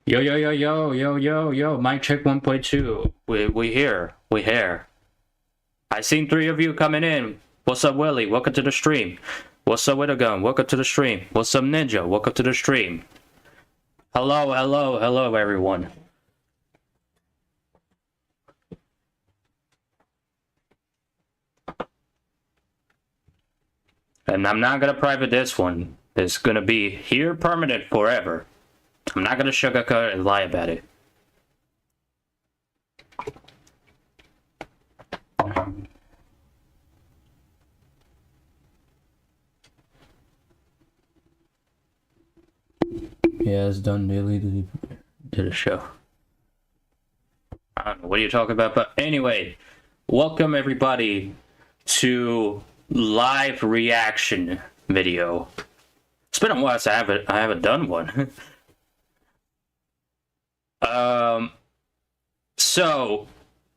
Yo, yo, yo, yo, yo, yo, yo, mic check 1.2. We here. We here. I seen 3 of you coming in. What's up, Willie? Welcome to the stream. What's up, Widowgun? Welcome to the stream. What's up, Ninja? Welcome to the stream. Hello, hello, hello, everyone. And I'm not gonna private this one. It's gonna be here permanent forever. I'm not gonna sugarcoat and lie about it. Yeah, it's done nearly to the show. I don't know what you're talking about, but anyway, welcome everybody to live reaction video. It's been a while since I haven't done one. So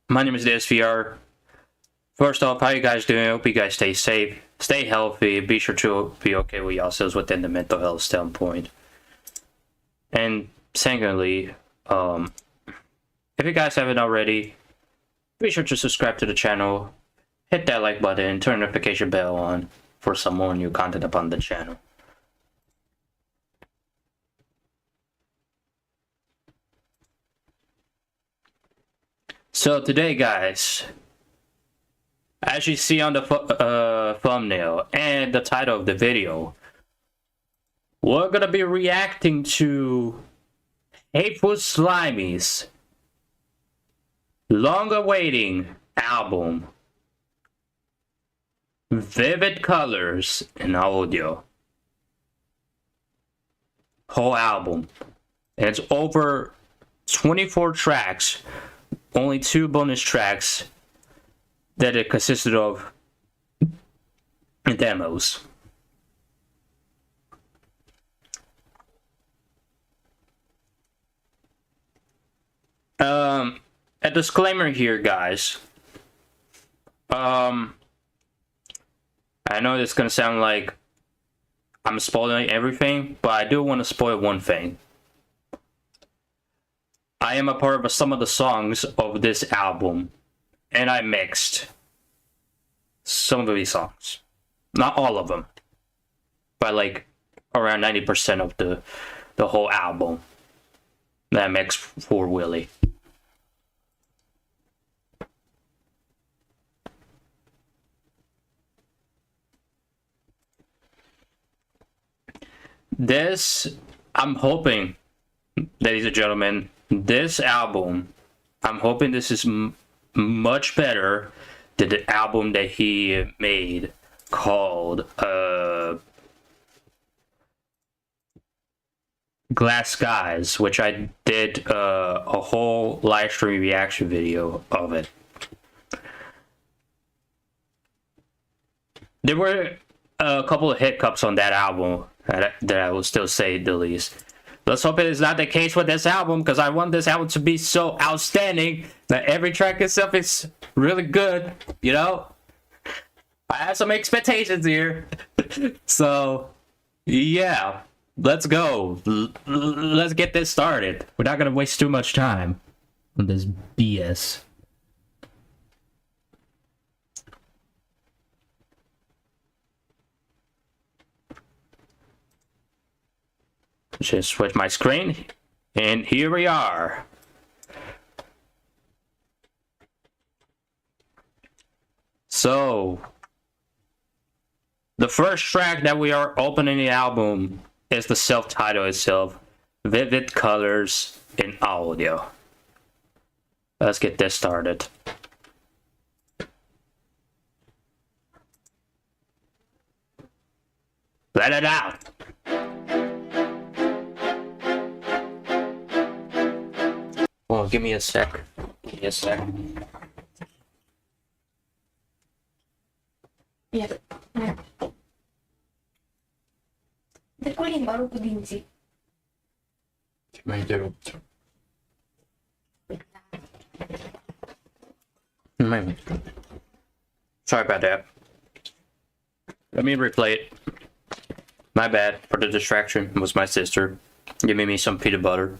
my name is DSVR. First off, how you guys doing? I hope you guys stay safe, stay healthy, be sure to be okay with yourselves within the mental health standpoint. And secondly, if you guys haven't already, be sure to subscribe to the channel, hit that like button, turn the notification bell on for some more new content upon the channel. So today, guys, as you see on the thumbnail and the title of the video, we're gonna be reacting to Hateful Slimy's long-awaiting album, Vivid Colors in Audio. Whole album. And it's over 24 tracks, only 2 bonus tracks that it consisted of demos. A disclaimer here, guys. I know it's gonna sound like I'm spoiling everything, but I do want to spoil one thing. I am a part of some of the songs of this album, and I mixed some of these songs. Not all of them, but like around 90% of the whole album that I mixed for Willie. This, I'm hoping, ladies and gentlemen, this album, I'm hoping this is much better than the album that he made called Glass Skies, which I did a whole live stream reaction video of it. There were a couple of hiccups on that album that I will still say the least. Let's hope it is not the case with this album, because I want this album to be so outstanding that every track itself is really good, you know? I have some expectations here. So, yeah, let's go. Let's get this started. We're not going to waste too much time on this BS. Just switch my screen, and here we are. So, the first track that we are opening the album is the self-title itself, Vivid Colors in Audio. Let's get this started. Let it out! Well, give me a sec. Give me a sec. Ya. Nah. Recording baru tuh Dinci. Sorry about that. Let me replay it. My bad for the distraction. It was my sister giving me some peanut butter.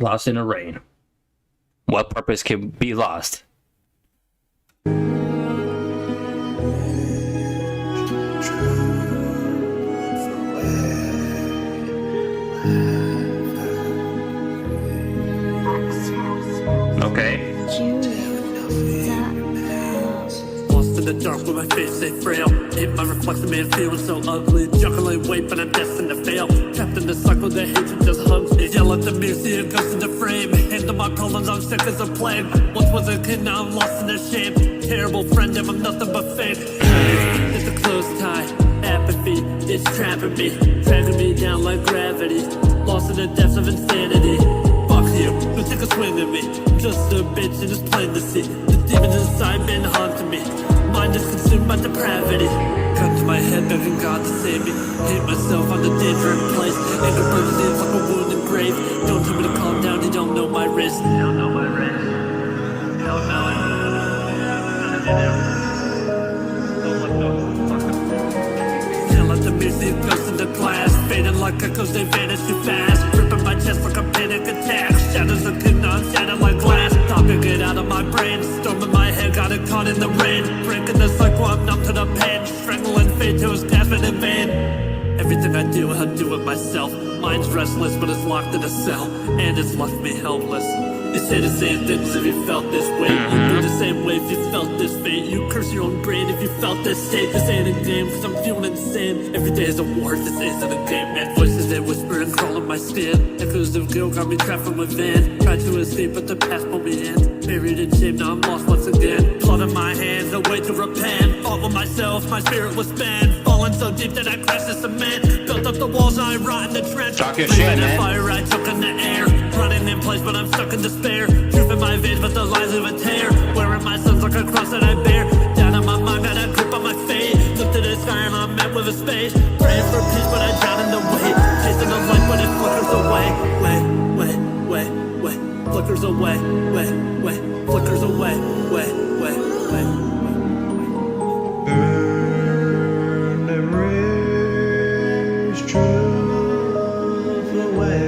Lost in the rain. What purpose can be lost? Okay. Lost in the dark with my face stay frail. Hate my reflection, man, feeling so ugly. Juggling weight, but I'm destined to fail. Trapped in the cycle, the hatred just hugs me. Yell at the music, goes in the frame. Handle my problems, I'm sick as a plague. Once was a kid, now I'm lost in the shame. Terrible friend, damn, I'm nothing but fake. It's a close tie, apathy, it's trapping me. Dragging me down like gravity. Lost in the depths of insanity. Fuck you, who take a swing at me? Just a bitch and it's plain to see. The demons inside been haunting me. Mind is consumed by depravity. Cut to my head, begging God to save me. Hate myself on the dangerous place. Anger burns in like a wounded grave. Don't tell me to calm down, you don't know my risk. You don't know my risk. You don't know it. Yell at the music, goes in the glass. Fading like echoes, they vanish too fast. Ripping my chest like a panic attack. Shadows of could not shatter like glass. Talking it out of my brain. Storming my head, got it caught in the rain. Breaking the cycle, I'm numb to the pain. Strangling fate to his gasping in vain. Everything I do it myself. Mind's restless, but it's locked in a cell. And it's left me helpless. You say the same things if you felt this way. You do the same way if you felt this fate. You curse your own brain if you felt this state. This ain't a game, cause I'm feeling insane. Every day is a war, this isn't a game, man. Voices they whisper and crawl on my skin. Echoes of guilt got me trapped from within. Tried to escape, but the past pulled me in. Buried in shame, now I'm lost once again. Blood in my hands, no way to repent. Fought with myself, my spirit was spent. Falling so deep that I crashed the cement. Built up the walls, I rot in the trench. Talk your shit, man. Fire I took in the air. Running in place, but I'm stuck in despair. Truth in my veins, but the lies of a tear. Wearing my sons like a cross that I bear. Down in my mind, got a grip on my fate. Look to the sky and I'm met with a space. Praying for peace, but I drown in the weight. Chasing the light, but it flickers away. Flickers away. Flickers away. Burn and raise truth away.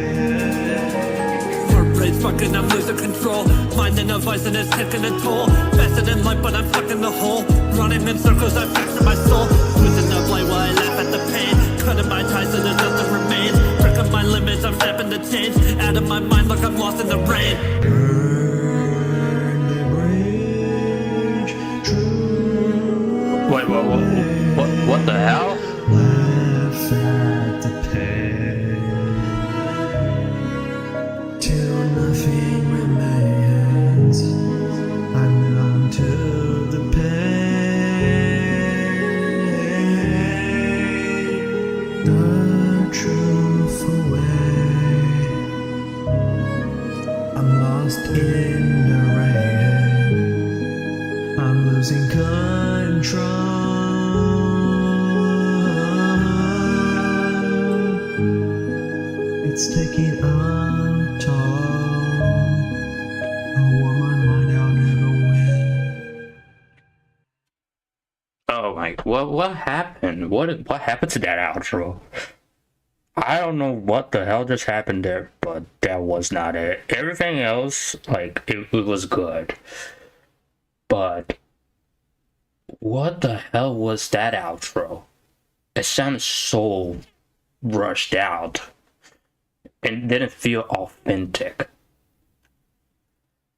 Heartbreak's fucking, I'm losing control. Mind in a vice and it's taking a toll. Faster than light, but I'm stuck in the hole. Running in circles, I fracture my soul. Losing the blade while I laugh at the pain. Cutting my ties so there's nothing remains. Breaking my limits, I'm stepping the change. Out of my mind like I'm lost in the rain. Burn the bridge truth. Wait, what the hell? Laugh at the pain till nothing remains. I'm numb to the pain. The truth away. I'm lost in the rain. I'm losing control. It's taking a toll. I wore my mind, I'll never win. Oh my! What happened? What happened to that outro? I don't know what the hell just happened there, but that was not it. Everything else, like it was good, but what the hell was that outro? It sounded so rushed out and didn't feel authentic.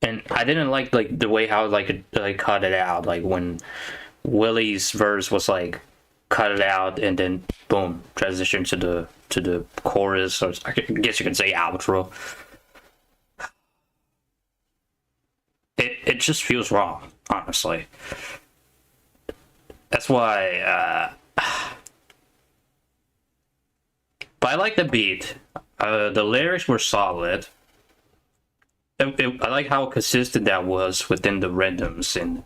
And I didn't like the way how like cut it out, like when Willie's verse was like cut it out and then boom, transition to the chorus, or I guess you can say outro. It just feels wrong, honestly. That's why. But I like the beat. The lyrics were solid. I like how consistent that was within the rhythms and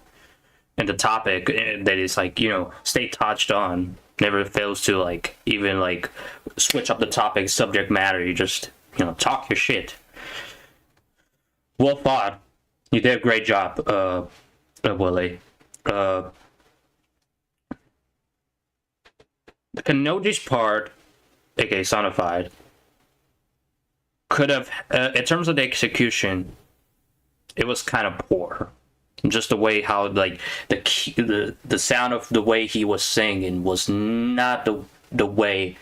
the topic that is like, you know, stay touched on. Never fails to like even like switch up the topic, subject matter. You just, you know, talk your shit. Well thought. You did a great job, Willie. The Kanoji's part, aka Sonified, could have, in terms of the execution, it was kind of poor. Just the way how like the sound of the way he was singing was not the way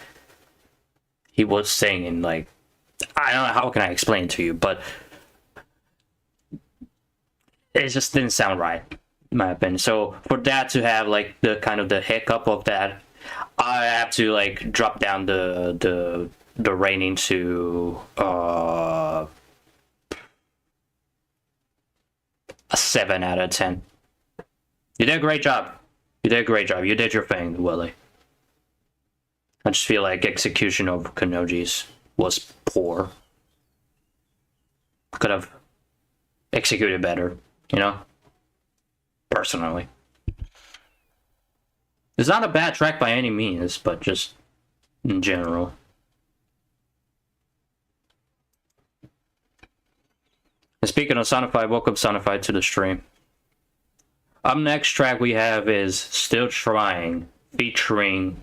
he was singing. Like, I don't know how can I explain it to you, but it just didn't sound right, in my opinion. So for that to have like the kind of the hiccup of that, I have to like drop down the rating to a 7 out of 10. You did a great job. You did a great job. You did your thing, Willie. I just feel like execution of Kanoji's was poor. Could have executed better, you know? Personally. It's not a bad track by any means, but just in general. And speaking of Sonified, welcome Sonified to the stream. Up next track we have is Still Trying, featuring...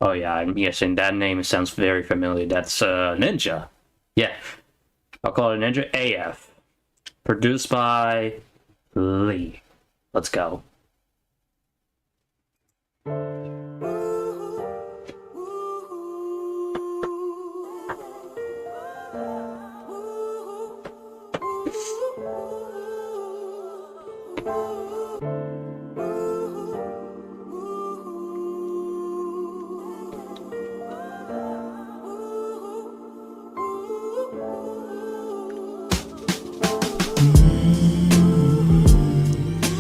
Oh yeah, I'm guessing that name sounds very familiar. That's Ninja. Yeah, I'll call it Ninja AF. Produced by Lee. Let's go.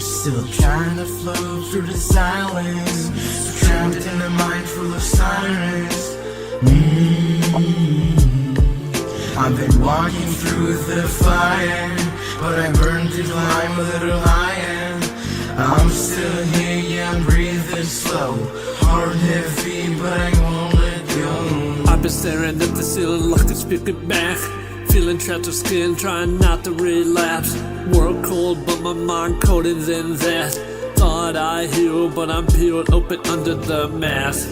Still trying to flow through the silence, trapped in a mind full of sirens. I've been walking through the fire, but I burned to climb a little higher. I'm still here, yeah, I'm breathing slow, heart heavy, but I won't let go. I've been staring at the ceiling like it's speaking back, feeling trapped to skin, trying not to relapse. World cold, but my mind colder than that. Thought I healed, but I'm peeled open under the mask.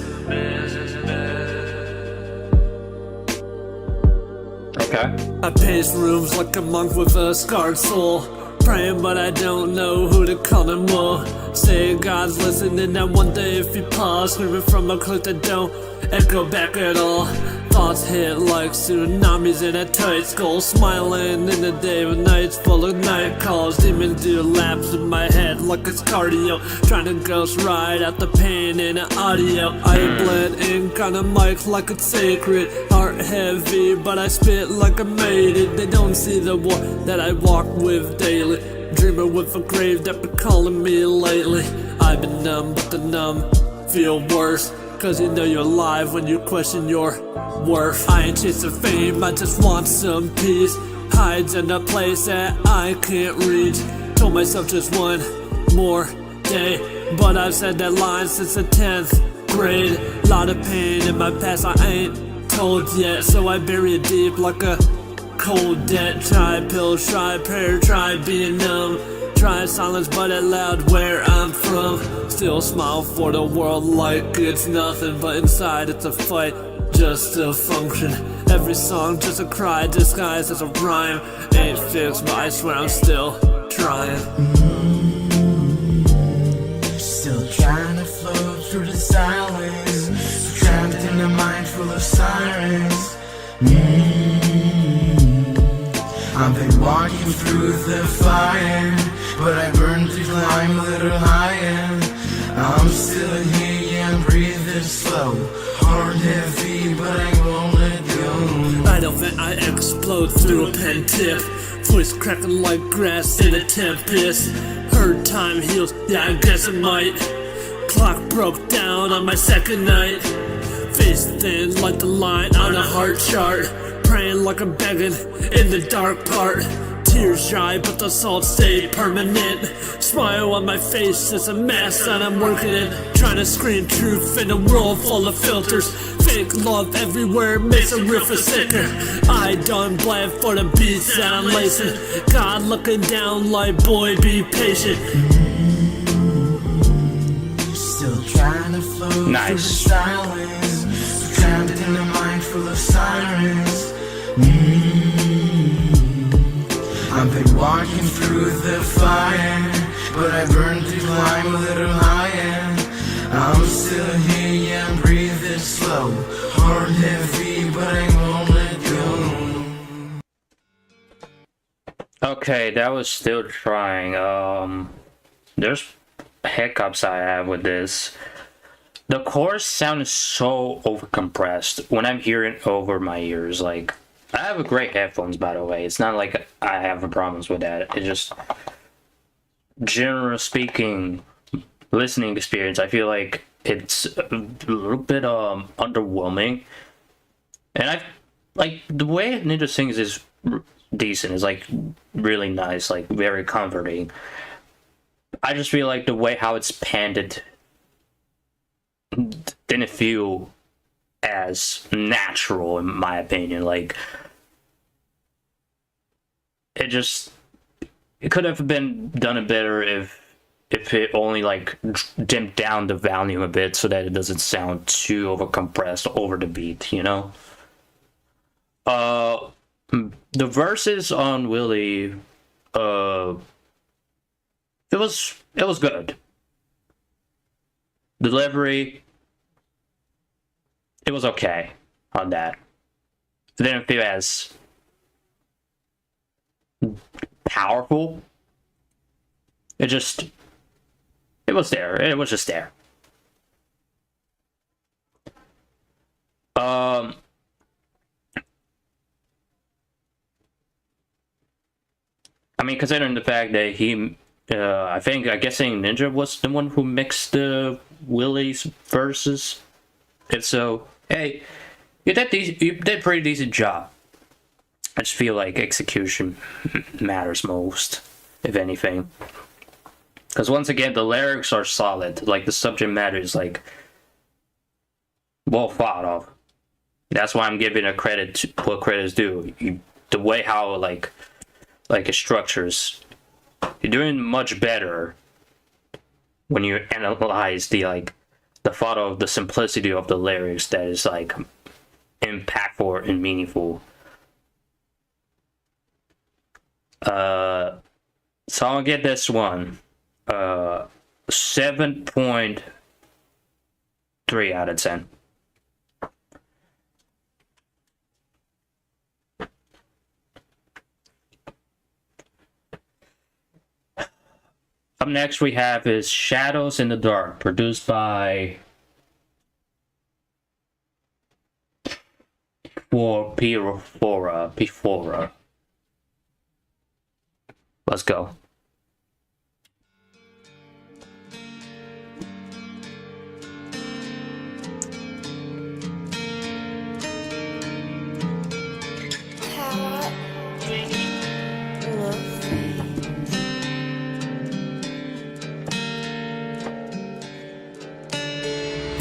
Okay. I pace rooms like a monk with a scarred soul, praying but I don't know who to call no more. Saying God's listening, and one day if you pause, screaming from a cliff that don't echo back at all. Thoughts hit like tsunamis in a tight skull, smiling in the day when nights full of night calls. Demons do laps in my head like it's cardio, trying to ghost ride out the pain in the audio. I blend ink on a mic like it's sacred, heart heavy but I spit like I made it. They don't see the war that I walk with daily, dreaming with a grave that been calling me lately. I've been numb, but the numb feel worse, cause you know you're alive when you question your worth. I ain't chasing fame, I just want some peace. Hides in a place that I can't reach. Told myself just one more day, but I've said that line since the 10th grade. Lot of pain in my past I ain't told yet, so I bury it deep like a cold debt. Try pills, try prayer, try being numb, try silence but it loud where I'm from. Still smile for the world like it's nothing, but inside it's a fight just to function. Every song just a cry disguised as a rhyme. Ain't fixed but I swear I'm still trying. Still trying to flow through the silence, trapped in a mind full of sirens. I've been walking through the fire, but I burned to climb a little higher. I'm still here, yeah, I'm breathing slow, heart heavy, but I won't let go. I don't vent, I explode through a pen tip, voice cracking like grass in a tempest. Heard time heals, yeah, I guess it might. Clock broke down on my second night, face thin like the line on a heart chart. Praying like I'm begging in the dark part. Tears dry, but the salt stayed permanent. Smile on my face, it's a mess that I'm working in. Trying to scream truth in a world full of filters. Fake love everywhere makes a riff sicker. I done bled for the beats that I'm lacing. God looking down like, boy, be patient. Still trying to flow through the silence, trapped in a mind full of sirens. I've been walking through the fire, but I burned through climb a little higher. I'm still here, yeah, I'm breathing slow. Heart heavy, but I won't let go. Okay, that was still trying. There's hiccups I have with this. The chorus sounds so overcompressed when I'm hearing it over my ears. Like, I have a great headphones, by the way. It's not like I have problems with that. It's just, generally speaking, listening experience, I feel like it's a little bit underwhelming. And I like the way Ninja sings is decent. It's like really nice, like very comforting. I just feel like the way how it's panned didn't feel as natural, in my opinion. Like, it could have been done better if it only like dimmed down the volume a bit so that it doesn't sound too overcompressed over the beat, you know. The verses on Willie, it was good. Delivery, it was okay on that. It didn't feel as powerful. It was there. It was just there. I mean, considering the fact that I'm guessing Ninja was the one who mixed the Willie's verses. If so, hey, you did a pretty decent job. I just feel like execution matters most, if anything. Because once again, the lyrics are solid. Like, the subject matter is like well thought of. That's why I'm giving a credit to what credit is due. The way how like it structures, you're doing much better when you analyze the thought of the simplicity of the lyrics that is like impactful and meaningful. So I'll get this one 7.3 out of 10. Up next we have is Shadows in the Dark, produced by Pifora. Let's go.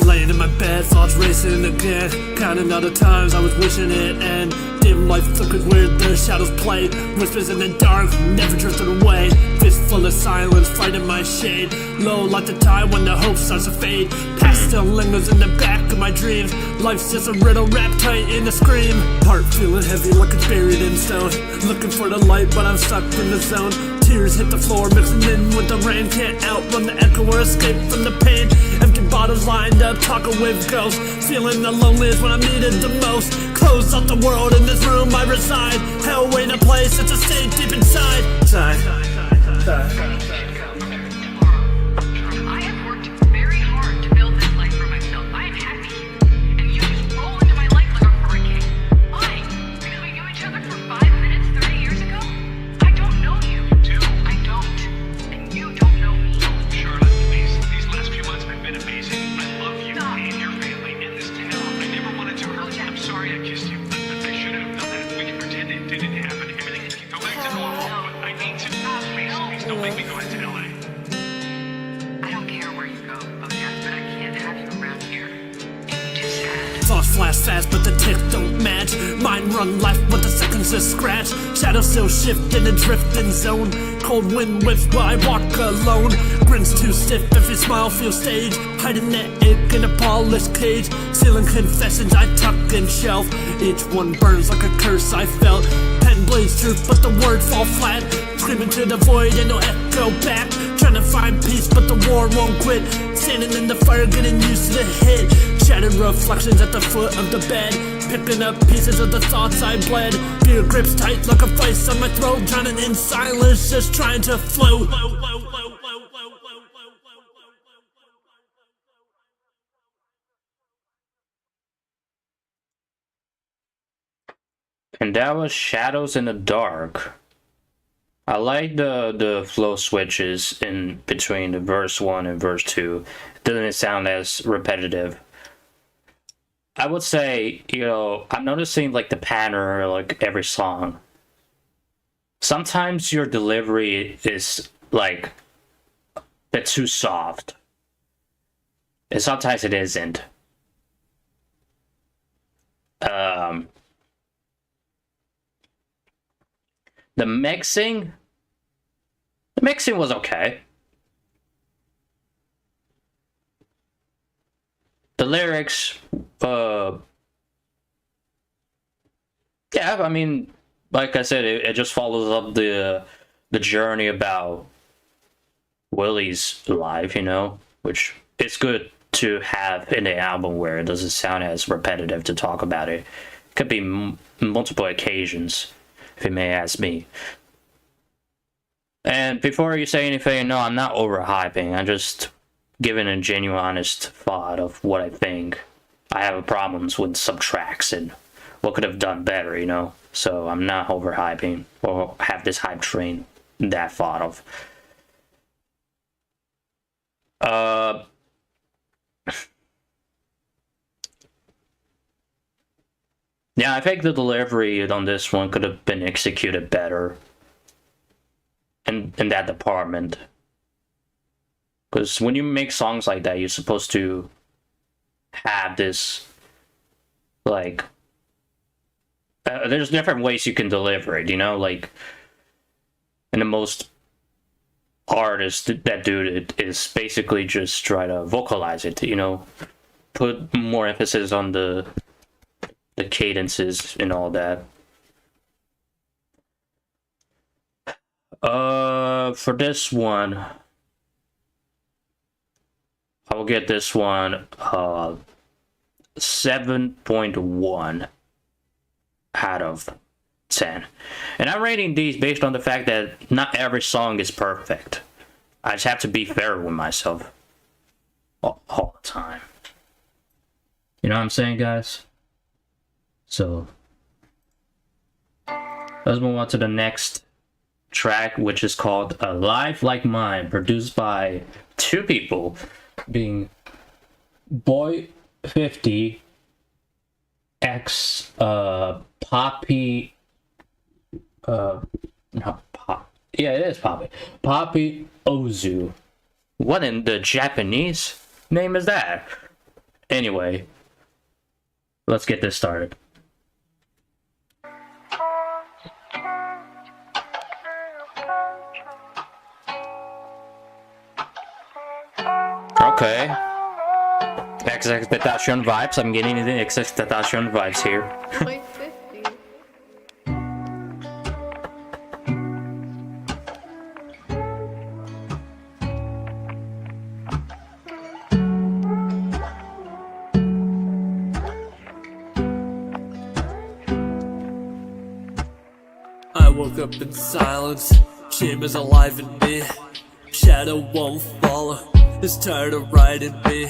Laying in my bed, thoughts racing again. Counting all the times I was wishing it end. Dim light flickers where the shadows play. Whispers in the dark, never drifted away. Fist full of silence, fighting my shade. Low like the tide when the hope starts to fade. Past still lingers in the back of my dreams. Life's just a riddle wrapped tight in a scream. Heart feeling heavy like it's buried in stone. Looking for the light but I'm stuck in the zone. Tears hit the floor, mixing in with the rain. Can't outrun the echo or escape from the pain. Empty bottles lined up, talking with ghosts. Feeling the loneliest when I'm needed the most. Close off the world, in this room I reside. Hell ain't a place, it's a state deep inside. I have worked very hard to build this life for myself. I am happy. And you just roll into my life like a hurricane. Why? Because we knew each other for 5 minutes 30 years ago? I don't know you. Do? I don't. And you don't know me. Charlotte, please. These last few months have been amazing. I love you and your family and this town. I never wanted to hurt you. I'm sorry I kissed you. I shouldn't have done that. We can pretend it didn't happen. Everything can go back to normal. But I need to. Please don't make me go ahead. run life with the seconds to scratch. Shadows still shift in a drifting zone. Cold wind whips while I walk alone. Grin's too stiff if your smile feels staged. Hiding that ache in a polished cage. Sealing confessions I tuck and shelf. Each one burns like a curse I felt. Pen blades truth but the word fall flat. Screaming to the void and no echo back. Trying to find peace but the war won't quit. Standing in the fire getting used to the hit. Shattered reflections at the foot of the bed. Picking up pieces of the thoughts I bled. Beer grips tight like a vice on my throat. Drowning in silence, just trying to float. And that was Shadows in the Dark. I like the flow switches in between the verse 1 and verse 2. It doesn't sound as repetitive. I would say, you know, I'm noticing like the pattern like every song. Sometimes your delivery is like a bit too soft. And sometimes it isn't. The mixing was okay. The lyrics, yeah, I mean, like I said, it just follows up the journey about Willie's life, you know, which it's good to have in the album where it doesn't sound as repetitive to talk about it. It could be multiple occasions, if you may ask me. And before you say anything, no, I'm not overhyping. I'm just giving a genuine, honest thought of what I think. I have problems with some tracks and what could have done better, you know? So I'm not overhyping or have this hype train that thought of. Yeah, I think the delivery on this one could have been executed better in that department. Because when you make songs like that, you're supposed to have this, like, there's different ways you can deliver it, you know? Like, and the most artists that do it is basically just try to vocalize it, you know? Put more emphasis on the cadences and all that. For this one, I will get this one 7.1 out of 10. And I'm rating these based on the fact that not every song is perfect. I just have to be fair with myself all the time. You know what I'm saying, guys? So let's move on to the next track, which is called A Life Like Mine, produced by two people, being Boy 50 X Poppy not Pop. Yeah, it is Poppy. Poppy Ozu. What in the Japanese name is that? Anyway, let's get this started. Okay. XXXTentacion vibes. I'm getting the XXXTentacion vibes here. Wait, 50. I woke up in silence. Shame is alive in me. Shadow won't follow. Is tired of riding me.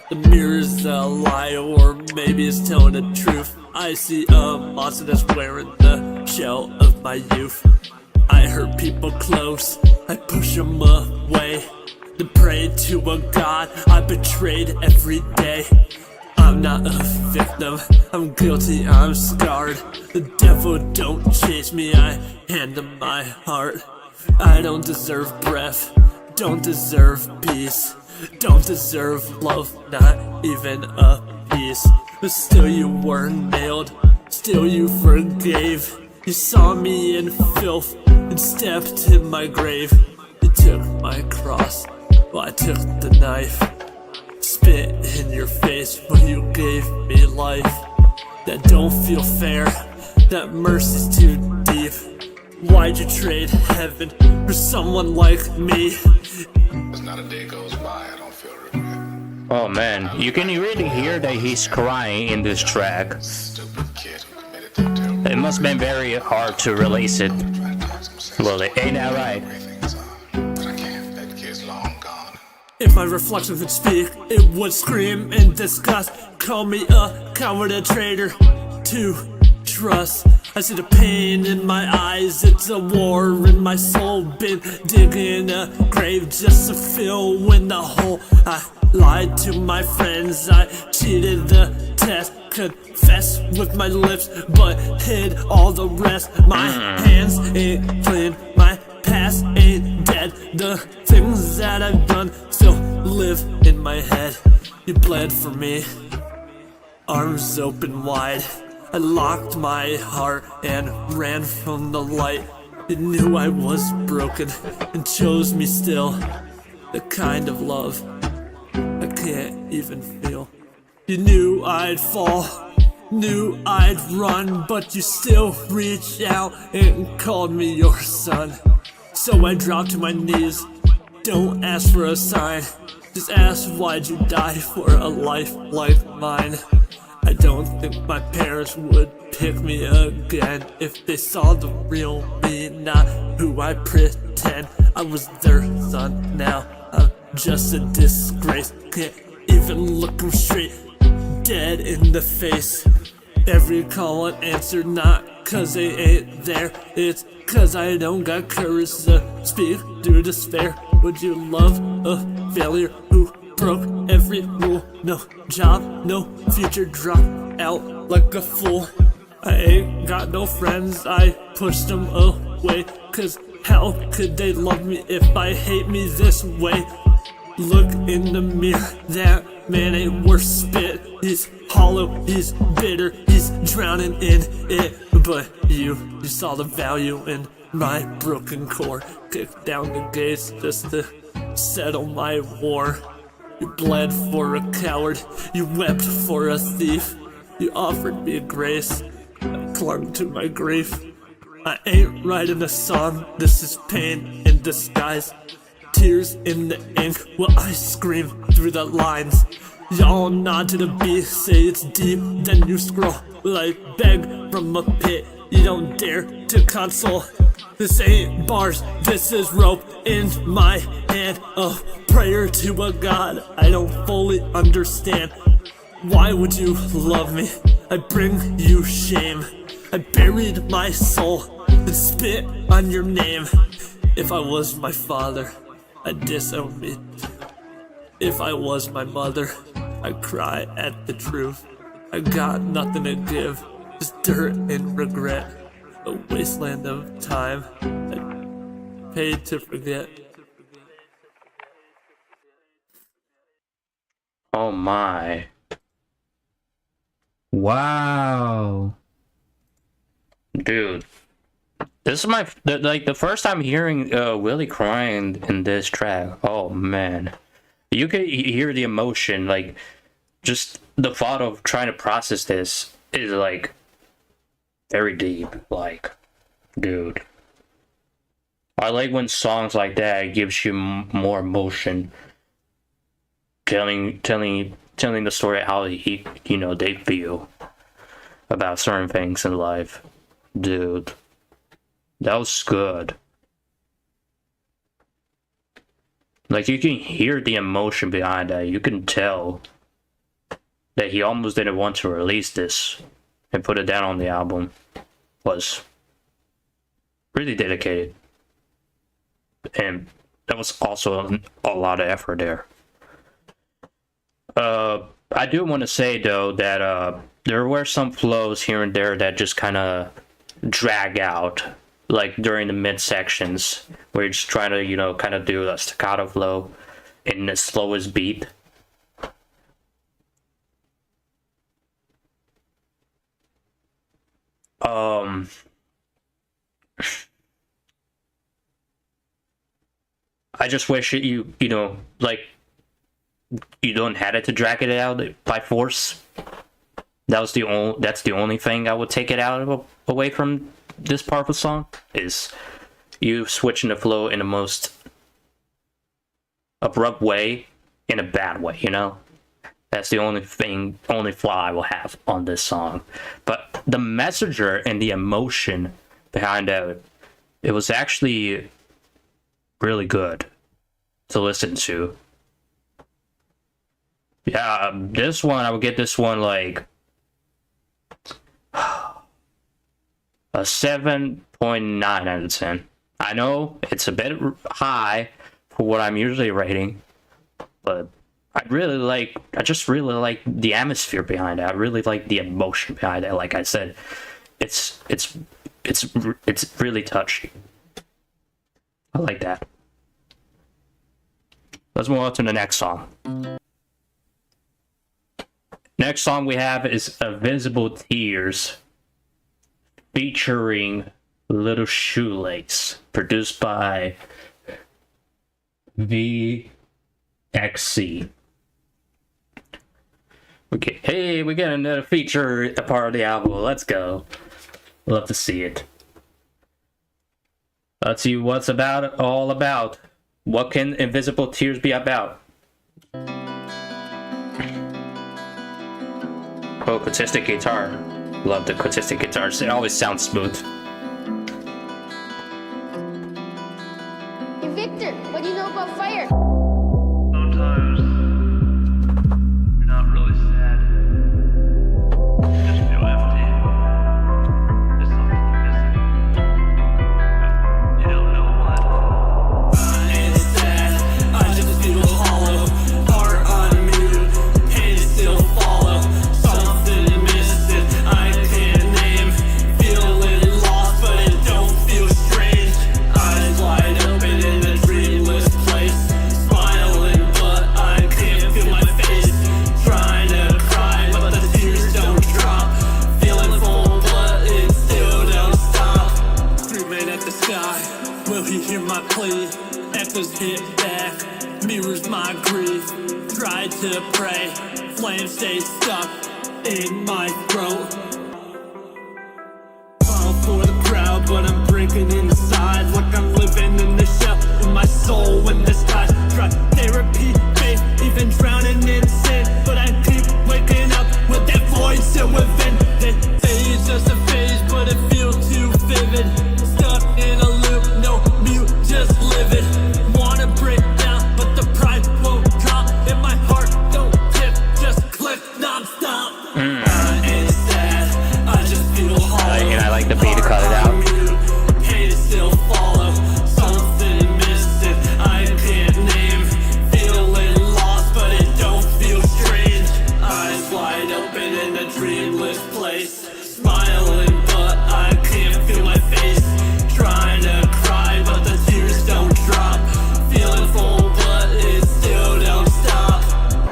The mirror's a lie, or maybe it's telling the truth. I see a monster that's wearing the shell of my youth. I hurt people close, I push them away. To pray to a god I betrayed every day. I'm not a victim, I'm guilty, I'm scarred. The devil don't chase me, I hand him my heart. I don't deserve breath, don't deserve peace, don't deserve love, not even a piece. But still you were nailed still you forgave. You saw me in filth and stepped in my grave. You took my cross, well I took the knife. Spit in your face, but you gave me life. That don't feel fair, that mercy's too deep. Why'd you trade heaven for someone like me? There's not a day goes by I don't feel regret. Oh man, you can really hear that he's crying in this track. Stupid kid who committed that terrible It must have been very hard to release it. trying to talk some sense. Well, ain't that right? Everything's on, but I can't. That kid's long gone. If my reflection could speak, it would scream in disgust. Call me a coward, a traitor to trust. I see the pain in my eyes, it's a war in my soul. Been digging a grave just to fill in the hole. I lied to my friends, I cheated the test. Confessed with my lips, but hid all the rest. My hands ain't clean, my past ain't dead. The things that I've done still live in my head. You bled for me, arms open wide. I locked my heart and ran from the light. You knew I was broken and chose me still. The kind of love I can't even feel. You knew I'd fall, knew I'd run, but you still reached out and called me your son. So I dropped to my knees, don't ask for a sign. Just ask why'd you die for a life like mine. I don't think my parents would pick me again if they saw the real me, not who I pretend. I was their son, now I'm just a disgrace. Can't even look them straight, dead in the face. Every call unanswered, not cause they ain't there. It's cause I don't got courage to speak through despair. Would you love a failure who broke every rule? No job, no future, dropped out like a fool. I ain't got no friends, I pushed them away. Cause how could they love me if I hate me this way? Look in the mirror, that man ain't worth spit. He's hollow, he's bitter, he's drowning in it. But you saw the value in my broken core. Kicked down the gates just to settle my war. You bled for a coward, you wept for a thief. You offered me grace, I clung to my grief. I ain't writing a song, this is pain in disguise. Tears in the ink while I scream through the lines. Y'all nod to the beat, say it's deep, then you scroll like beg from a pit. You don't dare to console. This ain't bars, this is rope in my hand. A prayer to a god I don't fully understand. Why would you love me? I bring you shame. I buried my soul and spit on your name. If I was my father, I'd disown me. If I was my mother, I'd cry at the truth. I got nothing to give, just dirt and regret. A wasteland of time I paid to forget. Oh my. Wow. Dude. This is the first time hearing Willie crying in this track. Oh man. You can hear the emotion, like just the thought of trying to process this is like very deep. Like, dude, I like when songs like that gives you more emotion, telling the story how they feel about certain things in life. Dude, that was good. Like, you can hear the emotion behind that. You can tell that he almost didn't want to release this and put it down on the album. Was really dedicated. And that was also a lot of effort there. I do want to say, though, that there were some flows here and there that just kind of drag out. Like during the mid sections, where you're just trying to, kind of do a staccato flow in the slowest beat. I just wish you know, like, you don't have to drag it out by force. That's the only thing I would take it away from this part of the song, is you switching the flow in the most abrupt way, in a bad way, you know? That's the only flaw I will have on this song. But the messenger and the emotion behind it was actually really good to listen to. Yeah, this one, I would get this one like a 7.9 out of 10. I know it's a bit high for what I'm usually rating, but I just really like the atmosphere behind it. I really like the emotion behind it. Like I said, it's really touchy. I like that. Let's move on to the next song. Next song we have is Invisible Tears, featuring Little Shoelace, produced by VXC. Okay, hey, we got another feature a part of the album. Let's go. Love to see it. Let's see what's all about. What can Invisible Tears be about? Oh, acoustic guitar. Love the acoustic guitars. It always sounds smooth. Hey Victor, what do you know about fire? Sometimes you're not really sad. You just feel empty. There's something missing. You don't know what. It's sad, I just feel hollow. Heart unmuted, pain still follow. Something missing, I can't name. Feeling lost, but it don't feel strange. Eyes wide open in a dreamless place. Smiling, but I can't feel my face. Trying to cry, but the tears don't drop. Feeling full, but it still don't stop. Screaming at the sky, will he hear my plea? Echoes hit back, mirrors my grief. Tried to pray, flames stay stuck in my throat. Fall for the crowd, but I'm breaking inside. Like I'm living in the shell in my soul when the skies try therapy, faith, even drowning in sin. But I keep waking up with that void still within. That phase just a phase, but it feels too vivid. Stuck in a loop, no mute, just livid. Wanna break down, but the pride won't drop. And my heart don't tip, just click non-stop. It's sad, I just feel hollow. And I like the beat to cut it out. Pain still follow. Something missing, I can't name. Feeling lost, but it don't feel strange. Eyes wide open in a dreamless place. Smiling, but I can't feel my face. Trying to cry, but the tears don't drop. Feeling full, but it still don't stop.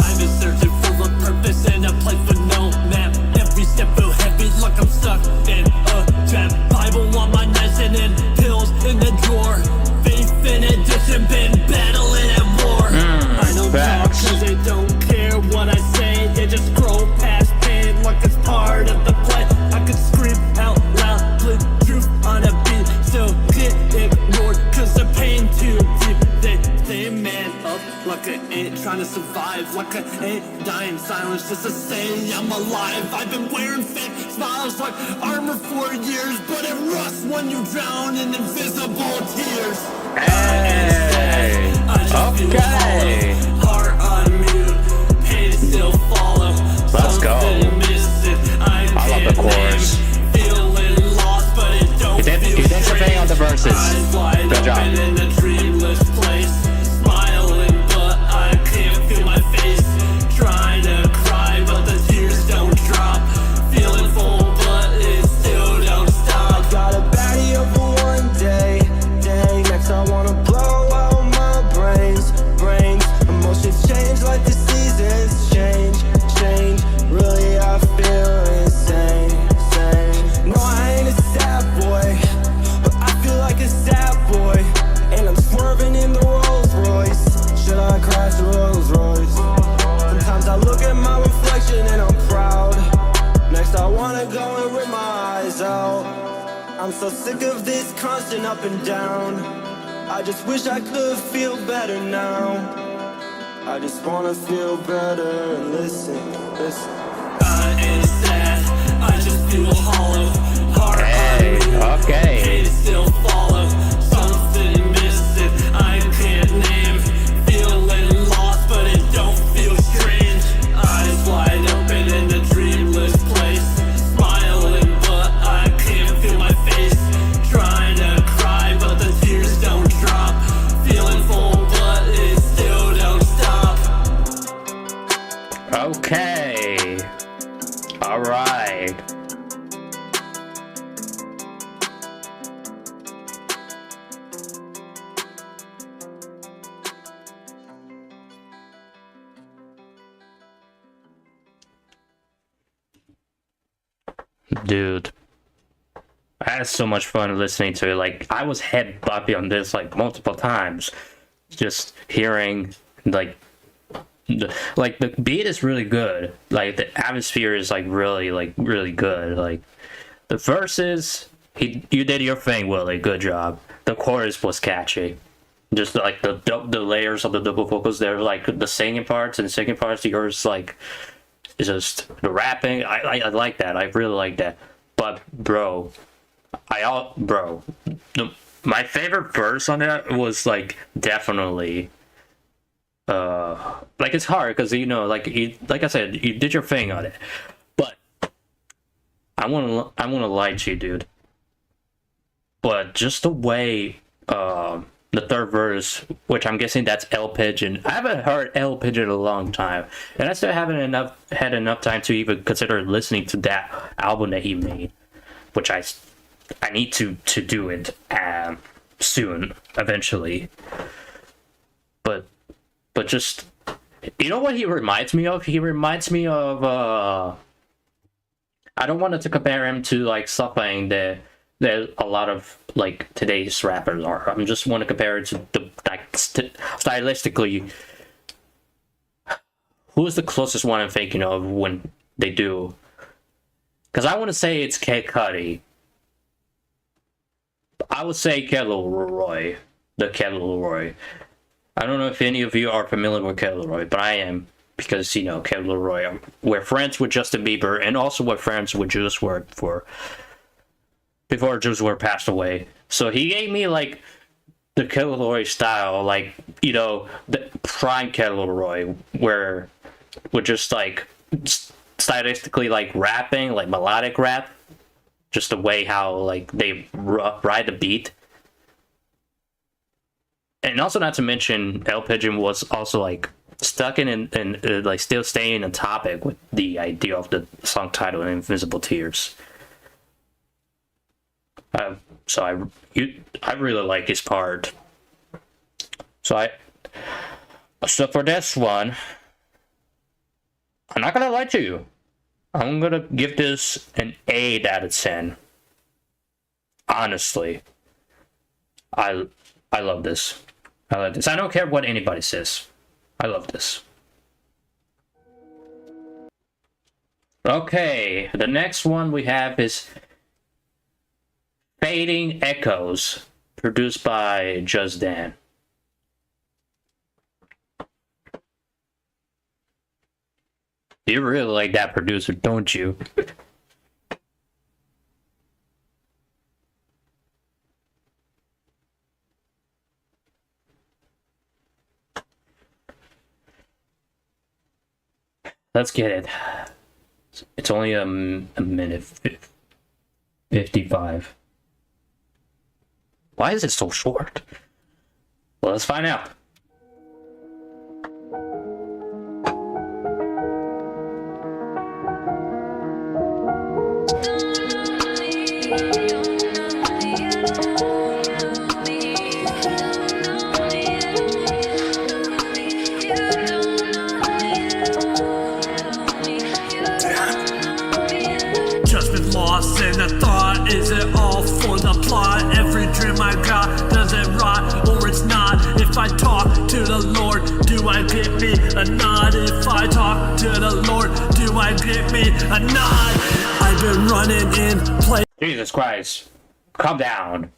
I've been searching for a purpose and a place with no map. Every step feel heavy, like I'm stuck in a trap. Bible on my knives and then pills in the drawer. Faith in addition, been battling at war. I don't talk cause they don't care what I say. They just scroll past pain like it's part of the play. I could scream out loud, bleed truth on a beat. Still get ignored cause the pain too deep. They man up like an ant trying to survive. Like an ant dying silence just to say I'm alive. I've been wearing fake smiles like armor for years, but it rusts when you drown in invisible tears. Hey, okay. Heart on mute, pain still follow. Let's go. Something missing, I love the chorus. Feeling lost, but it don't You did something on the verses. Good job. in a dreamless place. Smiling, but I can't feel my face. Trying to cry, but the tears don't drop. Feeling full, but it still don't stop. Got a baddie over one day. Next I wanna blow out my brains. Emotions change like the seasons change. Really I feel insane. No, I ain't a sad boy, but I I'm so sick of this constant up and down. I just wish I could feel better now. I just wanna feel better and listen. I ain't sad, I just feel hollow. Heart Hey, okay. Hate still follow. Something missing, I can't name. Feeling lost, but it don't feel strange. Eyes wide open in a dreamless place. Smiling, but I can't feel my face. Trying to cry, but the tears don't drop. Feeling full, but it still don't stop. Okay. All right. Dude, I had so much fun listening to it. Like, I was head boppy on this like multiple times, just hearing like the beat is really good. Like, the atmosphere is like really good. Like, the verses, you did your thing, Willie. Good job. The chorus was catchy. Just like the layers of the double vocals there, like the singing parts and singing parts. Yours like is just the rapping. I like that. I really like that. But bro, my favorite verse on that was like definitely. Like, it's hard because, you know, like I said, you did your thing on it, but I want to lie to you, dude. But just the way the third verse, which I'm guessing that's El Pigeon. I haven't heard El Pigeon in a long time, and I still haven't had enough time to even consider listening to that album that he made, which I need to do it soon, eventually. But just, you know what he reminds me of? He reminds me of, I don't want to compare him to, like, something that a lot of, like, today's rappers are. I just want to compare it to, stylistically, who's the closest one I'm thinking of when they do? Because I want to say it's Kid Cudi. I would say Kid Laroi. The Kid Laroi. I don't know if any of you are familiar with Kid Laroi, but I am, because, you know, Kid Laroi, we're friends with Justin Bieber, and also we're friends with Juice WRLD before Juice WRLD passed away. So he gave me, like, the Kid Laroi style, like, you know, the prime Kid Laroi, where we're just, like, stylistically, like, rapping, like, melodic rap, just the way how, like, they ride the beat. And also, not to mention, El Pigeon was also, like, stuck in like, still staying on topic with the idea of the song title, Invisible Tears. So I really like his part. So for this one, I'm not gonna lie to you. I'm gonna give this an 8 out of 10. Honestly, I love this. I love this. I don't care what anybody says. I love this. Okay, the next one we have is Fading Echoes, produced by Just Dan. You really like that producer, don't you? Let's get it. It's only a minute 55. Why is it so short? Well, let's find out. And the thought, is it all for the plot? Every dream I got, does it rot or it's not? If I talk to the Lord, do I get me a nod? If I talk to the Lord, do I get me a nod? I've been running in place. Jesus Christ. calm down.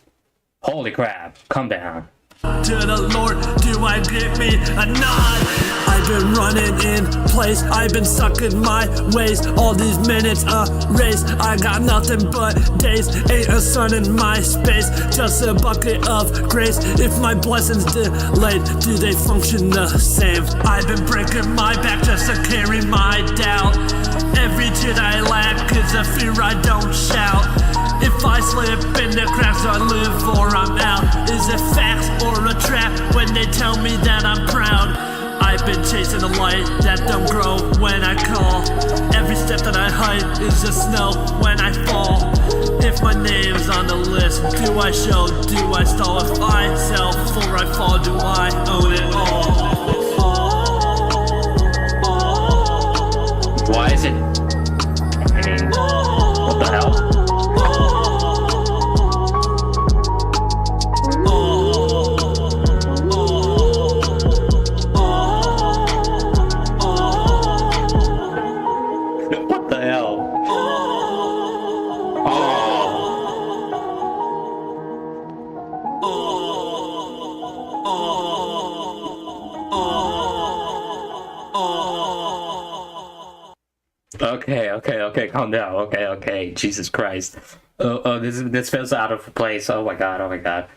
Holy crap, calm down. To the Lord, do I get me a nod? I've been running in place, I've been stuck in my ways. All these minutes a race, I got nothing but days. Ain't a sun in my space, just a bucket of grace. If my blessings delayed, do they function the same? I've been breaking my back just to carry my doubt. Every tear I lack is a fear I don't shout. If I slip in the cracks, I live or I'm out. Is it facts or a trap when they tell me that I'm proud? I've been chasing a light that don't grow when I call. Every step that I hike is just snow when I fall. If my name's on the list, do I show, do I stall? If I sell before I fall, do I own it all? Why is it? I mean, what the hell? What the hell? Okay, calm down. Okay, Jesus Christ. This feels out of place. Oh my god.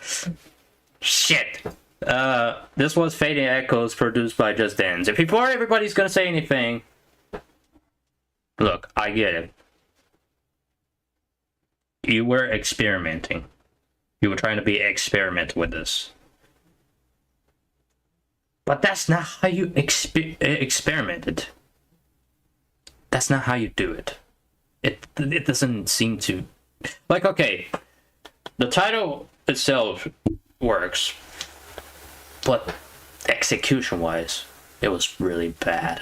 Shit. This was Fading Echoes, produced by Just Dance. Before everybody's gonna say anything, look, I get it. You were experimenting. You were trying to be experiment with this. But that's not how you experimented. That's not how you do it. It doesn't seem to... Like, okay, the title itself works, but execution-wise, it was really bad.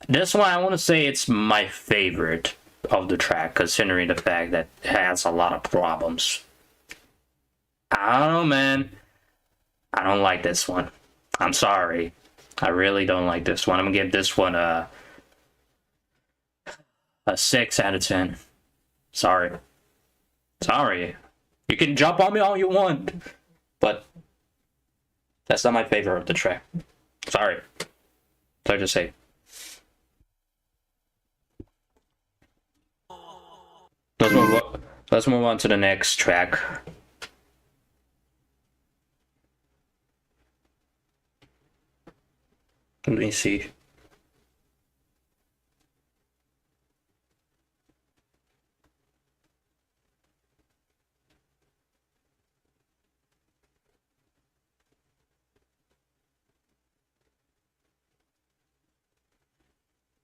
This one, I want to say it's my favorite of the track, considering the fact that it has a lot of problems. I don't know, man. I don't like this one. I'm sorry. I really don't like this one. I'm gonna give this one a 6 out of 10. Sorry. You can jump on me all you want, but that's not my favorite of the track. Sorry to say. Let's move on to the next track. Let me see.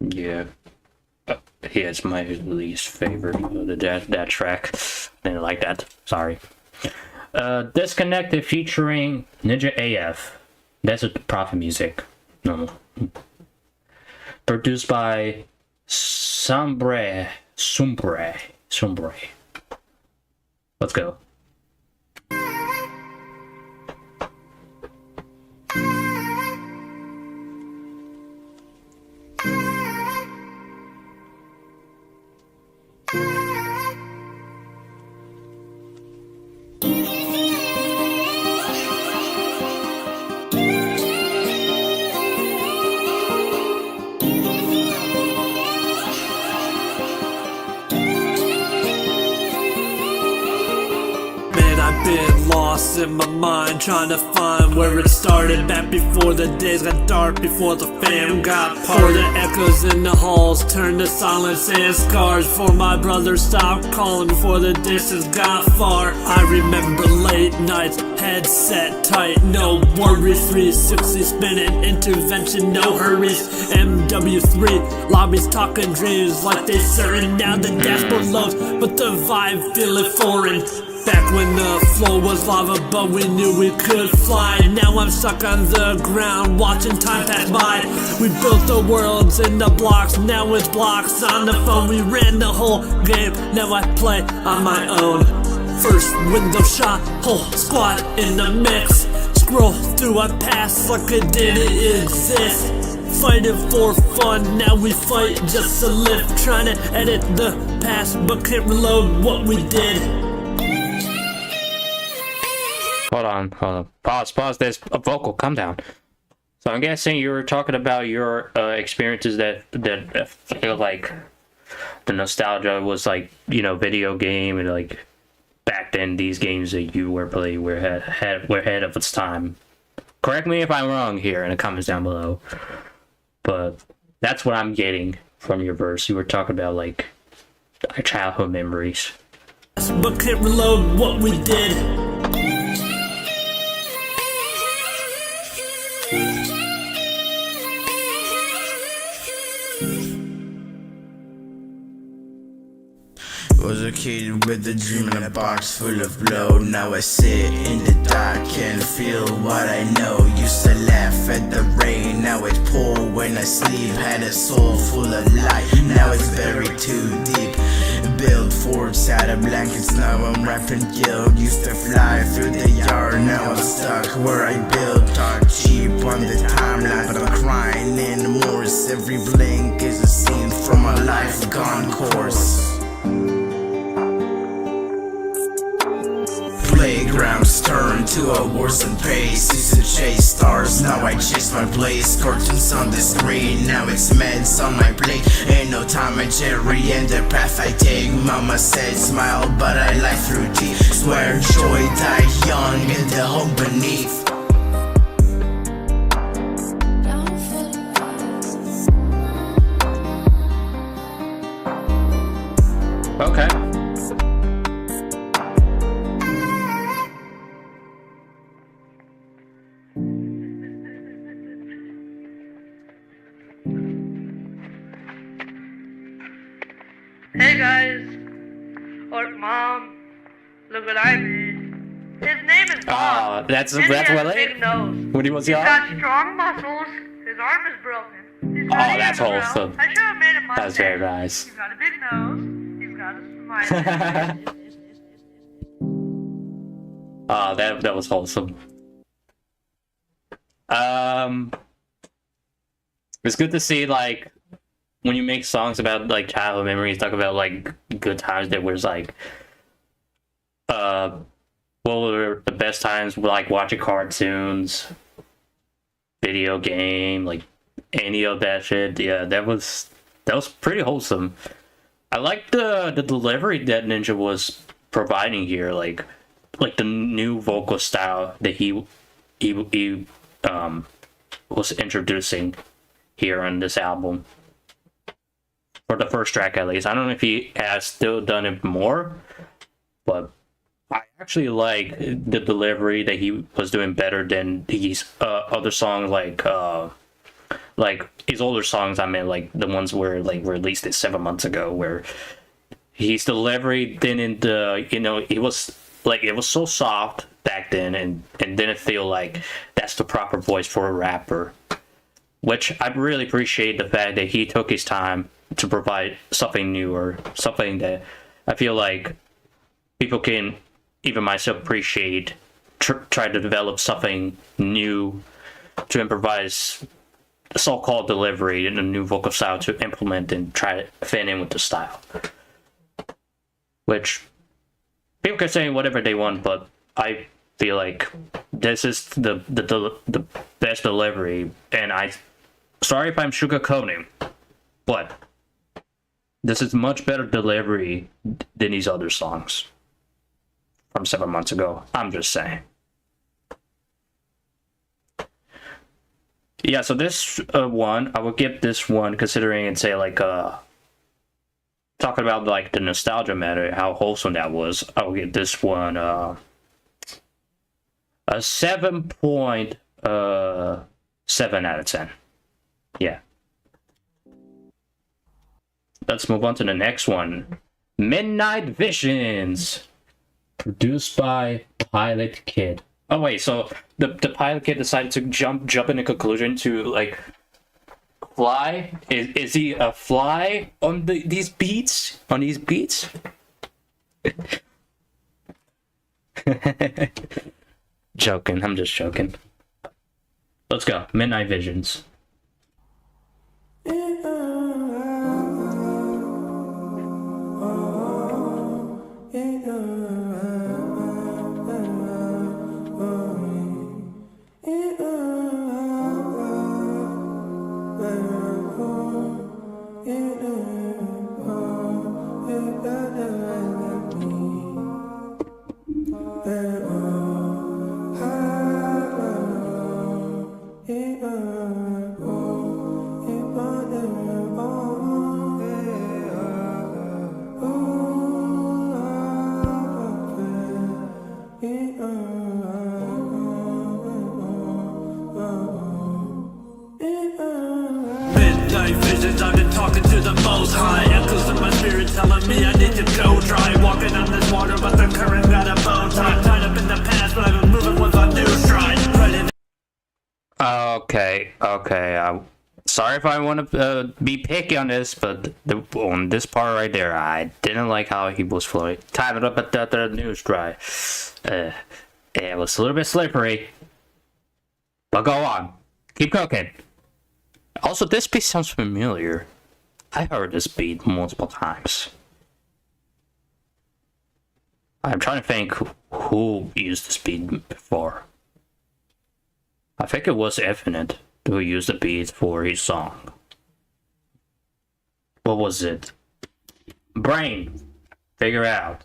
Yeah. Here's my least favorite of that track. Didn't like that. Sorry. Disconnected featuring Ninja AF. That's a Prophet music. No. Produced by Sombre. Let's go. Been lost in my mind, trying to find where it started. Back before the days got dark, before the fam got parted. The echoes in the halls turned to silence and scars. For my brother stopped calling before the distance got far. I remember late nights, head set tight, no worries. 360 spinning, intervention, no hurries. MW3 lobbies talking dreams like they certain. Now the dashboard lows, but the vibe feeling foreign. Back when the flow was lava, but we knew we could fly. Now I'm stuck on the ground, watching time pass by. We built the worlds in the blocks, now it's blocks on the phone. We ran the whole game, now I play on my own. First window shot, whole squad in the mix. Scroll through our past like it didn't exist. Fighting for fun, now we fight just to live. Trying to edit the past, but can't reload what we did. Hold on. Pause. There's a vocal. Calm down. So I'm guessing you were talking about your experiences that feel like the nostalgia was like, you know, video game, and like back then these games that you were playing were ahead of its time. Correct me if I'm wrong here in the comments down below. But that's what I'm getting from your verse. You were talking about like childhood memories. But can't reload what we did. Was a kid with a dream in a box full of blow. Now I sit in the dark and feel what I know. Used to laugh at the rain, now it pour when I sleep. Had a soul full of light, now it's buried too deep. Built forts out of blankets, now I'm rapping guild. Used to fly through the yard, now I'm stuck where I built. Talk cheap on the timeline, but I'm crying in the Morse. Every blink is a scene from a life gone course. Playgrounds turn to a worsened pace. Used to chase stars, now I chase my place. Cartoons on the screen, now it's meds on my plate. Ain't no Tom and Jerry in the path I take. Mama said smile, but I lie through teeth. Swear joy died young in the home beneath. Okay. Hey guys, or mom, look what I made. His name is Bob. Oh, that's and he has what a it. big nose. What do you want to He's see? got strong muscles. His arm is broken. He's got Oh, a that's unibrow. wholesome. I should have made him That's very nice. He's got a big nose. He's got a smile. Oh, that was wholesome. It's good to see like when you make songs about like childhood memories, talk about like good times that was like what were the best times, like watching cartoons, video game, like any of that shit. Yeah, that was pretty wholesome. I like the delivery that Ninja was providing here, like the new vocal style that he was introducing here on this album. For the first track at least. I don't know if he has still done it more, but I actually like the delivery that he was doing better than his other songs, like his older songs. I mean, like the ones where like released it 7 months ago, where his delivery didn't, it was like, it was so soft back then, and didn't feel like that's the proper voice for a rapper. Which I really appreciate the fact that he took his time to provide something new, or something that I feel like people can, even myself, appreciate. Try to develop something new to improvise the so-called delivery and a new vocal style to implement and try to fit in with the style. Which people can say whatever they want, but I feel like this is the best delivery, and sorry if I'm sugarcoating, but this is much better delivery than these other songs from 7 months ago. I'm just saying. Yeah, so this one, I would give this one, considering and say like talking about like the nostalgia matter, how wholesome that was, I will give this one a 7.7 out of 10. Yeah. Let's move on to the next one. Midnight Visions, produced by Pilot Kid. Oh wait, so the Pilot Kid decided to jump in a conclusion to like fly. Is he a fly on these beats? On these beats? Joking. I'm just joking. Let's go. Midnight Visions. Okay. I'm sorry if I want to be picky on this, but on this part right there, I didn't like how he was flowing. Time it up at the news dry. It was a little bit slippery. But go on. Keep cooking. Also, this beat sounds familiar. I heard this beat multiple times. I'm trying to think who used this beat before. I think it was Infinite who used the beat for his song. What was it? Brain. Figure it out.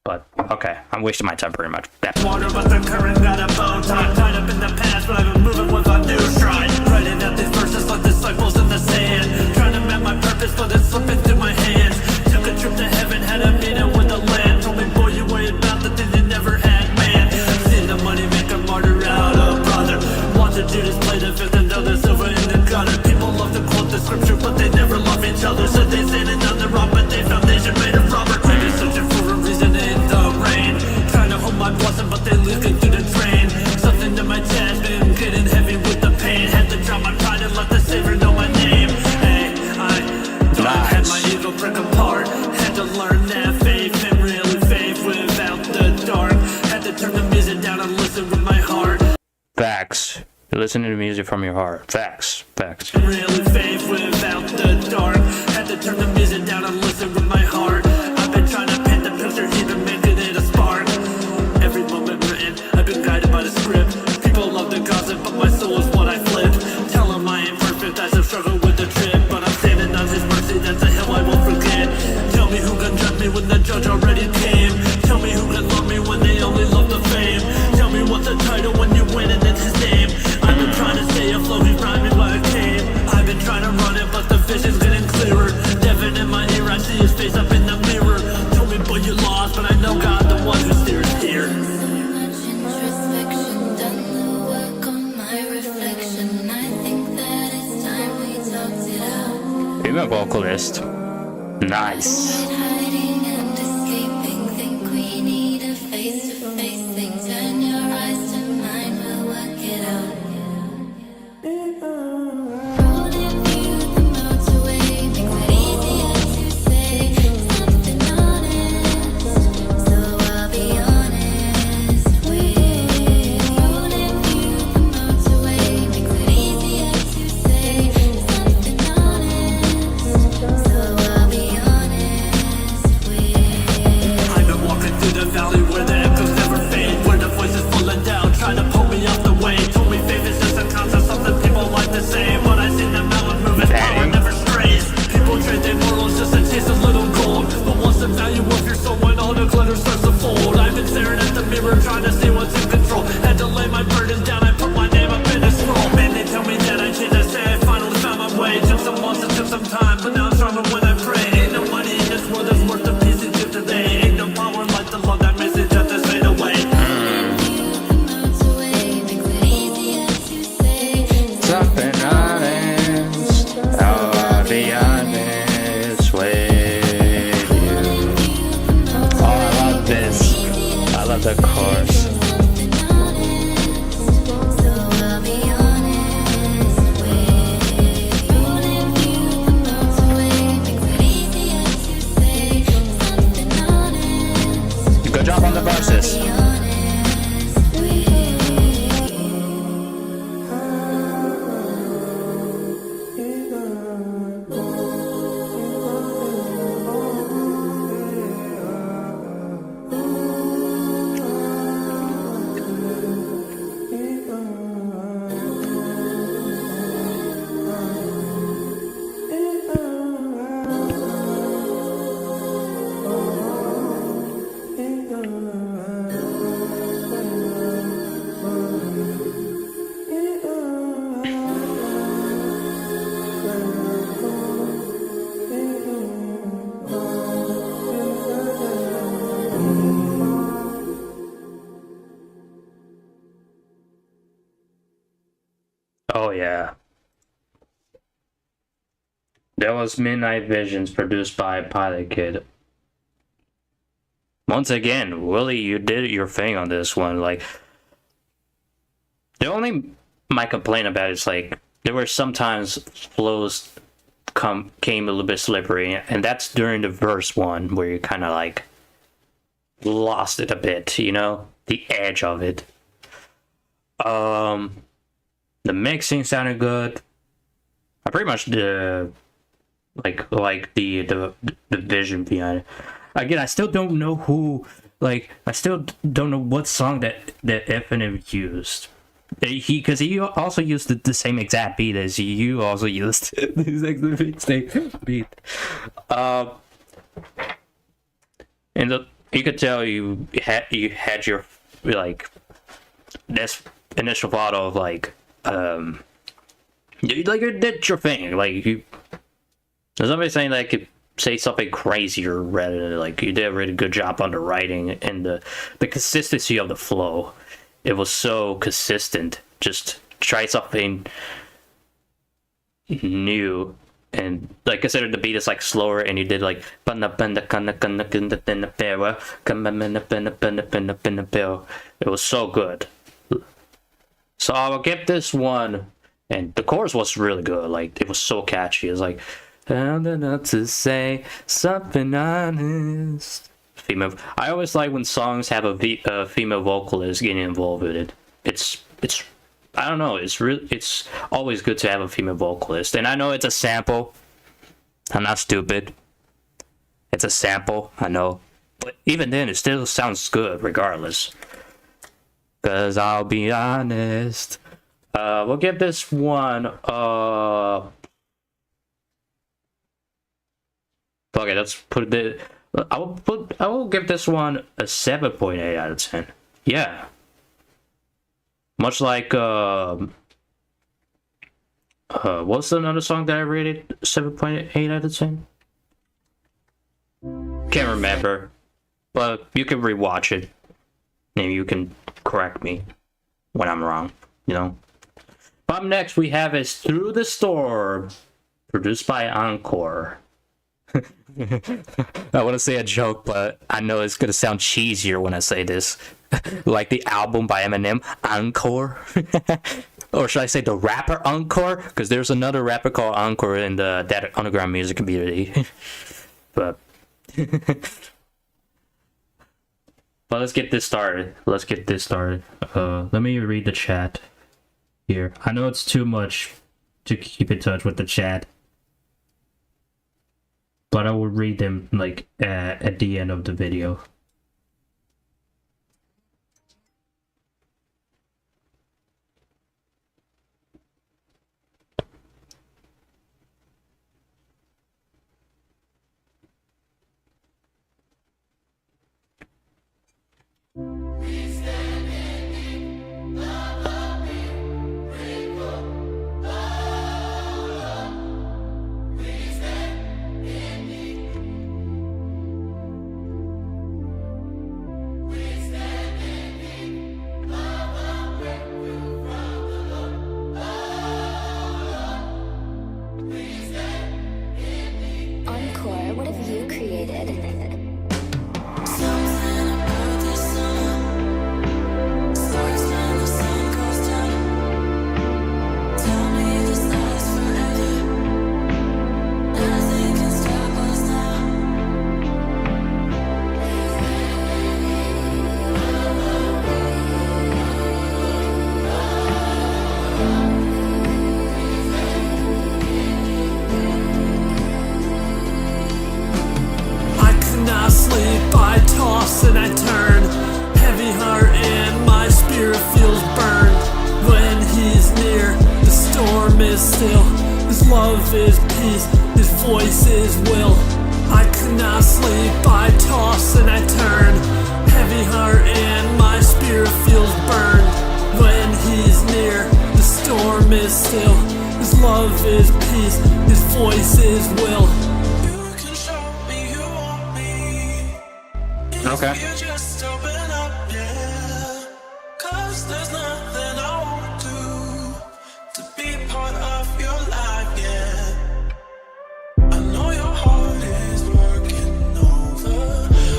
But, okay, I'm wasting my time pretty much. Yeah. Water, but the current got a bow tie. Tied up in the past, but I've been moving with a new stride. Writing out these verses like disciples in the sand. Trying to map my purpose, but it's slipping through my hands. Took a trip to heaven, had a meeting with the land. Told me, boy, you worry about the things you never had, man. Seen the money make a martyr out of brother. Watch a Judas play the fifth and throw the silver in the gutter. People love to quote the scripture, but they never love each other. Said they standing on the rock, but they foundation made of rubber. Maybe searching for a reason in the rain. Trying to hold my blessing, but they leaking through the drain. Something in my chest, been getting heavy with the pain. Had to drop my pride and let the Savior know my name. Hey, I had my ego break apart. Had to learn that faith and really faith without the dark. Had to turn the music down and listen with my heart. Facts. Listen to the music from your heart. Facts. Really faith without the dark. Had to turn the music down and listen with my heart. I've been trying to paint the picture, even making it a spark. Every moment written, I've been guided by the script. People love the gossip, but my soul is what I flip. Tell them I ain't perfect, I still struggle with the trip. But I'm standing on his mercy, that's a hill I won't forget. Tell me who can judge me when the judge already came. Tell me who can love me when they only love the fame. Tell me what's the title when you win and it's his name. I've been trying to stay afloat, he's rhyming by a came. I've been trying to run it, but the vision's getting clearer. Devin in my ear, I see his face up in the mirror. Told me, boy, you lost, but I know God, the one who steers here. Female vocalist. Nice. The chorus. Good job on the verses. Oh yeah. That was Midnight Visions produced by Pilot Kid. Once again, Willie, you did your thing on this one. Like, the only my complaint about it is like there were sometimes flows came a little bit slippery, and that's during the verse one where you kind of like lost it a bit, you know, the edge of it. The mixing sounded good. I pretty much the vision behind it. Again, I still don't know who. Like, I still don't know what song that Eminem used. Because he also used the same exact beat as you also used the same beat. And you could tell you had your like this initial thought of like you did your thing, like you. There's somebody saying that I could say something crazier rather than like you did a really good job on the writing and the consistency of the flow. It was so consistent. Just try something new, and like I consider the beat is like slower, and you did like it was so good. So I will give this one, and the chorus was really good. Like it was so catchy. It's like found enough to say something honest. Female. I always like when songs have a female vocalist getting involved with it. It's I don't know. It's always good to have a female vocalist. And I know it's a sample. I'm not stupid. It's a sample. I know, but even then, it still sounds good regardless. 'Cause I'll be honest. We'll give this one. Okay, let's put it. I will give this one a 7.8 out of 10. Yeah. Much like what's another song that I rated 7.8 out of 10? Can't remember. But you can rewatch it. And you can correct me when I'm wrong, you know. Up next we have is Through the Storm, produced by Encore. I want to say a joke, but I know it's gonna sound cheesier when I say this. Like the album by Eminem, Encore. Or should I say the rapper Encore? Because there's another rapper called Encore in that underground music community. But let's get this started. Let me read the chat here. I know it's too much to keep in touch with the chat, but I will read them like at the end of the video. Encore, what have you created? I toss and I turn, heavy heart and my spirit feels burned. When he's near, the storm is still. His love is peace, his voice is will. I could not sleep, I toss and I turn, heavy heart and my spirit feels burned. When he's near, the storm is still. His love is peace, his voice is will. Okay. You just open up, yeah. 'Cause there's nothing I won't do to be part of your life, yeah. I know your heart is working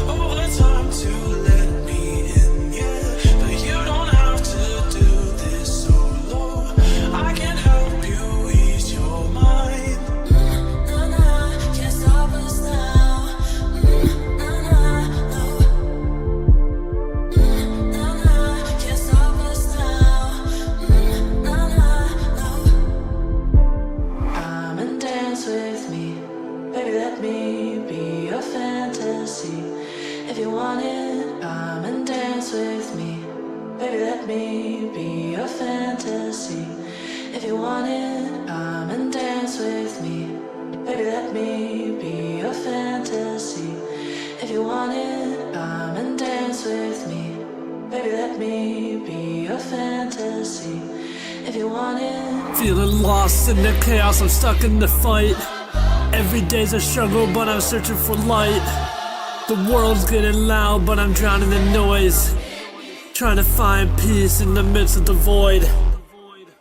overtime to let me in, yeah. But you don't have to do this solo. Baby, let me be your fantasy. If you want it, come and dance with me. Baby, let me be your fantasy. If you want it, come and dance with me. Baby, let me be your fantasy. If you want it. Feeling lost in the chaos, I'm stuck in the fight. Every day's a struggle, but I'm searching for light. The world's getting loud, but I'm drowning in noise. Trying to find peace in the midst of the void.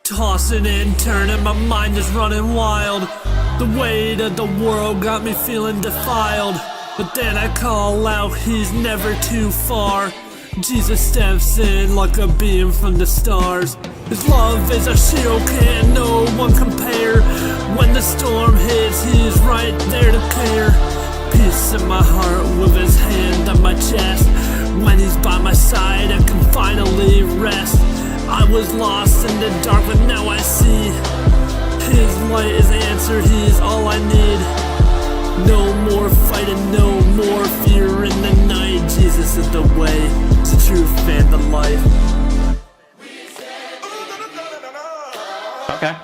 Tossing and turning, my mind is running wild. The weight of the world got me feeling defiled. But then I call out, he's never too far. Jesus steps in like a beam from the stars. His love is a shield, can't no one compare. When the storm hits, he's right there to care. Peace in my heart with his hand on my chest. When he's by my side, I can finally rest. I was lost in the dark, but now I see. His light is the answer, he's all I need. No more fighting, no more fear in the night. Jesus is the way, the truth and the life. Okay.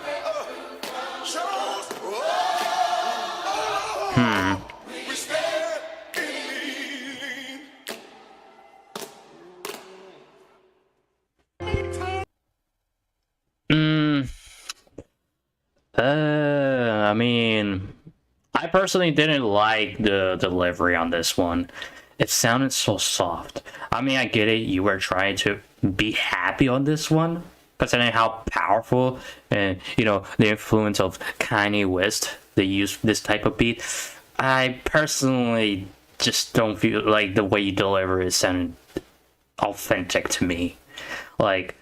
I mean, I personally didn't like the delivery on this one. It sounded so soft. I mean, I get it. You were trying to be happy on this one, considering how powerful and, you know, the influence of Kanye West, they use this type of beat. I personally just don't feel like the way you deliver it sounded authentic to me. Like,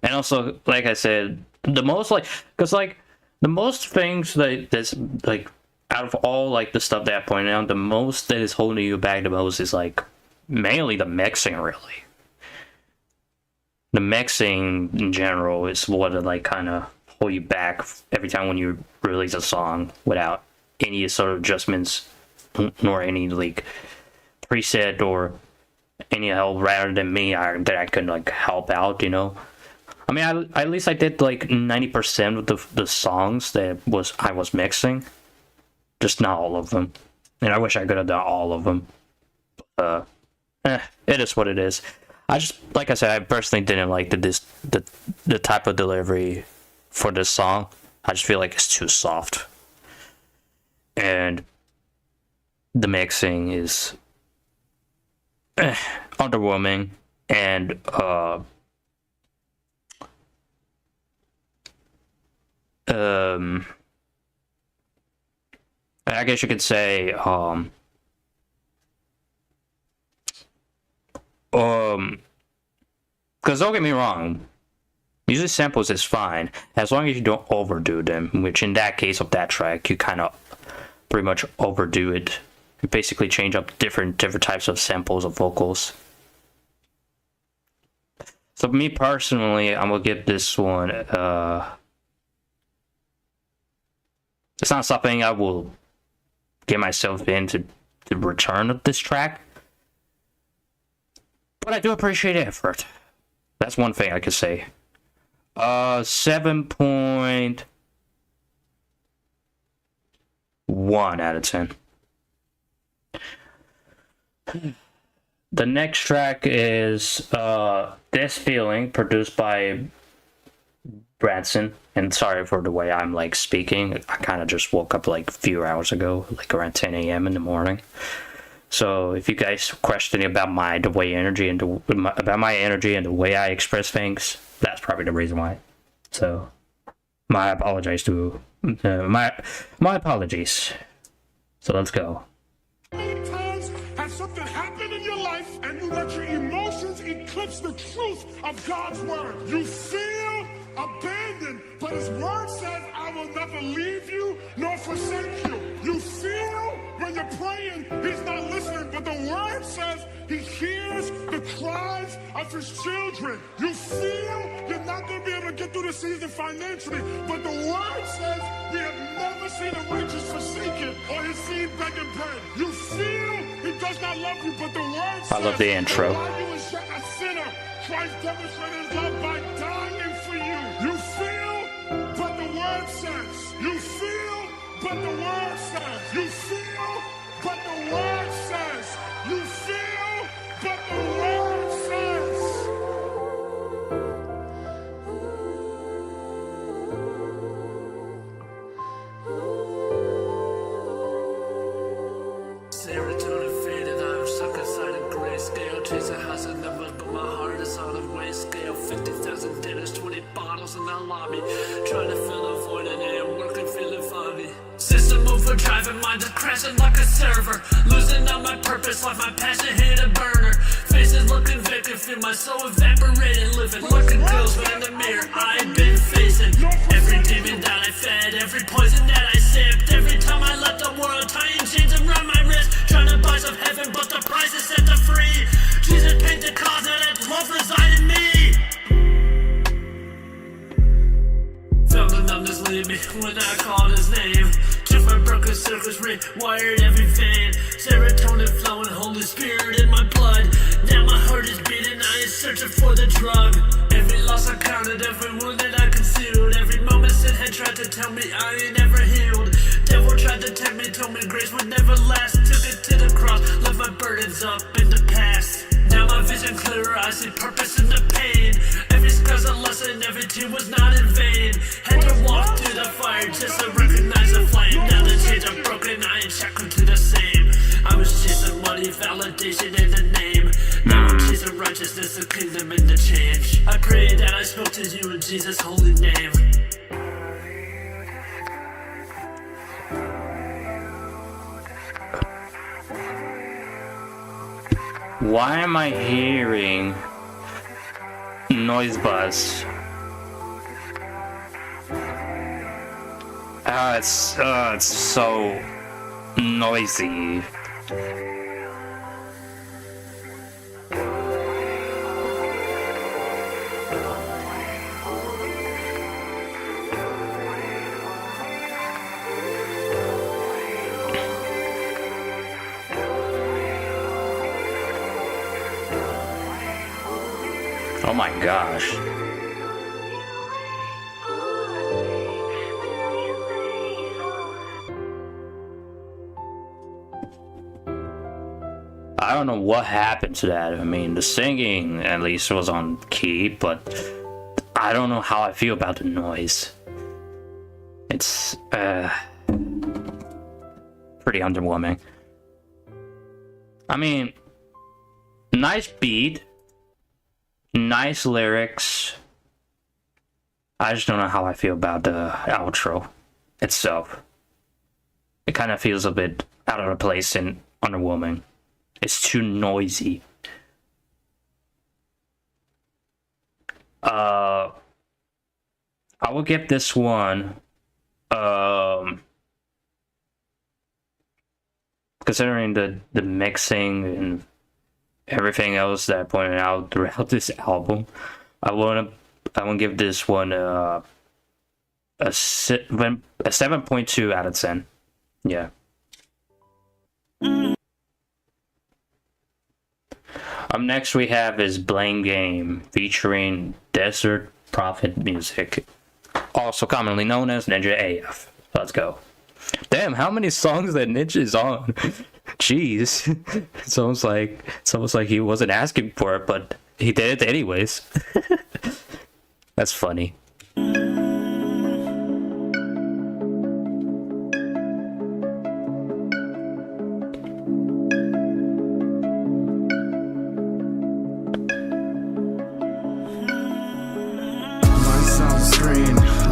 and also, like I said, the most the most things that's like, out of all like the stuff that I pointed out, the most that is holding you back the most is like mainly the mixing. Really, the mixing in general is what like kind of hold you back every time when you release a song without any sort of adjustments nor any like preset or any help rather than me that I could like help out, you know. I mean, at least I did like 90% of the songs that I was mixing, just not all of them. And I wish I could have done all of them. It is what it is. I just, like I said, I personally didn't like the type of delivery for this song. I just feel like it's too soft, and the mixing is underwhelming, and I guess you could say because don't get me wrong, using samples is fine as long as you don't overdo them, which in that case of that track you kind of pretty much overdo it. You basically change up different types of samples of vocals. So me personally, I'm gonna give this one it's not something I will get myself into the return of this track, but I do appreciate the effort. That's one thing I could say. 7.1 out of 10. The next track is This Feeling, produced by Branson. And sorry for the way I'm like speaking. I kind of just woke up like a few hours ago, like around 10 a.m. in the morning. So if you guys questioning about my energy and the way I express things, that's probably the reason why. So my apologies to my apologies. So let's go. Many times has something happened in your life and you let your emotions eclipse the truth of God's word. You feel abandoned, but his word says, I will never leave you nor forsake you. You feel when you're praying, he's not listening, but the word says he hears the cries of his children. You feel you're not going to be able to get through the season financially, but the word says we have never seen a righteous forsaken or his seed begging bread. You feel he does not love you, but the word says I love the intro. while you was yet a sinner, Christ demonstrated his love by dying for you. You feel, but the word says. You feel, but the word says. You feel, but the word says. You feel, but the word says. Serotonin faded, I'm stuck inside a grayscale. Chase a house in numbers, but my heart is on a weight scale. 50,000 dinners, 20 bottles in the lobby. Trying to fill a void and I am working, feeling foggy. System overdriving, mind is crashing like a server. Losing out my purpose, like my passion hit a burner. Faces looking vacant, feel my soul evaporating. Living like a ghost, but in the mirror I've been facing. Every demon that I fed, every poison that I sipped. Every time I let the world tying chains around my wrist. Trying to buy some heaven, but the price is set to free. Jesus paint the closet and love reside in me. Felt the numbness leave me when I called his name. Took my broken circuits, rewired every vein. Serotonin flowing, Holy Spirit in my blood. Now my heart is beating, I ain't searching for the drug. Every loss I counted, every wound that I concealed. Every moment sin had tried to tell me I ain't never healed. Devil tried to tempt me, told me grace would never last. Took it to the cross, left my burdens up in the past. Now my vision clearer, I see purpose in the pain. Every scar's a lesson, every tear was not in vain. Had to walk through the fire just to recognize the flame. Now the chains are broken, I ain't shackled to the same. I was chasing money, validation in the name. Now I'm chasing righteousness, the kingdom and the change. I pray that I spoke to you in Jesus' holy name. Why am I hearing noise bus? It's so noisy. Oh my gosh. I don't know what happened to that. I mean, the singing at least was on key, but I don't know how I feel about the noise. It's pretty underwhelming. I mean, nice beat, nice lyrics. I just don't know how I feel about the outro itself. It kind of feels a bit out of place and underwhelming. It's too noisy. I will give this one, considering the mixing and everything else that I pointed out throughout this album, I want to give this one a 7.2 out of 10. Yeah. Up next we have is Blame Game featuring Desert Prophet Music, also commonly known as Ninja AF. Let's go. Damn, how many songs that Ninja is on? Jeez. It's almost like he wasn't asking for it, but he did it anyways. That's funny.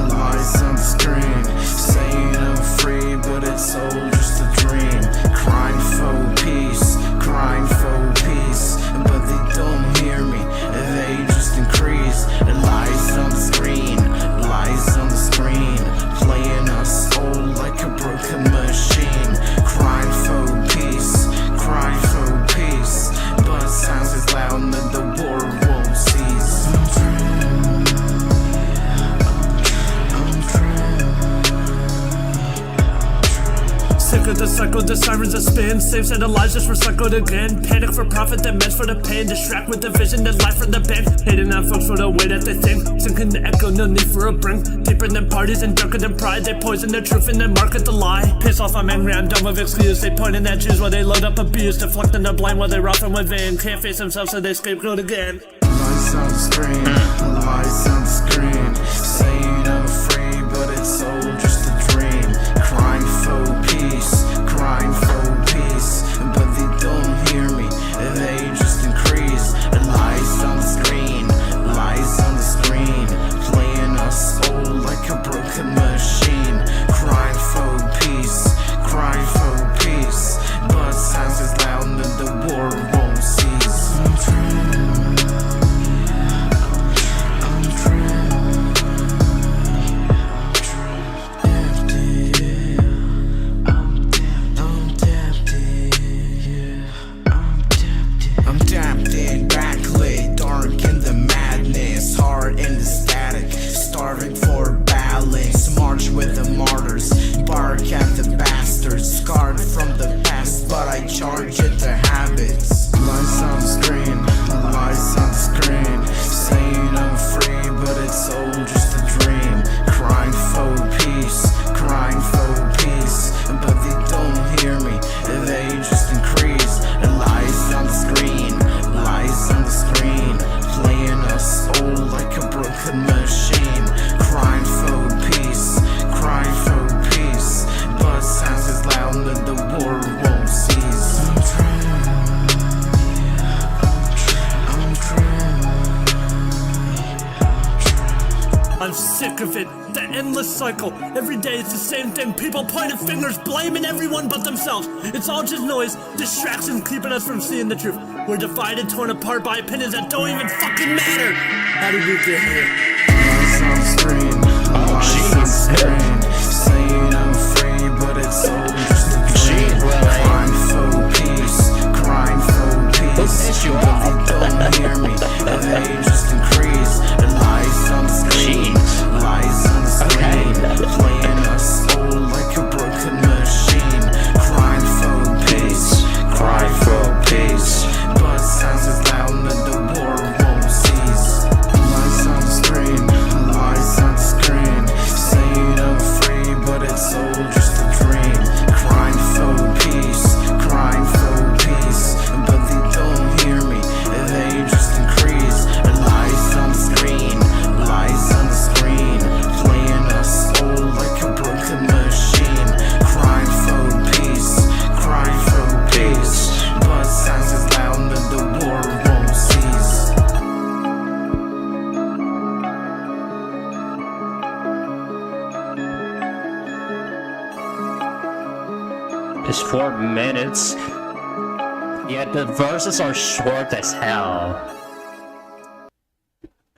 Lights on the screen, saying I'm free, but it's all just a dream. Crying for peace, but they don't hear me, they just increase. The lights on the screen, spin. Same set of lies just recycled again. Panic for profit that meant for the pain. Distract with the vision that life from the bank. Hating on folks for the way that they think. Sinking the echo, no need for a brink. Deeper than parties and darker than pride. They poison the truth and then market the lie. Piss off, I'm angry, I'm dumb with excuse. They pointing at Jews while they load up abuse. Deflecting the blind while they rough them with vain. Can't face themselves so they scapegoat again. Lights on the screen, lights on the screen. Saying I'm free, but it's all just a dream. Crying for peace, crying for peace. But they don't hear me, they just increase. Lights on the screen, lights on the screen. Playing us all like a broken machine. Crying for peace, crying for peace. But sounds is loud and the war won't cease. I'm dreaming. Charge it to habits. Lights on the screen, lights on the screen. Saying I'm free, but it's all just a dream. Crying for peace, crying for peace. But they don't hear me, they just increase. Lights on the screen, lights on the screen. Playing us all like a broken machine. Crying for peace, crying for peace. But sounds is loud and the war won't cease. I'm sick of it, the endless cycle. Every day it's the same thing. People pointing fingers, blaming everyone but themselves. It's all just noise, distractions keeping us from seeing the truth. We're divided, torn apart by opinions that don't even fucking matter. How did we get here? Lights on the screen, lights on the screen. Saying I'm free, but it's all just a dream. Crying for peace, crying for peace. But they don't hear me, they just increase. Lights on the screen, lights on the screen. Playing us all like a broken machine. Crying for peace, crying for peace. But sounds is loud and the war won't cease. Lights on the screen, lights on the screen. Saying I'm free, but it's all just a dream. Crying for peace, crying for peace. But they don't hear me, they just increase. Lights on the screen, lights on the screen. Playing us all like a broken machine. Crying for peace, crying for peace. But sounds is loud and the war won't cease. It's 4 minutes. Yet the verses are short as hell.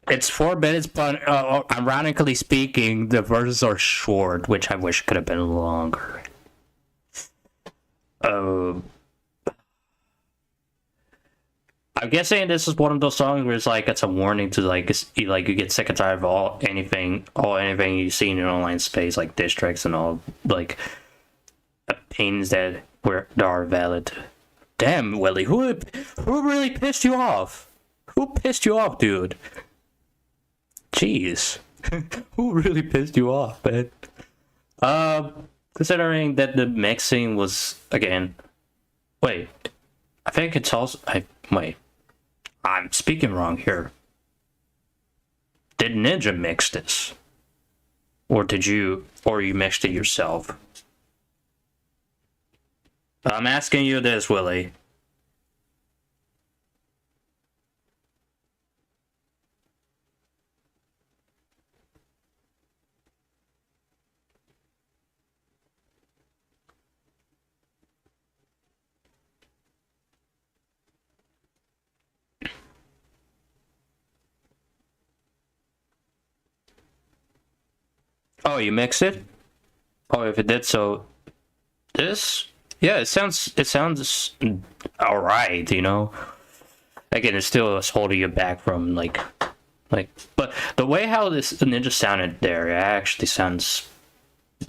It's 4 minutes, but ironically speaking, the verses are short, which I wish could have been longer. I'm guessing this is one of those songs where it's like it's a warning to like you get sick and tired of anything you see in your online space, like diss tracks and all like opinions that are valid. Damn, Willie, who really pissed you off? Who pissed you off, dude? Jeez. Who really pissed you off, man? Considering that the mixing was, again... Wait. I think it's also... Wait. I'm speaking wrong here. Did Ninja mix this? Or you mixed it yourself? I'm asking you this, Willie. Oh, you mixed it? Oh, if it did so, this, yeah, it sounds all right, you know. Again, it still is holding you back from like, but the way how this Ninja sounded there, it actually sounds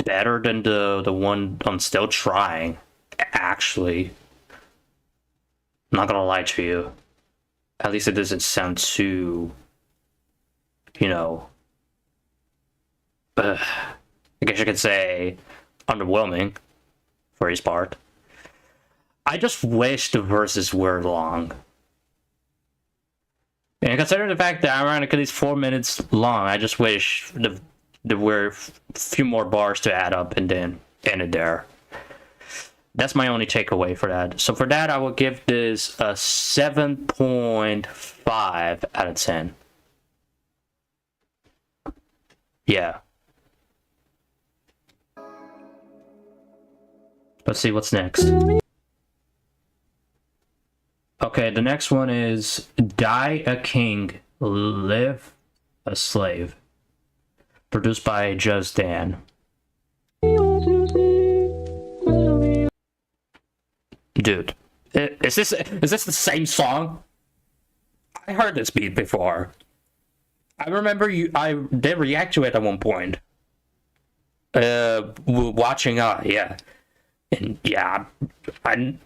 better than the one I'm still trying. actually. I'm not gonna lie to you. At least it doesn't sound too, you know, I guess you could say underwhelming for his part. I just wish the verses were long. And considering the fact that ironically it's 4 minutes long, I just wish there were a few more bars to add up and then end it there. That's my only takeaway for that. So for that, I will give this a 7.5 out of 10. Yeah. Let's see what's next. Okay, the next one is Die a King, Live a Slave. Produced by Just Dan. Dude, is this the same song? I heard this beat before. I remember I did react to it at one point. Watching yeah. And yeah, I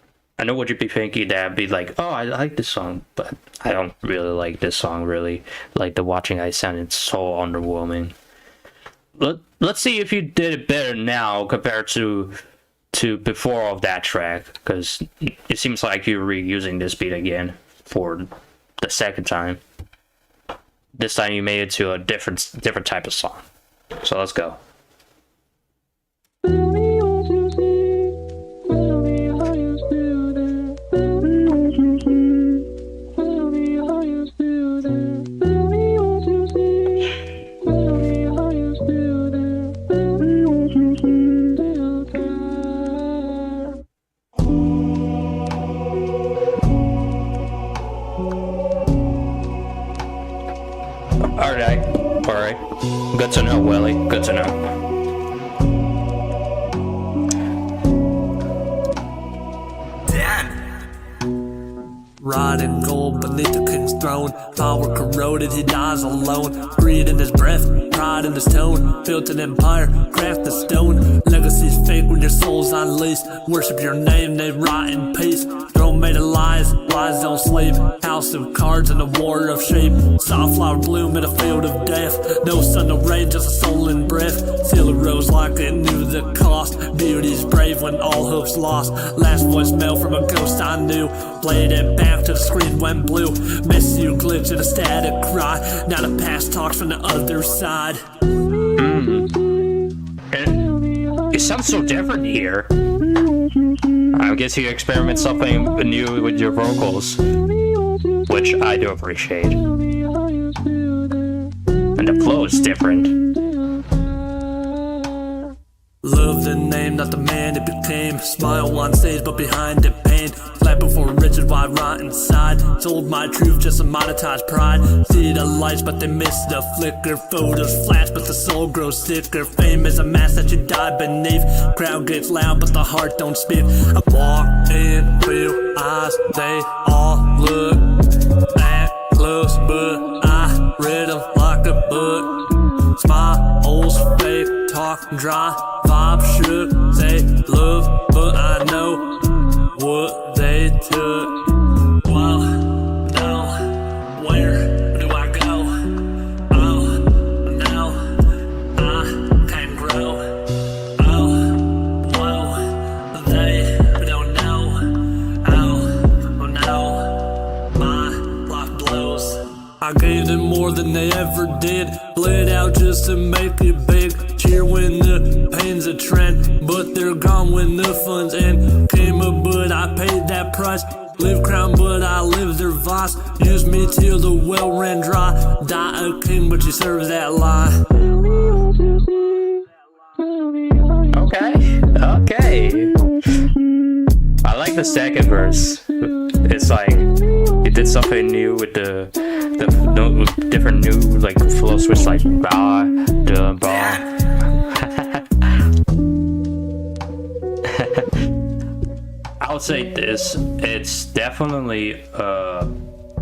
know what you'd be thinking, that'd be like, oh, I like this song, but I don't really like this song, really. Like, the Watching Eye sounded so underwhelming. Let's see if you did it better now compared to before of that track, because it seems like you're reusing this beat again for the second time. This time you made it to a different type of song. So let's go. Alright. Good to know, Willie. Good to know. Rod and gold beneath the king's throne. Power corroded, he dies alone. Greed in his breath, pride in his tone. Built an empire, craft the stone. Legacy's fake when your soul's unleashed. Worship your name, they rot in peace. Throne made of lies, lies don't sleep. House of cards and a war of sheep. Softflower bloom in a field of death. No sun, no rain, just a soul in breath. Till it rose like it knew the cost. Beauty's brave when all hope's lost. Last voicemail from a ghost I knew. Played it back to the screen went blue. Miss you glitch in a static cry. Now the past talks from the other side. It sounds so different here. I guess you experiment something new with your vocals, which I do appreciate. And the flow is different. Love the name, not the man it became. Smile on stage, but behind it pain. Flat before riches, why rot inside? Sold my truth just to monetize pride. See the lights, but they miss the flicker. Photos flash, but the soul grows sicker. Fame is a mask that you die beneath. Crowd gets loud, but the heart don't speak. I walk in real eyes, they all look that close, but I read them like a book. Smiles fake, talk dry, vibe shook, say love, but I know what they took. Well, now, where do I go? Oh, now I can grow. Oh, whoa, they don't know. Oh, no, my life blows. I gave them more than they ever did. Bled out just to make it big. Cheer when the pain's a trend, but they're gone when the fun's end. Came up, but I paid that price. Live crown, but I live their vice. Use me till the well ran dry. Die a king, but you serve that lie. Okay. I like the second verse. It's like it did something new with the different new like flow switch, like ba da ba. I would say this. It's definitely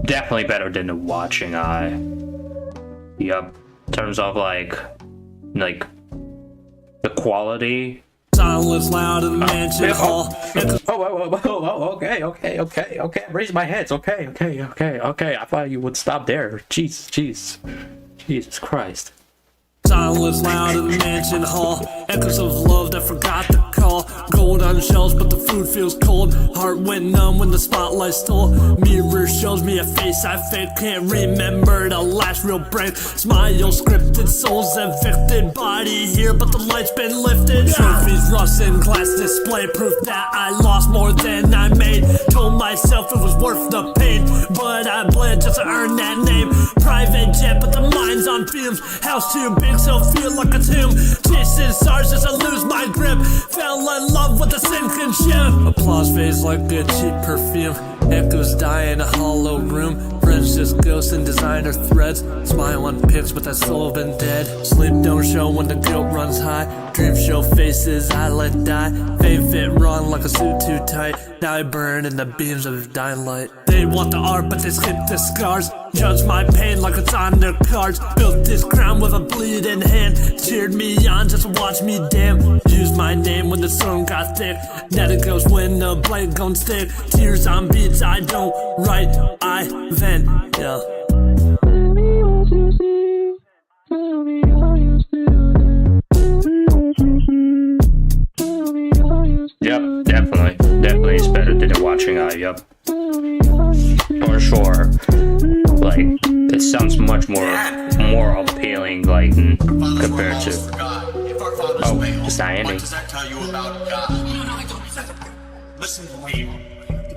better than the Watching Eye. Yup. In terms of like the quality. Silence loud in the mansion hall. Okay. Raise my hands. Okay. I thought you would stop there. Jesus Christ. Silence loud in the mansion hall. Echoes of love that forgot to call. Gold on shelves, but the food feels cold. Heart went numb when the spotlight stole. Mirror shows me a face I fake. Can't remember the last real break. Smile scripted, souls evicted. Body here, but the light's been lifted. Trophies, rust, and glass display. Proof that I lost more than I made. Told myself it was worth the pain, but I bled just to earn that name. Private jet, but the mind's on fumes. House too big, so feel like a tomb. Chasing stars as I lose my grip. Fell in love with the sinking ship. Applause fades like a cheap perfume. Echoes die in a hollow room. Friends just ghosts and designer threads. Smile on pics, but that soul been dead. Sleep don't show when the guilt runs high. Dreams show faces I let die. Fate fit wrong like a suit too tight. Now I burn in the beams of dying light. They want the art, but they skip the scars. Judge my pain like it's on their cards. Built this crown with a bleeding hand. Cheered me on just to watch me damn. Used my name when the sun got thick. Now it goes when the blade gon' stick. Tears on beats I don't write, I vent, yeah. Yep, definitely it's better than watching eye. Yep, for sure. Like it sounds much more appealing, like compared to. Oh, it's not ending. What does that tell you about God? Listen to me.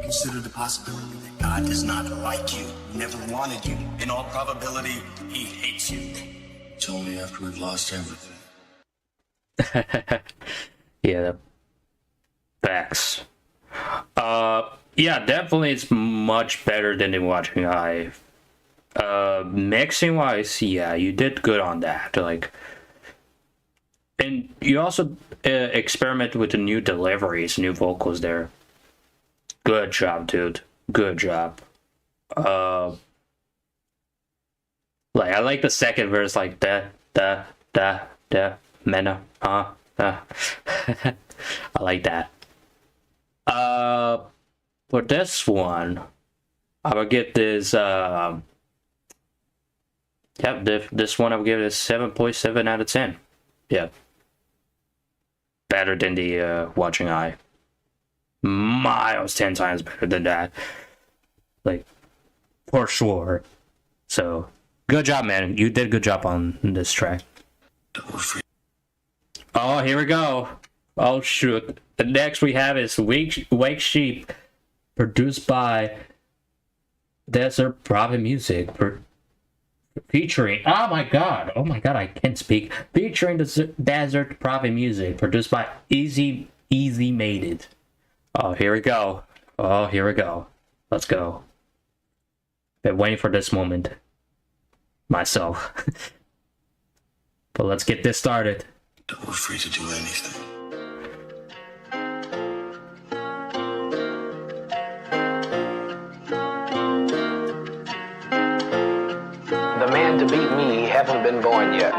Consider the possibility that God does not like you, never wanted you. In all probability, he hates you. It's only after we've lost everything. Yeah, facts. Yeah, definitely it's much better than in watching eye. Mixing wise, yeah, you did good on that. Like, and you also experimented with the new deliveries, new vocals there. Good job, dude. Good job. Like I like the second verse, like da mena, I like that. For this one, I would give this. This one I would give it a 7.7 out of 10. Yeah. Better than the watching eye. Miles 10 times better than that, like for sure. So good job, man. You did a good job on this track. Oh, here we go. Oh shoot, the next we have is Wake Sheep, produced by Desert Prophet Music, featuring oh my god I can't speak, featuring the Desert Prophet Music, produced by Easy Made It. Oh, here we go. Let's go. Been waiting for this moment myself. But let's get this started. We're free to do anything. The man to beat me haven't been born yet.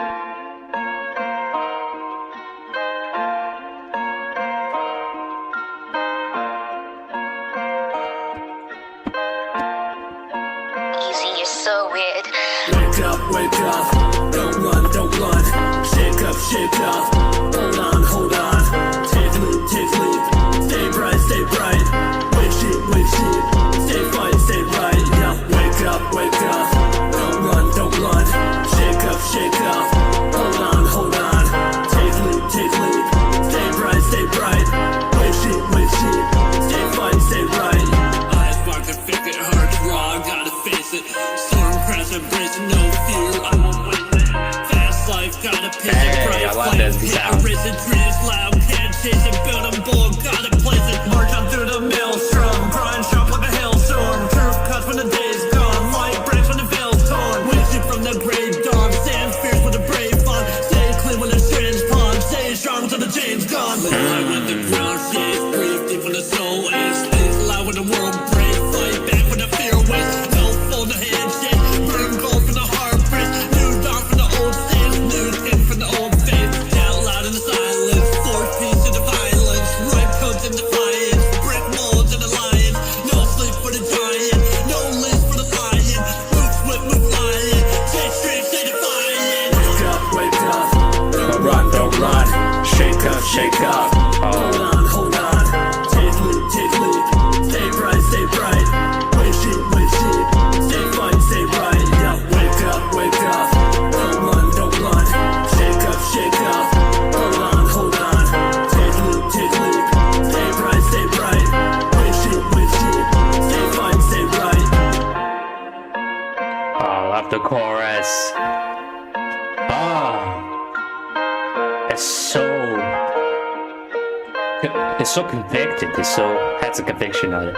Wake up, don't run, shake up, hold on, take lead, stay bright, wake sheep, stay right, yeah, wake up, don't run, shake up, hold on, take lead, stay bright, wake sheep, stay right, eyes bark and fake it, heart's raw, gotta face it, storm crash, embracing no fear, I'm a witness, fast life, gotta pay the price, fight, racing dreams, loud, can't chase it, build a bull, gotta place it, march on through the maelstrom, grind sharp like a shake up. Hold on. Take lead. Stay bright. Wait sheep. Stay fine, stay right. Yeah, wake up. Don't run. Shake up. Hold on. Take lead. Stay bright. Wait sheep. Stay fine, stay right. Oh, I love the chorus. It's so convicted. It so has a conviction on it.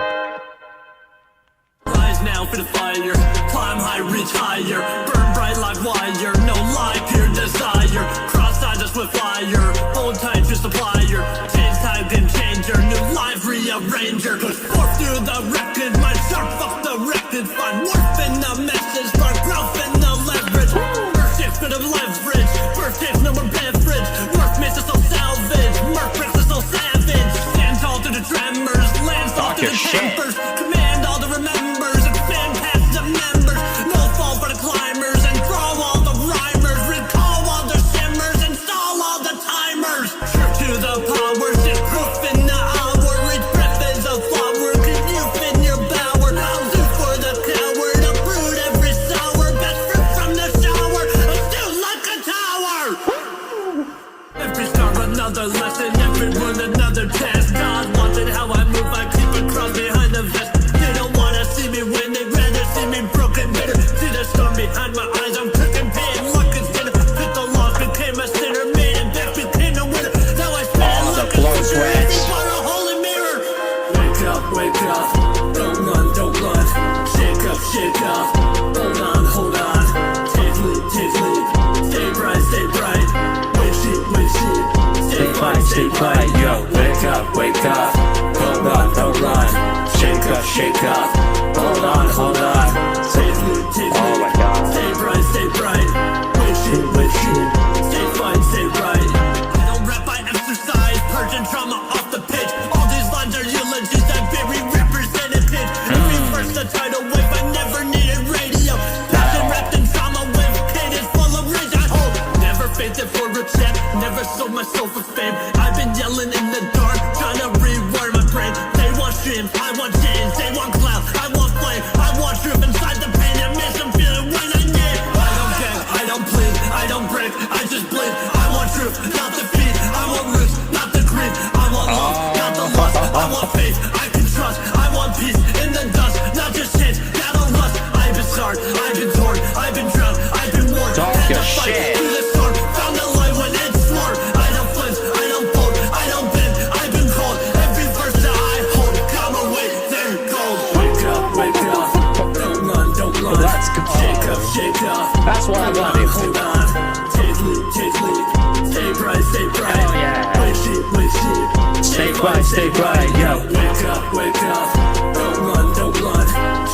Rise now for the fire. Climb high, reach higher. Burn bright like wire. No lie, pure desire. Cross-eyed us with fire. Old time to supplier. Change time, game changer. New life rearranger. Push forth through the record. My sharp fuck the record. Find worth in the message. Find growth in the leverage. First shift for the leverage. First shift, no more beverage. Worth makes us so salvage. Murk brings us so savage. Stand tall through the tremors. Land soft through the tempers. Command all the remembers. Expand past the members. No fall for the climbers. And throw all the rhymers. Recall all the shimmers. Install all the timers. True to the power. Shit proof in the hour. Each breath is a flower. Keep youth in your bower. Do for the coward. Uproot every sour. Best fruit from the shower. Still like a tower. Every star another lesson. Every word another test. God wanted how I move. I keep a cross behind the vest. They don't wanna see me win. They'd rather see me broken bitter. See the storm behind my eyes. I'm cooking pain. Luck is dinner. Fit the loss. Became a sinner. Made it back. Became a winner. Now I spend the luck blood is sweat. for a holy mirror. Wake up. Don't run. Shake up. Hold on. Take lead. Stay bright. Wait sheep. Stay fine. Yo, wake up. Don't run. Shake up. Hold on. Take lead. Oh my god. Stay bright. Wait sheep. Stay fine, stay right. I don't rap, I exercise. Purging trauma off the pitch. All these lines are eulogies that very representative. Every verse the tidal wave, I never needed radio. Passion wrapped in trauma wave. Cadence full of rage I hold. Never fainted for a check. Never sold my soul for fame. I've been yelling in the dark, trying to rewire my brain. They want streams, I want change. They want cloud, I want flame. I want truth inside the pain. It makes them feel it when I need. I don't beg, I don't plead, I don't break, I just bleed. I want truth, not defeat. I want roots, not the greed. I want love, not the lust. I want faith, I can trust. I want peace in the dust, not just change. That'll rust. I've been scarred, I've been torn, I've been drowned, I've been warned. Talk Had your to fight shit. through the storm, found the light when it's smart. I don't flinch, I don't fold, I don't bend, I've been cold. Every verse that I hold, come away, they're gold. Wake up, don't run. Let's go. Shake up. That's what I wanted. Hold on. Take lead. Stay bright. Hell yeah. Wait sheep. Stay bright. Yo. Wake up. Don't run.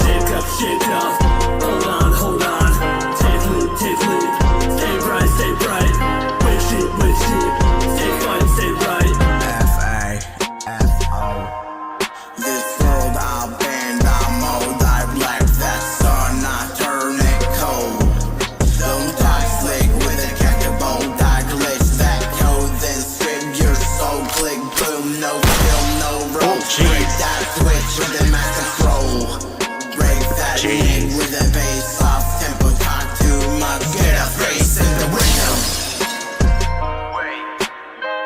Shake up. Hold on. Take lead. Stay bright. Wait sheep. Stay fine, stay right. F-A-F-O. This world I'll bend, I'm old, I black, that sun, I turn it cold. Don't die slick with a catchable, die glitch, that code, then strip your soul, click, boom, no skill, no roll. Break that switch with a max control. Break that beat with a bass off tempo, talk too much, get a face in the window.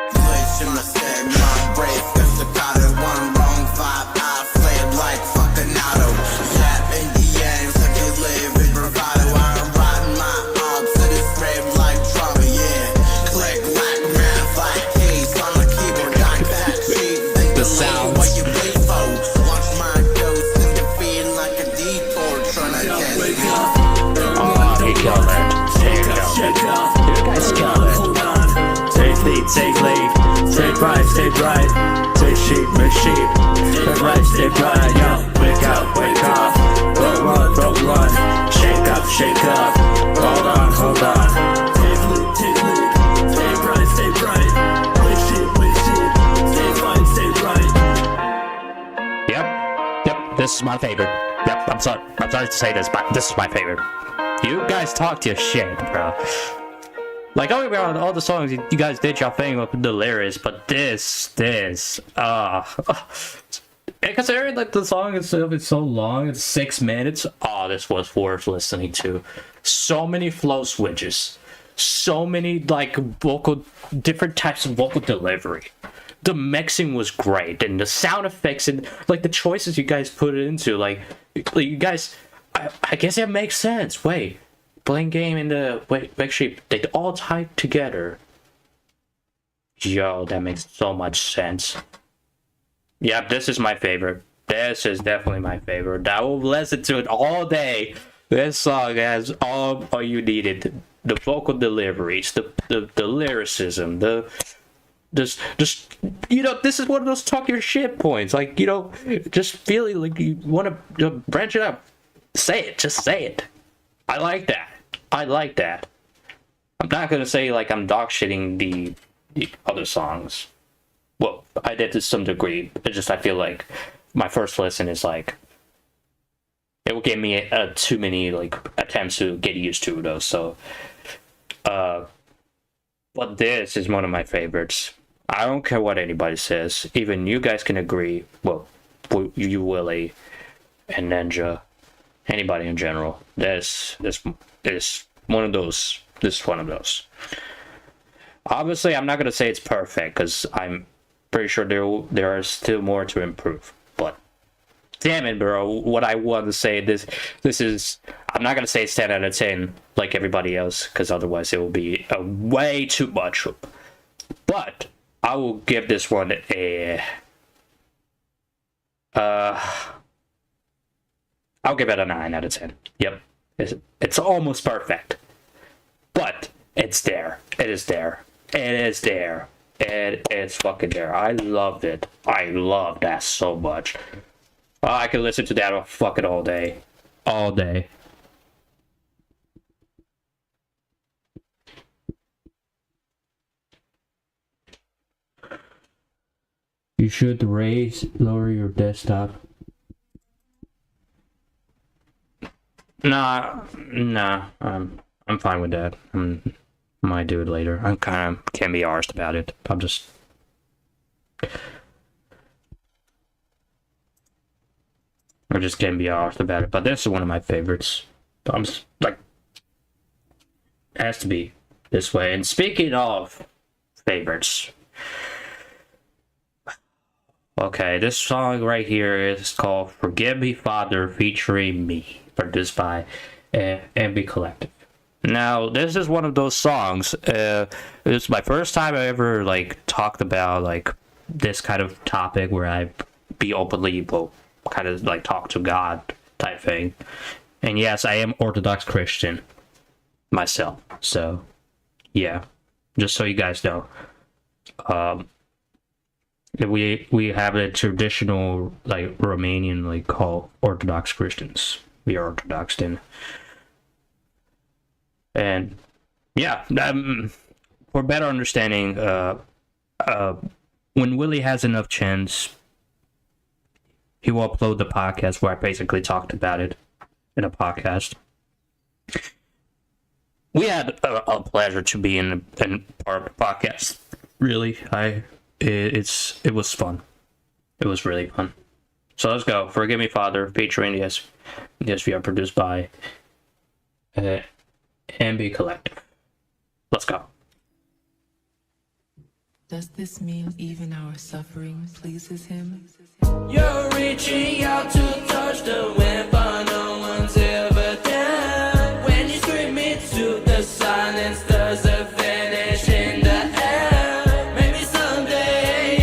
Glitch in the stick, my brace, cause I got it one wrong vibe, I flame like fucking auto. Yeah, in the end, I can live in bravado. I'm riding my arms to this rave like drama, yeah. Click like math, like keys on the keyboard, like that cheap. Think the sound, what you wait for? Watch my ghost and defeat like a detour, tryna get me. Oh, he killed it. There you go. You guys killed it. Hold on. Take lead. Stay bright. Take sheep. Stay bright. Yo, wake up. Don't run. Shake up. Hold on. Take lead. Stay bright. Wait sheep. Stay fine, stay right. Yep. This is my favorite. Yep. I'm sorry to say this, but this is my favorite. You guys talk your shit, bro. Like, don't get me wrong, all the songs you guys did y'all thing with the lyrics, but this, and considering like the song itself is so long, it's 6 minutes. Oh, this was worth listening to. So many flow switches, so many like different types of vocal delivery. The mixing was great, and the sound effects and like the choices you guys put it into, like you guys, I guess it makes sense. Wait, Blame Game and the Big Sheep, they all tied together. Yo, that makes so much sense. Yep, this is my favorite. This is definitely my favorite. I will listen to it all day. This song has all you needed. The vocal deliveries, the lyricism, just you know, this is one of those talk your shit points. Like, you know, just feeling like you want to branch it up. Say it, just say it. I like that. I like that. I'm not gonna say like I'm dog shitting the other songs. Well, I did to some degree. It's just I feel like my first listen is like it will give me too many like attempts to get used to those. So, but this is one of my favorites. I don't care what anybody says. Even you guys can agree. Well, you, Willie, and Ninja, anybody in general. This is one of those. This is one of those. Obviously, I'm not gonna say it's perfect because I'm pretty sure there are still more to improve. But damn it, bro! What I want to say, this is, I'm not gonna say it's 10 out of 10 like everybody else, because otherwise it will be way too much. But I will give this one a I'll give it a 9 out of 10. Yep, it's almost perfect, but it's there. It is there. It is there. It's fucking there. I loved it. I love that so much. I could listen to that fucking all day. All day. You should lower your desktop. Nah, I'm fine with that. Might do it later. I kind of can't be arsed about it. I'm just... I just can't be arsed about it. But this is one of my favorites. I'm just, like... It has to be this way. And speaking of favorites... Okay, this song right here is called Forgive Me Father featuring me. Produced by MB Collective. Now, this is one of those songs. It's my first time I ever like talked about like this kind of topic where I be openly, well, kind of like talk to God type thing. And yes, I am Orthodox Christian myself. So, yeah, just so you guys know, we have a traditional like Romanian like called Orthodox Christians. We are Orthodox then. And yeah, for better understanding, when Willie has enough chance, he will upload the podcast where I basically talked about it in a podcast. We had a pleasure to be in part of the podcast. Really, it was fun. It was really fun. So let's go. Forgive Me Father, featuring yes, we are produced by MB Collective. Let's go. Does this mean even our suffering pleases him? You're reaching out to touch the wind, but no one's ever there. When you scream me to the silence, does it finish in the air? Maybe someday,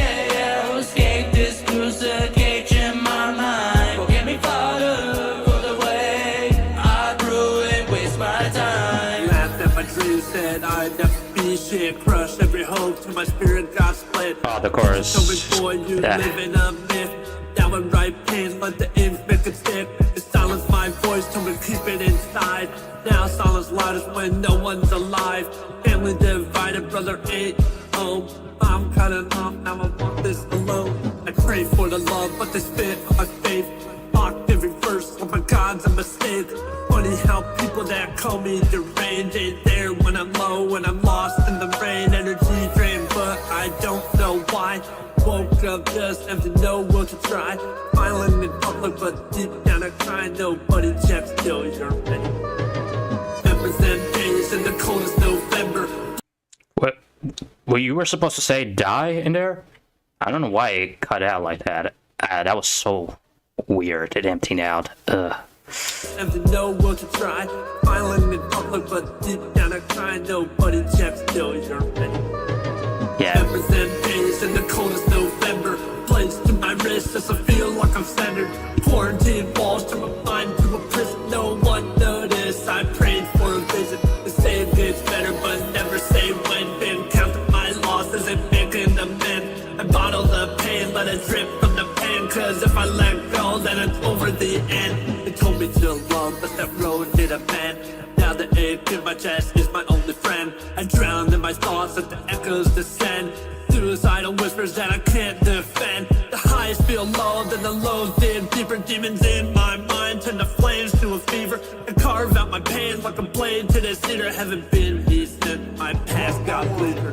I'll escape this cruiser cage in my mind. Forgive me, Father, for the way I grew and waste my time. Laughed at my dreams, said I'd never be shit. Crushed every hope till my spirit got split. Oh, the chorus. So boy, you live in a myth. Downright pain, let the ink make it stick. It silenced my voice, told me keep it inside. Now silence loudest when no one's alive. Family divided, brother ain't home. I'm kinda numb, now I want this alone. I pray for the love, but they spit on my faith. Mocked every verse Oh my God, a mistake. Funny how people that call me deranged ain't there when I'm low, when I'm lost in the rain, energy drain, but I don't know why. Woke up just empty, no will to try. Smiling in public, but deep down I cry. Nobody checks till you're ready. Members and days in the coldest November. What? Well, you were supposed to say die in there? I don't know why it cut out like that. That was so weird. It emptied out. Ugh. Empty, no will to try. Smiling in public, but deep down I cry. Nobody checks till you're ready. Yeah. Members and days in the coldest November. Placed to my wrist as I feel like I'm centered. Quarantine walls to my mind to a prison. No one noticed. I prayed for a visit. The same gets better, but never say when. Been counting my losses and making amends. I bottle the pain, let it drip from the pen. Cause if I let go, then it's over the end. They told me to love, but that road did a bend. Now the ache in my chest is my only friend. I drown in my thoughts as the echoes descend. Suicidal whispers that I can't defend. The highs feel low, then the lows dig deeper. Demons in my mind turn the flames to a fever. And carve out my pain like a blade to the cedar. Haven't been decent, my past got bleaker.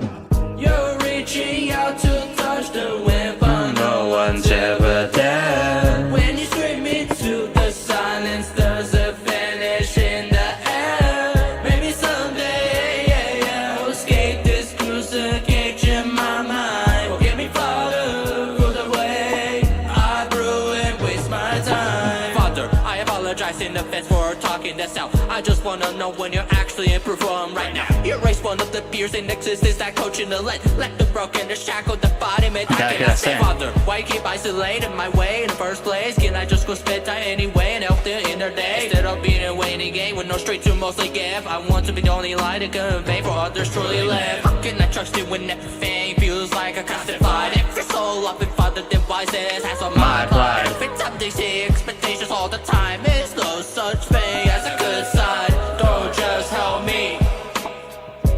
You're reaching out to touch the wind, but No one's ever there. when you scream into the silence, there's a finish in the air. Maybe someday, I'll escape this crucial cage in my mind. Will get me farther through the way I brew and waste my time. Father, I apologize in advance for talking this out. I just wanna know when you're actually in perform right now. Erase one of the fears in existence that coach in the land. Let the broken, the shackled, the body made. I cannot say, Father, why you keep isolating my way in the first place? Can I just go spit die anyway and help the inner day? Instead of being a waiting game with no street to mostly give, I want to be the only light to convey for others truly live. How can I trust you when everything feels like a constant fight? If your soul up and Father, then why says has on my pride? If it's up, they see expectations all the time. It's no such thing as a good side. Don't just help me,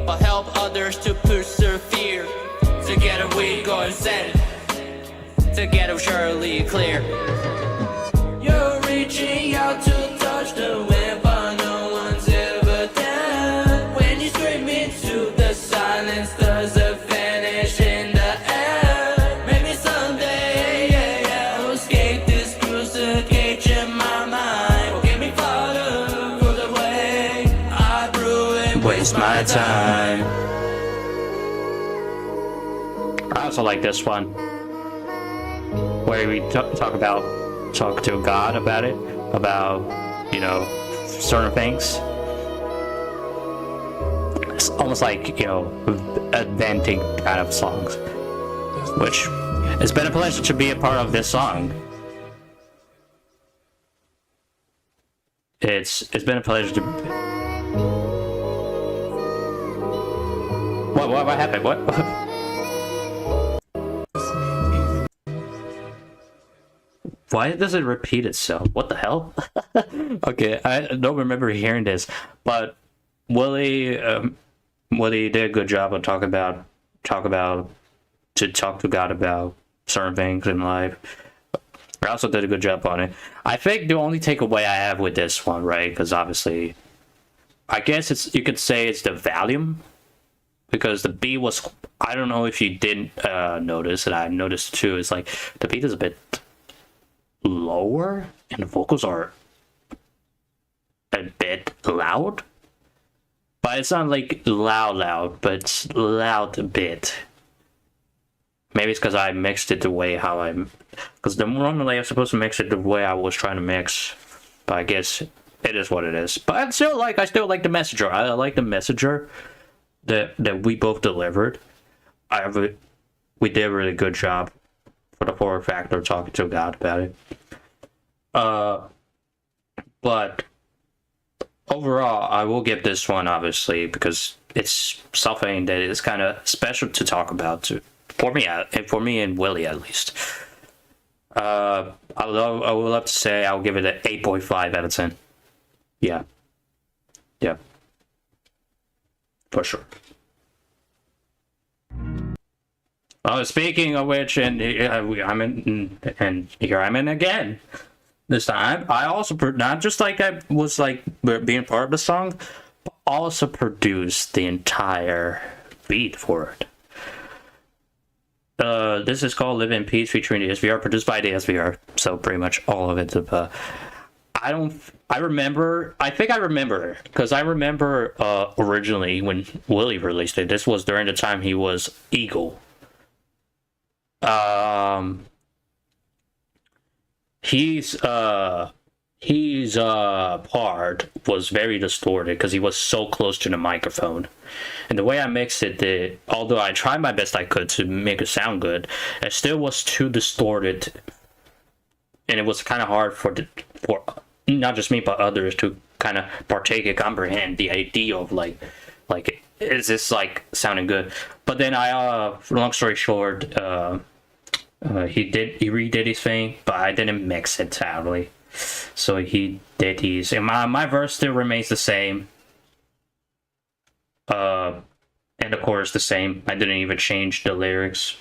but help others to persevere. Together we go and set it. Together surely clear. You're reaching out to touch the wind, but no one's ever there. When you scream into the silence, there's a finish in the air. Maybe someday, I'll escape this crucial cage in my mind. Will get me farther through the way I brew and Waste my time. I also like this one, where we talk to God about it, about, you know, certain things. It's almost like, you know, venting kind of songs, which it's been a pleasure to be a part of this song. It's been a pleasure to. What happened? What? Why does it repeat itself? What the hell? Okay, I don't remember hearing this, but Willie did a good job of talk to God about certain things in life. I also did a good job on it. I think the only takeaway I have with this one, right? Because obviously, I guess you could say it's the volume, because the beat was. I don't know if you didn't notice, and I noticed too. It's like the beat is a bit lower and the vocals are a bit loud, but it's not like loud, but it's loud a bit. Maybe it's because I mixed it the way because normally I'm supposed to mix it the way I was trying to mix, but I guess it is what it is. But I still like the messenger. I like the messenger that we both delivered. We did a really good job for the forward factor talking to God about it. But overall, I will give this one, obviously, because it's something that is kind of special to talk about for me and Willie at least. I would love to say I'll give it an 8.5 out of 10. Yeah, for sure. Speaking of which, and here I'm in again. this time. I also not just like I was like being part of the song, but also produced the entire beat for it. This is called "Live in Peace" featuring the SVR, produced by the SVR. So pretty much all of it. I think I remember because I remember originally when Willie released it. This was during the time he was Eagle. His part was very distorted because he was so close to the microphone, and the way I mixed it, although I tried my best I could to make it sound good, it still was too distorted, and it was kind of hard for not just me but others to kind of partake and comprehend the idea of like is this like sounding good. But then long story short, he redid his thing, but I didn't mix it sadly. So he did his, and my verse still remains the same. And the chorus the same. I didn't even change the lyrics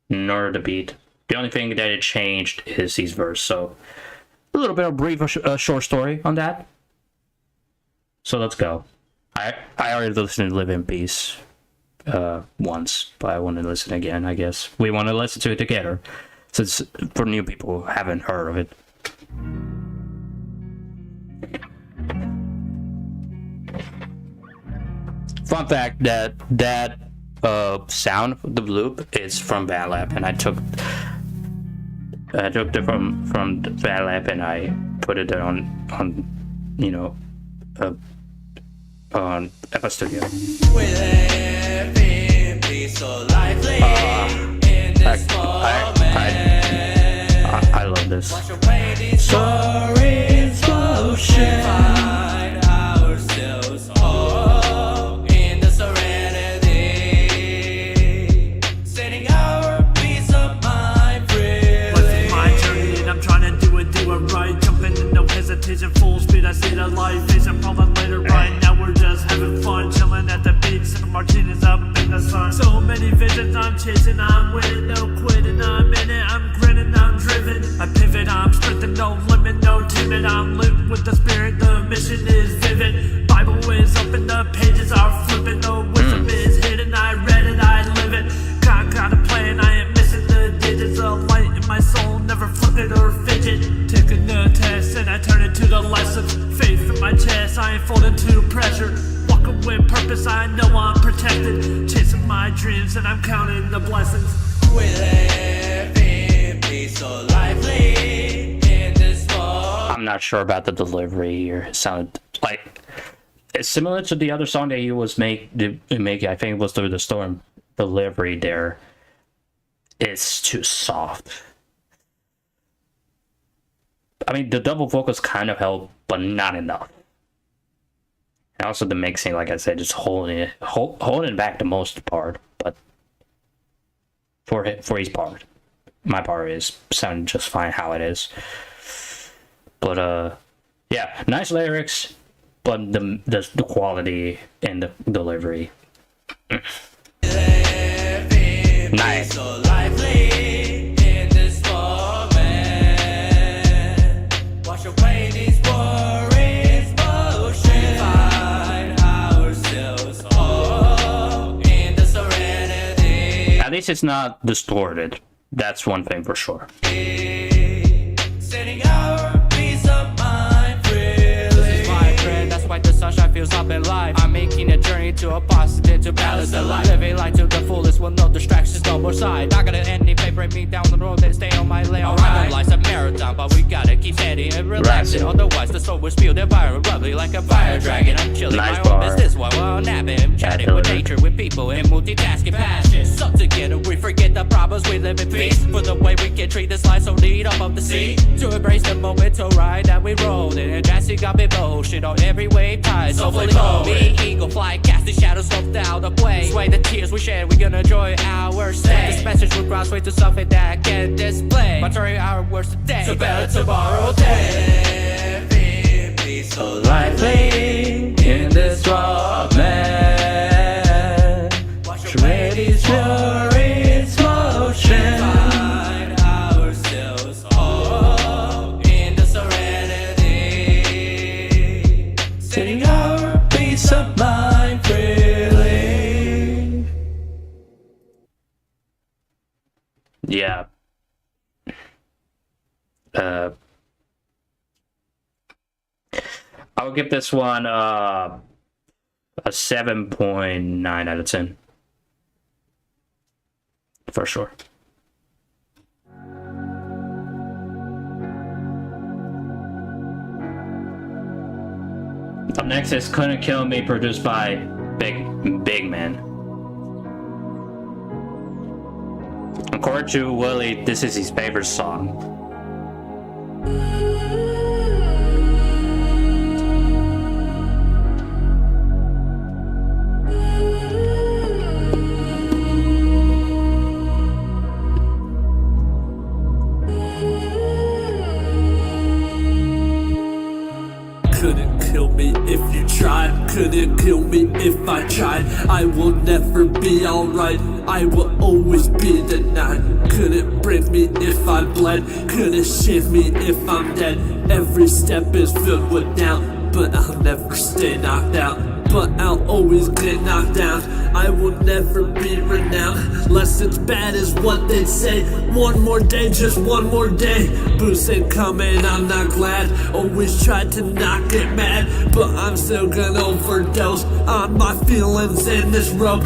nor the beat. The only thing that it changed is his verse. So a little bit of brief short story on that. So let's go. I already listened to "Live in Peace" once, but I want to listen again. I guess we want to listen to it together, since for new people who haven't heard of it. Fun fact that sound, the loop, is from BandLab, and I took it from BandLab and I put it on FL Studio. I love this. Full speed, I see the light, facing problem later. Right now we're just having fun, chilling at the beach, sipping martinis up in the sun. So many visions I'm chasing, I'm winning, no quitting, I'm in it, I'm grinning, I'm driven. I pivot, I'm sprinting, no limit, no timid. I'm living with the spirit, the mission is vivid. Bible is up in the pages, are flipping, the wisdom is hidden. I read it, I live it. God got a plan, I ain't missing the digits. A light in my soul, never flip it or fidget. Taking the test and I turn it to the lesson. Faith in my chest, I ain't folding to pressure. Walking with purpose, I know I'm protected. Chasing my dreams and I'm counting the blessings. We live in peace, so lively in this world. I'm not sure about the delivery here. It sounded like it's similar to the other song that he was making. I think it was Through the Storm. Delivery there is too soft. I mean, the double vocals kind of help, but not enough. And also the mixing, like I said, just holding back the most part. But for his part, my part is sounding just fine how it is. But yeah, nice lyrics, but the quality and the delivery. Nice. At least it's not distorted. That's one thing for sure. Setting our peace of mind freely. This is my friend, that's why the sunshine feels up in life. I'm making a journey to a positive to balance the life. Living life to the fullest with no distractions, no more side. Not gonna end any paper, bring me down the road and stay on my lane. Alright, life's a marathon, but we gotta keep steady and relaxing. Otherwise, the soul will spill the fire rubbly like a fire dragon. I'm chilling my own business while I'm napping. Chatting with nature, with people, and multitasking passion. So together we forget the problems, we live in peace. For the way we can treat this life so lead up of the sea. To embrace the moment, to ride that we rolled in. And dancing up in motion on every wave tide. So fully bold, me, eagle fly, casting shadows of doubt away. Sway the tears we shed, we gonna enjoy our stay. This message will cross way to something that can display. But turn our words today to better tomorrow day. Be so lively in this world, man. Watch your ladies pure its motion. Find ourselves all I would give this one a 7.9 out of 10. For sure. Up next is Couldn't Kill Me, produced by Big Man. According to Willie, this is his favorite song. Couldn't kill me if you tried. Couldn't kill me if I tried. I will never be alright. I will always be denied. Couldn't break me if I bled. Couldn't shave me if I'm dead. Every step is filled with doubt, but I'll never stay knocked out. But I'll always get knocked down. I will never be renowned, less it's bad is what they'd say. One more day, just one more day. Boost ain't coming, I'm not glad. Always tried to not get mad, but I'm still gonna overdose on my feelings in this rope.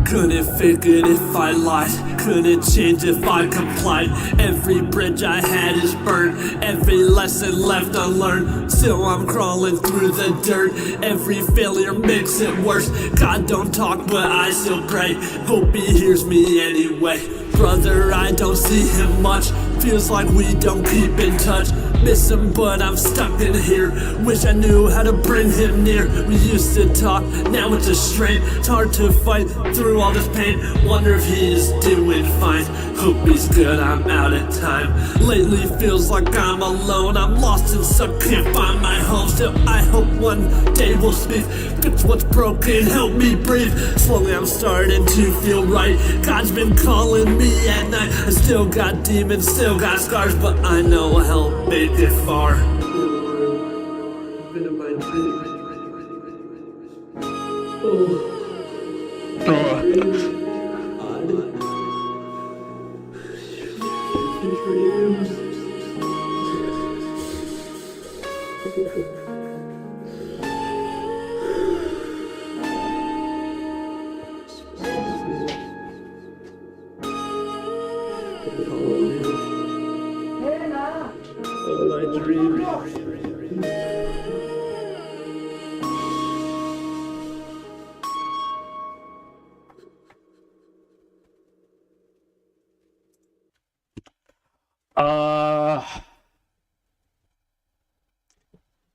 Couldn't fake it if I lied. Couldn't change if I complied. Every bridge I had is burned. Every lesson left unlearned. Still I'm crawling through the dirt. Every failure makes it worse. God don't talk but I still pray. Hope he hears me anyway. Brother, I don't see him much. Feels like we don't keep in touch. Miss him, but I'm stuck in here. Wish I knew how to bring him near. We used to talk, now it's a strain. It's hard to fight through all this pain. Wonder if he is doing fine. Hope he's good, I'm out of time. Lately feels like I'm alone. I'm lost and stuck, can't find my home. Still, I hope one day we'll speak. Fix what's broken, help me breathe. Slowly I'm starting to feel right. God's been calling me at night. I still got demons, still got scars, but I know help make it far.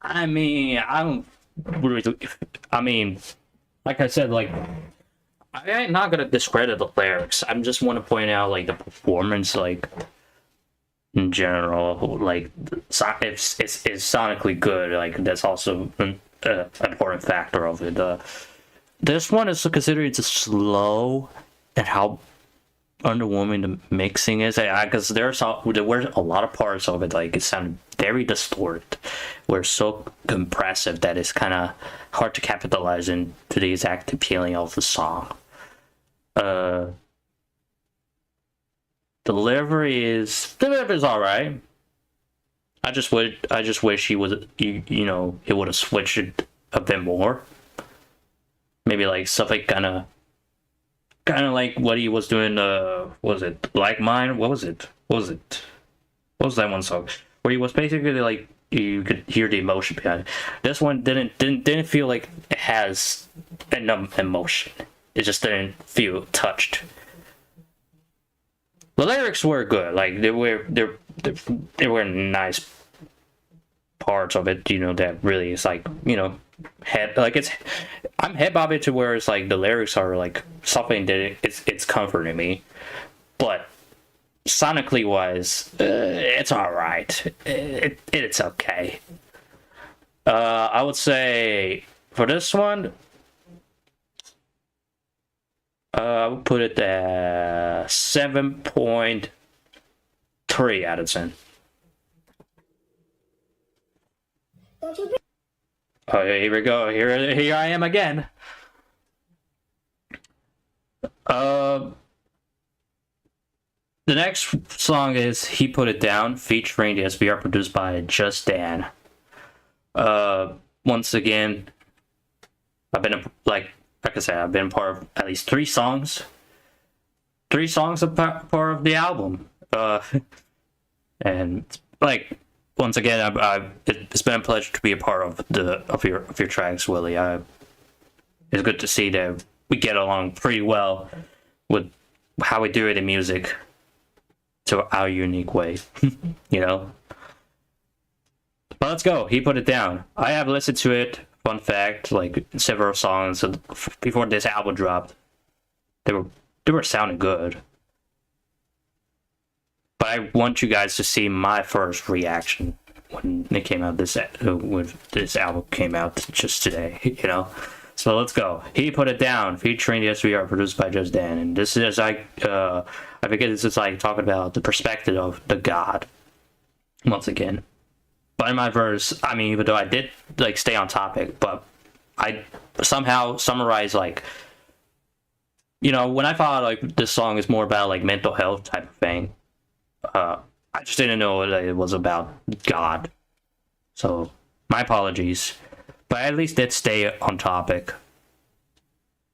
I mean, I don't really. I mean, like I said, like I'm not gonna discredit the lyrics. I just want to point out like the performance, like in general, like it's sonically good. Like that's also an important factor of it. This one is considered slow and how underwhelming the mixing is, because there were a lot of parts of it like it sounded very distorted, were so compressive that it's kind of hard to capitalize into the exact appealing of the song. Delivery is all right. I just wish he was he would have switched it a bit more. Maybe like something kind of like what he was doing. Was it Like Mine? What was it? What was that one song where he was basically like you could hear the emotion behind it? This one didn't feel like it has enough emotion. It just didn't feel touched. The lyrics were good. Like there were nice parts of it. That really is like I'm hip hop it to where it's like the lyrics are like something that it's comforting me, but sonically wise, it's all right. It's okay. I would say for this one, I would put it at 7.3 out of 10. Oh, here we go. Here I am again. The next song is "He Put It Down" featuring the SBR, produced by Just Dan. Once again, I've been like I said, I've been part of at least 3 songs. 3 songs are part of the album. And like once again, it's been a pleasure to be a part of your tracks, Willie. It's good to see that we get along pretty well with how we do it in music, to our unique way, you know. But let's go. He Put It Down. I have listened to it. Fun fact, like several songs before this album dropped, they were sounding good. But I want you guys to see my first reaction when it came out. When this album came out just today, you know. So let's go. He Put It Down, featuring the SVR, produced by Just Dan. And this is like, I forget, this is like talking about the perspective of the God. Once again. But in my verse, I mean, even though I did like stay on topic, but I somehow summarize, like, you know, when I thought like this song is more about like mental health type of thing, I just didn't know that it was about God. So my apologies. But I at least did stay on topic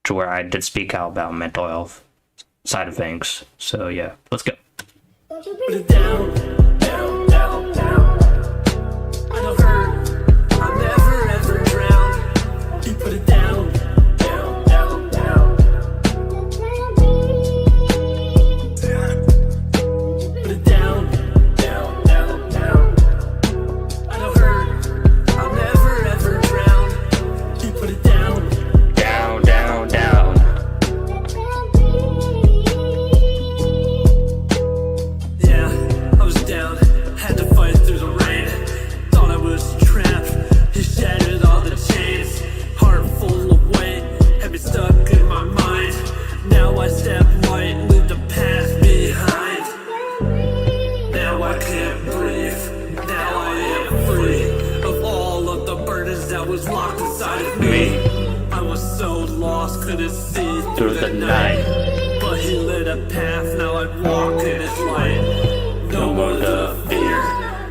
to where I did speak out about mental health side of things. So yeah, let's go. Put it down, down, down, down. I don't hurt, I'll never ever drown. You put it down, down, down, down. Put it down, down, down, down. I don't hurt, I'll never ever drown. You put it down, down, down, down. Yeah, I was down, had to fight through the rain. Thought I was trapped, he shattered all the chains. Heart full of weight, had me stuck in my mind. Now I step light, leave the past behind. Now I can't breathe, now I am free of all of the burdens that was locked inside of me. I was so lost, couldn't see through the night. But he lit a path, now I walk in his light. No more the fear,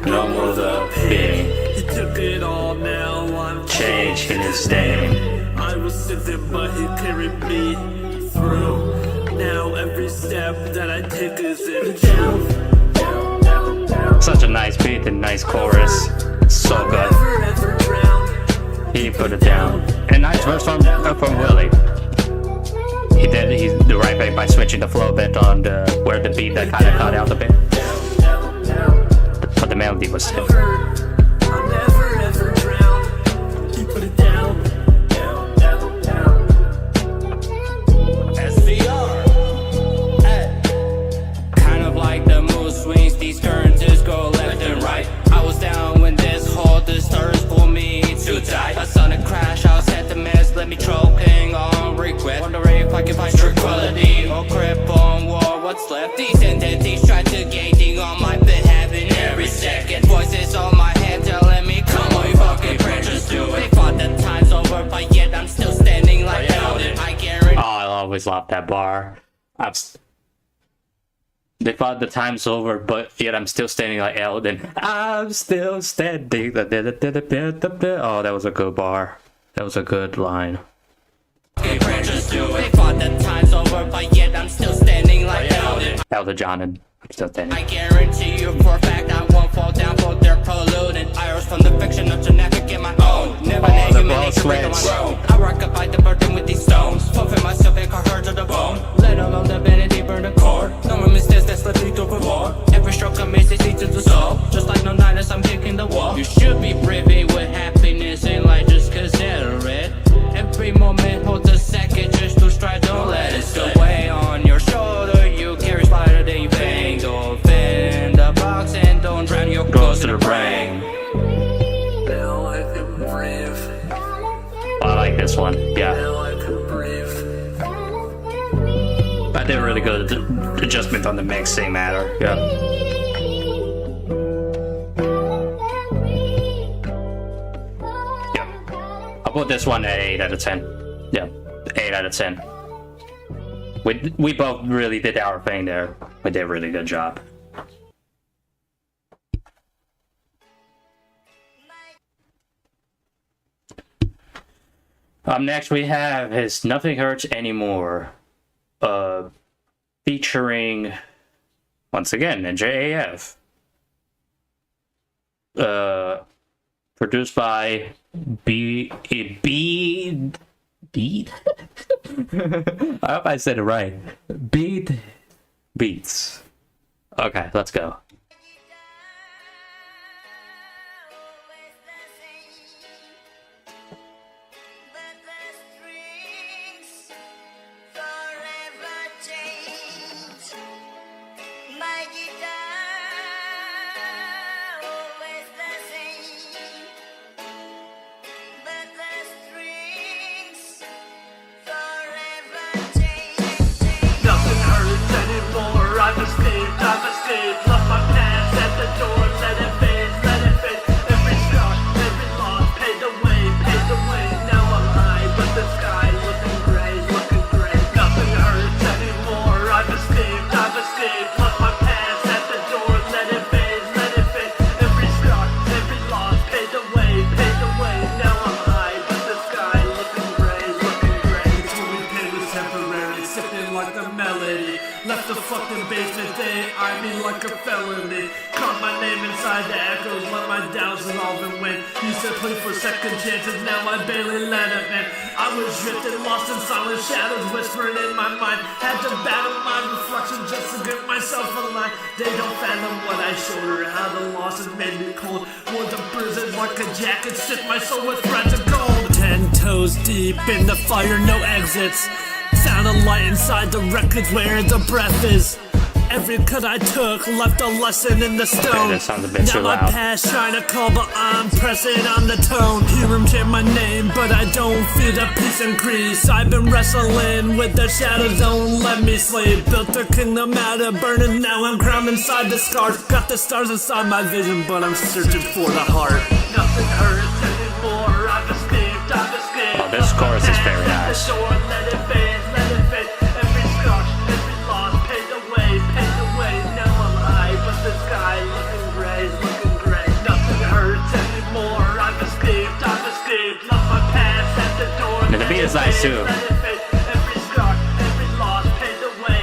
no more the pain. He took it all, now I'm Changing his name. I was sinking, but he carried me through. Now every step that I take is in down, down, down, down. Such a nice beat and nice chorus. So good. Never ever drown. He put it down. And nice verse from Willie. He did the right thing by switching the flow a bit on where the beat that kind of cut out a bit. But the melody was still. I'll never ever drown. You put it down, down, down, down. SVR. Kind of like the mood swings, these currents just go left and right. I was down when this whole disturbs pulled me too tight. A sudden crash, I was at the mess, let me choking on regret. Wondering if I can find tranquility or grip on war. What's left? These entities try to gating on my bed, having every second. Voices on my head telling me, come on, you fucking precious, do it. They thought the time's over, but yet I'm still standing like Elden. I guarantee. Oh, I always love that bar. They thought the time's over, but yet I'm still standing like Elden. I'm still standing. Oh, that was a good bar. That was a good line. They thought the time's over, but yet I'm still standing like Elden. Elden John, and I'm still standing. I guarantee you for a fact I won't fall down for their polluting. I rose from the fiction of to never get my own. Never Oh, the human ball nature break on switch. my own. I rock up the burden with these stones. Fulfill myself and cut her to the bone. Let alone the vanity burn the core. No more mistakes that slip me through for more. Every stroke I miss is easy to the soul. Just like no nighters, I'm kicking the wall. You should be privy with happiness in life, just consider it. Every moment holds a second just to stride. Don't let it still weigh on your shoulder. You carry spider, then you bang. Don't fit in the box and don't drown your clothes to the brain. Now I can breathe. I like this one. Yeah. Now I can breathe. I did a really good adjustment on the mixing matter. Yeah. put this one at 8 out of 10. Yeah, 8 out of 10. We both really did our thing there. We did a really good job. Next we have is Nothing Hurts Anymore. Featuring, once again, Ninja AF. Produced by Beat. I hope I said it right. Beats. Okay, let's go. I've escaped, left my past at the door, let it fade, every scar, every loss, paid the way, now I'm high, but the sky looking gray, nothing hurts anymore, I've escaped, left my past at the door, let it fade, every scar, every loss, paid the way, now I'm high, but the sky looking gray, truly pain was temporary, sipping like the melody. Left the fucking basement, they eyed me like a felony. Caught my name inside the echoes, let my doubts dissolve and win. Used to play for second chances, now I barely let it in. I was drifting, lost in silent shadows, whispering in my mind. Had to battle my reflection just to get myself alive. They don't fathom what I showed her, how the losses made me cold. Wore the bruises like a jacket, stitched my soul with threads of gold. 10 toes deep in the fire, no exits. Found a light inside the records where the breath is. Every cut I took left a lesson in the stone. Okay, that sounds a bit now too my loud. past trying to call, but I'm pressing on the tone. Hear him chant my name, but I don't feel the peace increase. I've been wrestling with the shadows, don't let me sleep. Built a kingdom out of burning, now I'm crowned inside the scars. Got the stars inside my vision, but I'm searching for the heart. Nothing hurts anymore, I've escaped. Oh, this chorus is very nice. Let it fade. Every scar, every loss, paid the way. Now I'm high, but the sky looking gray. Nothing hurts anymore. I've escaped. Left my past at the door. And the beat is nice too. Every scar, every loss, paid the way.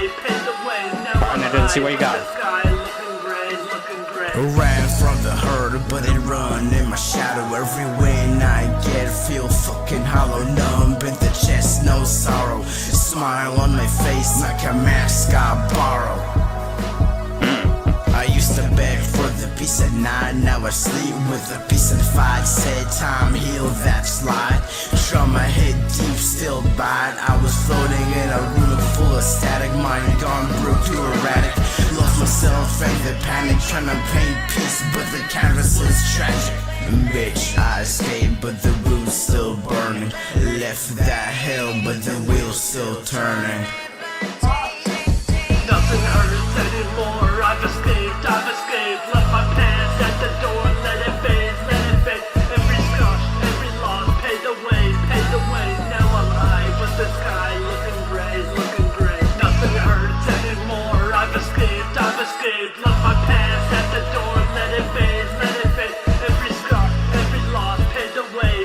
Now I'm I didn't see what you got. sky looking gray. Ran from the herd, but it run in my shadow. Every win I get, feel fucking hollow, numb in the chest, no sorrow. Smile on my face like a mask I borrow. I used to beg for the peace at night, now I sleep with the peace and fight. Said time heal that slide. Trauma hit deep, still bite. I was floating in a room full of static, mind gone broke too erratic. Lost myself in the panic, trying to paint peace, but the canvas is tragic. Bitch, I escaped, but the root's still burning. Left that hell, but the wheel's still turning. Nothing hurts anymore. I've escaped. Left my past at the door. Let it fade. Every scar, every loss, paid the way. Now I'm high, but the sky looking gray. Nothing hurts anymore. I've escaped. Left my past at the door. Let it fade. Every scar, every loss, paid the way.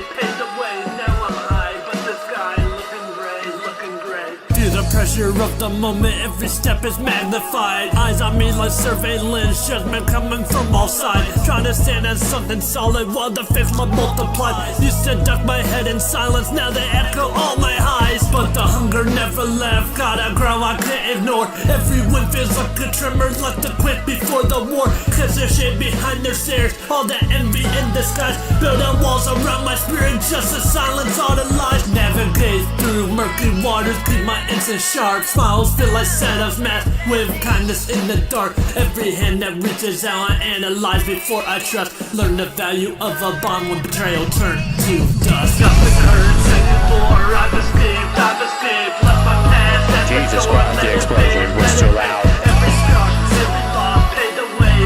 Now I'm high, but the sky looking gray. Feel the pressure of the moment, every step is magnified. Eyes on me like surveillance, judgment coming from all sides. Trying to stand on something solid while the fakes multiplied. Used to duck my head in silence, now they echo all my highs. But the hunger never left, gotta grow, I can't ignore. Every win feels like a tremor, left to quit before the war. Cause there's shit behind their stares, all that envy in disguise. Building walls around my spirit just to silence all the lies. Navigate through murky waters, keep my incense sharp. Smiles feel like setups masked with kindness in the dark. Every hand that reaches out, I analyze before I trust. Learn the value of a bond when betrayal turned to dust. Nothing hurts anymore. I've escaped. Left my past at Jesus the door. Christ, the explosion was too loud. Every scar, every loss, paid the way.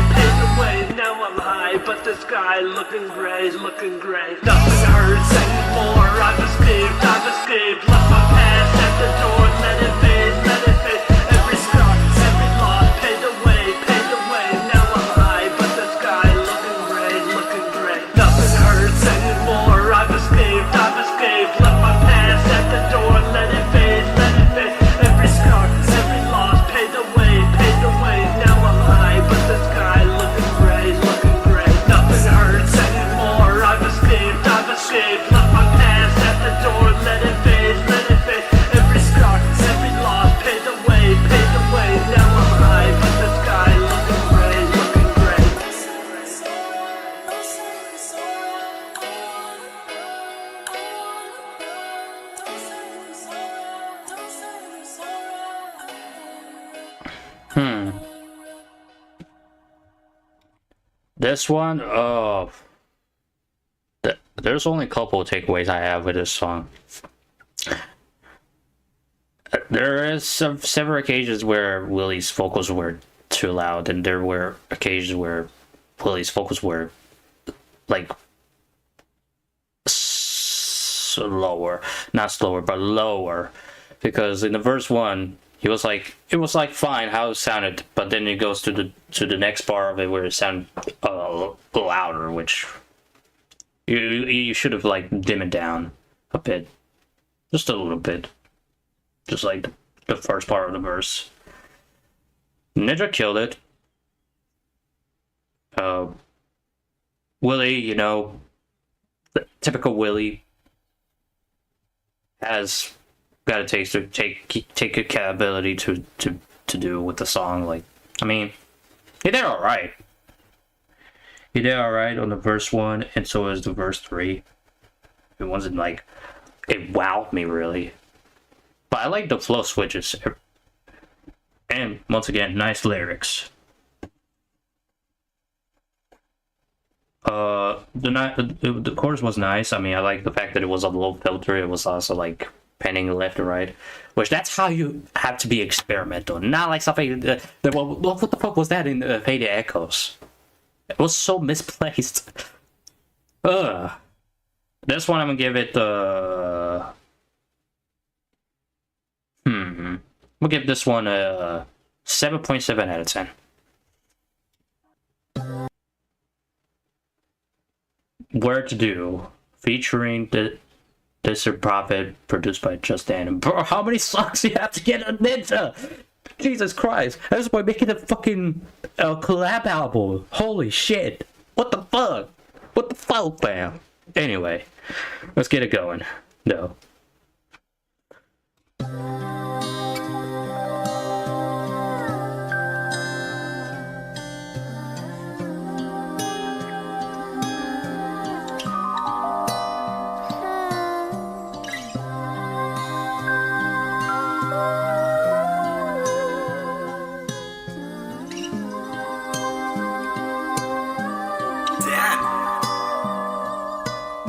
Now I'm high, high, but the sky looking gray, looking gray. Nothing hurts anymore. I've escaped, left my past at the door. Let it fade, let it fade. Every scar, every loss, paid the way, paid the way. Now I'm high, but the sky looking gray, looking gray. Nothing hurts anymore. I've escaped, left my past at the door. Let it fade, let it fade. Every scar, every loss, paid the way, paid the way. Now I'm high, but the sky looking gray, looking gray. Nothing hurts anymore. I've escaped, left my past at the door. Let it fade, let it fade. Every scar, every loss, paid the way, paid the way. Now I'm high, but the sky looking gray, looking gray. This one, there's only a couple of takeaways I have with this song. There is several occasions where Willie's vocals were too loud, and there were occasions where Willie's vocals were like slower, not slower, but lower. Because in the verse 1, he was like, it was like fine how it sounded, but then it goes to the next part of it where it sounded louder, which you should have like dimmed it down a bit, just a little bit, just like the first part of the verse. Ninja killed it. Willie, you know, the typical Willie, has got a taste to take accountability to do with the song. Like, I mean, he did all right. He did all right on the verse 1, and so is the verse 3. It wasn't like it wowed me really, but I like the flow switches, and once again, nice lyrics. The chorus was nice. I mean, I like the fact that it was a low filter. It was also like panning left and right, which that's how you have to be experimental, not like something what the fuck was that in Faded Echoes? It was so misplaced. This one I'm gonna give it we'll give this one a 7.7 out of 10. Where to Do, featuring the Desert Prophet, produced by Just Dan. Bro, how many songs do you have to get a Ninja? Jesus Christ, this boy making a fucking collab album. Holy shit. What the fuck? What the fuck, man? Anyway, let's get it going. No.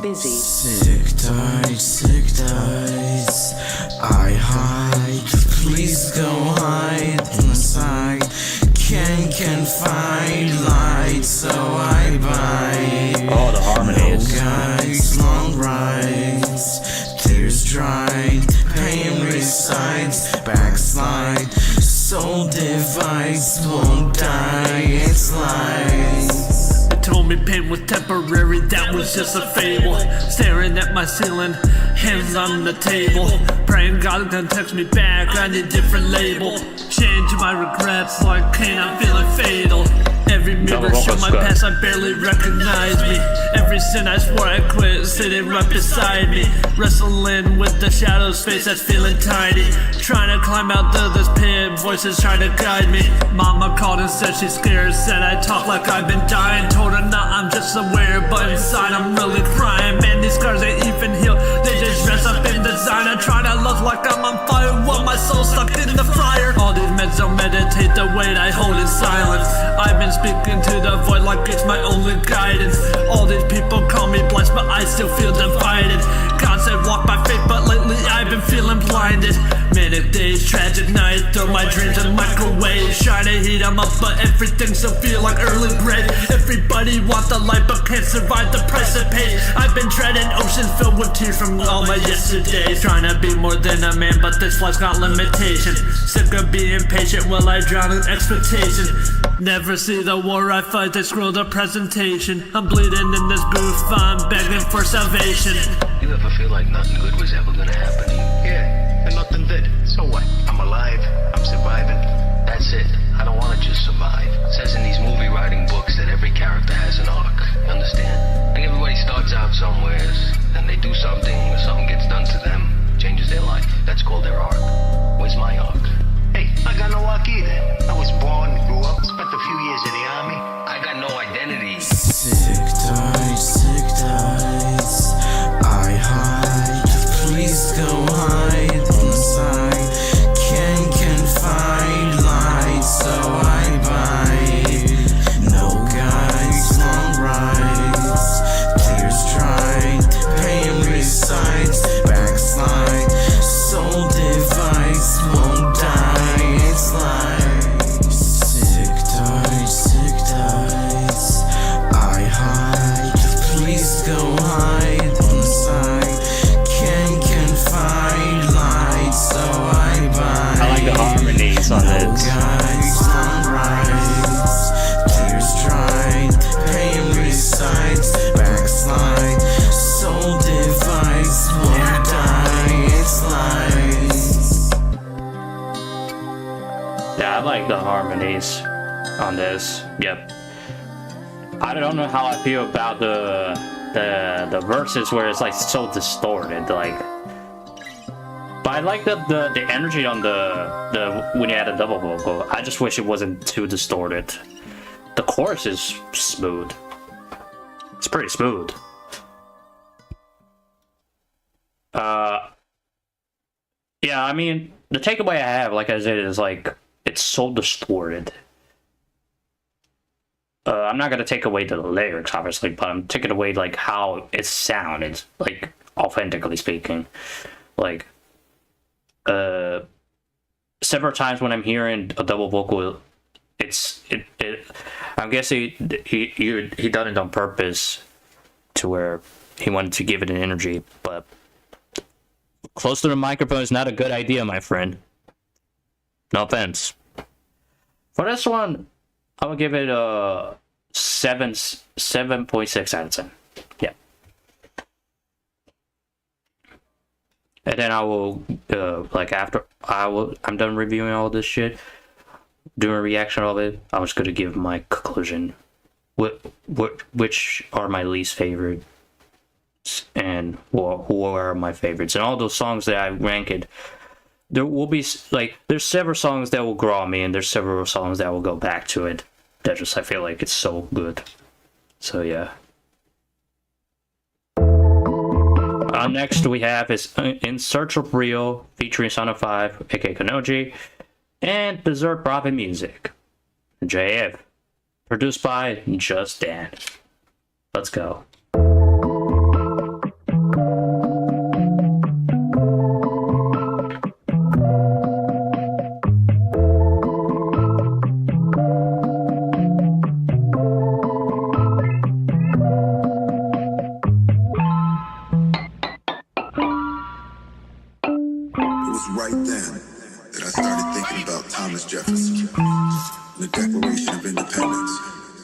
Busy. Sick tights. I hide. Please go hide inside. Can't find light, so I buy. Oh, the harmonies. No guys, long rides. Tears dried. Pain resides. Backslide. Soul divides. Won't die. It's lies. Told me pain was temporary, that was just a fable. Staring at my ceiling, hands on the table. Praying God can text me back, I need a different label. Change my regrets like Cain, I'm feeling fatal. Every mirror show my past, I barely recognize me. Every sin I swore I quit, sitting right beside me. Wrestling with the shadow space that's feeling tiny. Trying to climb out of this pit, voices trying to guide me. Mama called and said she's scared, said I talk like I've been dying. Told her not, I'm just aware, but inside I'm really crying. Man, these scars ain't even healed, they just dress up in designer. Trying to love like I'm on fire while my soul's stuck in the fryer. All these meds don't meditate the weight I hold in silence. I've been speaking to the void like it's my only guidance. All these people call me blessed, but I still feel divided. God said walk by faith, but lately I've been been feeling blinded. Manic days, tragic nights, throw my dreams in microwave. Try to heat them up, but everything still feel like early grade. Everybody want the light, but can't survive the price it pays. I've been treading oceans filled with tears from all my yesterdays. Trying to be more than a man, but this life's got limitations. Sick of being patient while I drown in expectation. Never see the war I fight, they scroll the presentation. I'm bleeding in this booth, I'm begging for salvation. You ever feel like nothing good was ever gonna happen to you? Yeah, and nothing did. So what? I'm alive. I'm surviving. That's it. I don't want to just survive. It says in these movie writing books that every character has an arc. You understand? Like everybody starts out somewheres, then they do something, or something gets done to them, changes their life. That's called their arc. Where's my arc? Hey, I got no arc either. I was born, grew up, spent a few years in the army. I got no identity. Sick tights, I hide. Please go hide inside. Can't confide light, so I bite. No guides, long rides, tears dried, pain resides, backslide. Soul device won't die. It's like sick tights, I hide. Please go hide inside. Can't confide light, so I bite. I like the harmonies on this. Guides, long rides, tears dried, pain resides, backslide. Soul device won't die. It's like. Yeah, I like the harmonies on this. Yep. I don't know how I feel about the verses where it's like so distorted, like. But I like the energy on the when you add a double vocal. I just wish it wasn't too distorted. The chorus is smooth. It's pretty smooth. Yeah, I mean, the takeaway I have, like I said, is like it's so distorted. I'm not gonna take away the lyrics, obviously, but I'm taking away like how it sounded, like authentically speaking. Like, several times when I'm hearing a double vocal, I'm guessing he done it on purpose, to where he wanted to give it an energy, but close to the microphone is not a good idea, my friend. No offense. For this one, I would give it a 7.6 out of 10. Yeah. And then I will, like after I'm done reviewing all this shit, doing a reaction of it, I was gonna give my conclusion. Which are my least favorite, and who are my favorites, and all those songs that I ranked. There will be like there's several songs that will grow on me, and there's several songs that will go back to it. That just I feel like it's so good. So yeah. Next we have is In Search of Rio featuring Son of Five, aka Kanoji, and Berserk Prophet Music, JF, produced by Just Dan. Let's go. Right then that I started thinking about Thomas Jefferson, and the Declaration of Independence,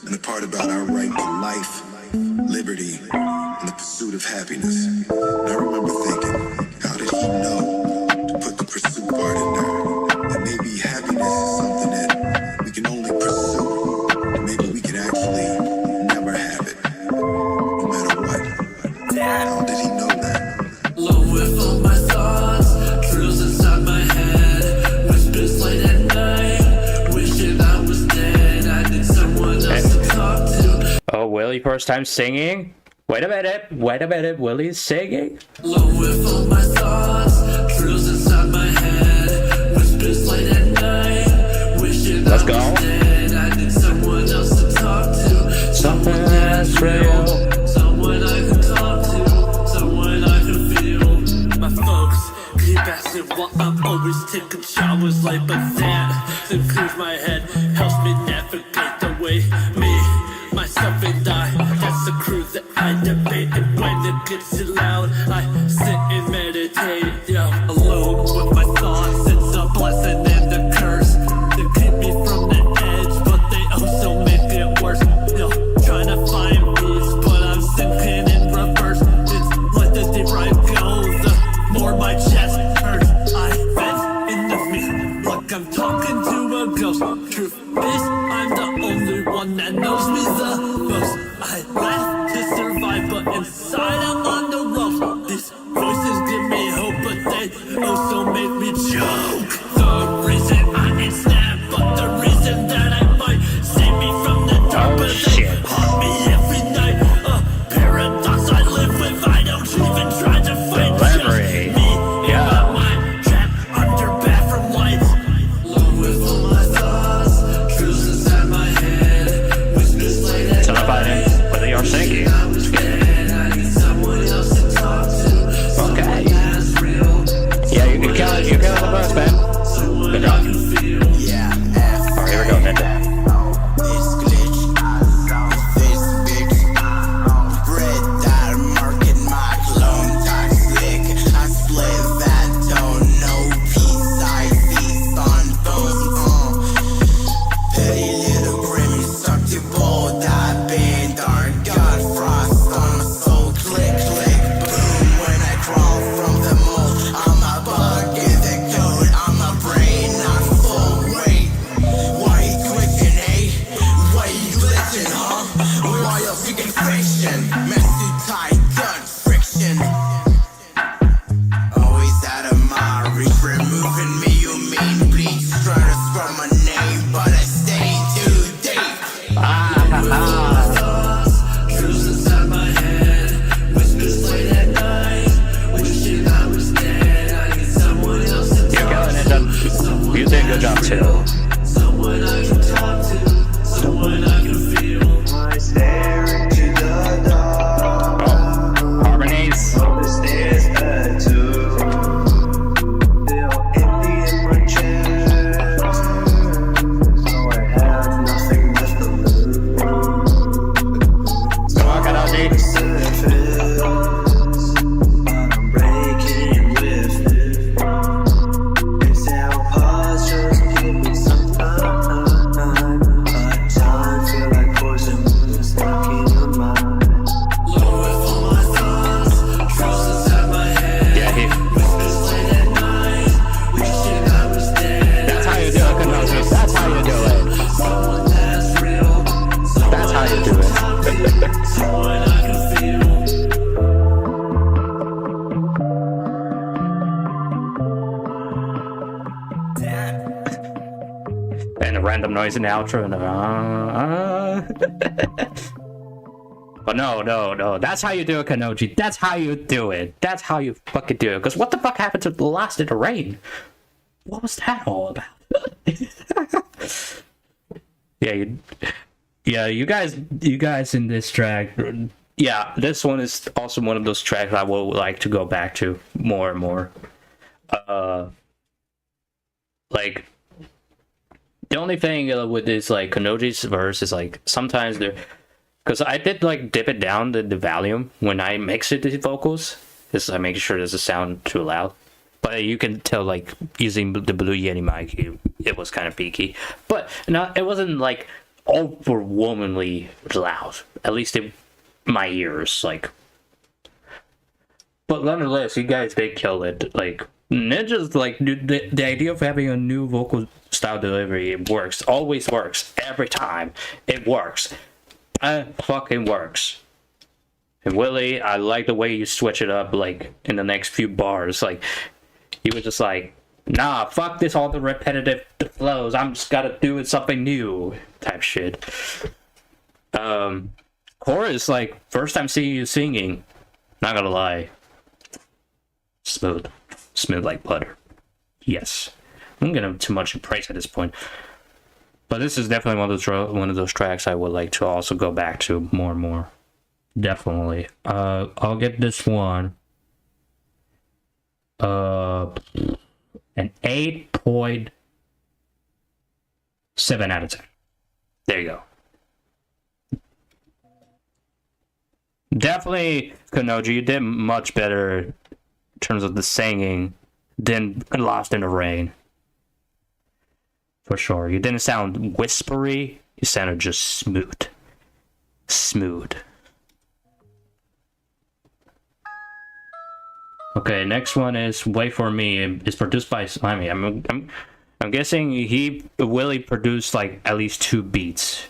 and the part about our right to life, liberty, and the pursuit of happiness. And I remember thinking, how did he know to put the pursuit part in there? That maybe happiness is something that we can only pursue, and maybe we can actually never have it, no matter what. How did he know that? Low with all my thoughts, drills inside my head, whispers late at night, wishing I was dead. I need someone else to talk to. Oh, Willie, first time singing? Wait a minute, Willie's singing? Low with all my thoughts, drills inside my head, whispers late at night, wishing Let's I go. was dead. I need someone else to talk to. Something that's real. Someone I can talk to, someone I can feel. My folks, keep while I'm always taking showers like a that clears my head, helps me navigate the way. Me, myself and I, that's the crew that I debate. And when it gets too loud, I sit and meditate. Yo, alone with my thoughts, it's a blessing and a curse. They keep me from the edge, but they also make it worse. Yo, trying to find peace, but I'm sinking in reverse. It's like the deeper I go, the more my chest hurts. I vent in the feet like I'm talking to a ghost. Truth is, I'm the only one that knows me the most. I laugh to survive, but inside I'm on the ropes. These voices give me hope, but they also make me choke. The reason I ain't snap, but the reason that I fight, save me from the dark, but they haunt me every night. Paradox I live with, I don't even try to fight. Elaborate. Me in my mind, trapped under bathroom lights. Alone with all my thoughts, truths inside my head, whispers late at So about whether you're singing. I need someone else to talk to. Okay. That's real. Yeah, you kill it. You kill the first, man. Good job. Alright, here we go, Ninja. You did a good job too. Someone I can talk to, someone I can feel. I stare into the dark. Oh, harmonies. The stairs back to feel empty in my chest. So I have nothing left to lose. Come on, Kanaji. But I'm breaking with it. It's our pause, just give me some time. But time feel like poison when it's stuck in your mind. Low with all my thoughts, truths inside my head. Yeah, he. Whispers late at night, wishing I was dead. That's how you do it, Kanaji. That's how you do it. Someone that's real. That's how you do it. Someone I can feel. And a random noise in the outro. And But no. That's how you do it, Kanoji. That's how you do it. That's how you fucking do it. Because what the fuck happened to the last in the rain? What was that all about? You guys in this track. Yeah, this one is also one of those tracks I would like to go back to more and more. Like, the only thing with this, like, Kanoji's verse is, like, sometimes they're... Because I did, like, dip it down the volume when I mix it, the vocals. Just I make sure it doesn't sound too loud. But you can tell, like, using the Blue Yeti mic, it was kind of peaky. But no, it wasn't, like, overwhelmingly loud. At least in my ears, like... But nonetheless, you guys did kill it. Like, Ninja's, like, the idea of having a new vocal style delivery, it works. Always works. Every time. It works. Fucking works. And Willie, I like the way you switch it up, like, in the next few bars. Like, you were just like, nah, fuck this, all the repetitive flows. I'm just gotta do something new. Type shit. Chorus, like, first time seeing you singing, not gonna lie. Smooth. Smooth like butter. Yes. I'm gonna too much praise at this point. But this is definitely one of those tracks I would like to also go back to more and more. Definitely. I'll get this one. an 8.7 out of 10. There you go. Definitely, Kanoji, you did much better in terms of the singing than Lost in the Rain. For sure. You didn't sound whispery, you sounded just smooth. Smooth. Okay, next one is Wait For Me. It's produced by Slimy. I'm guessing he Willie produced like at least 2 beats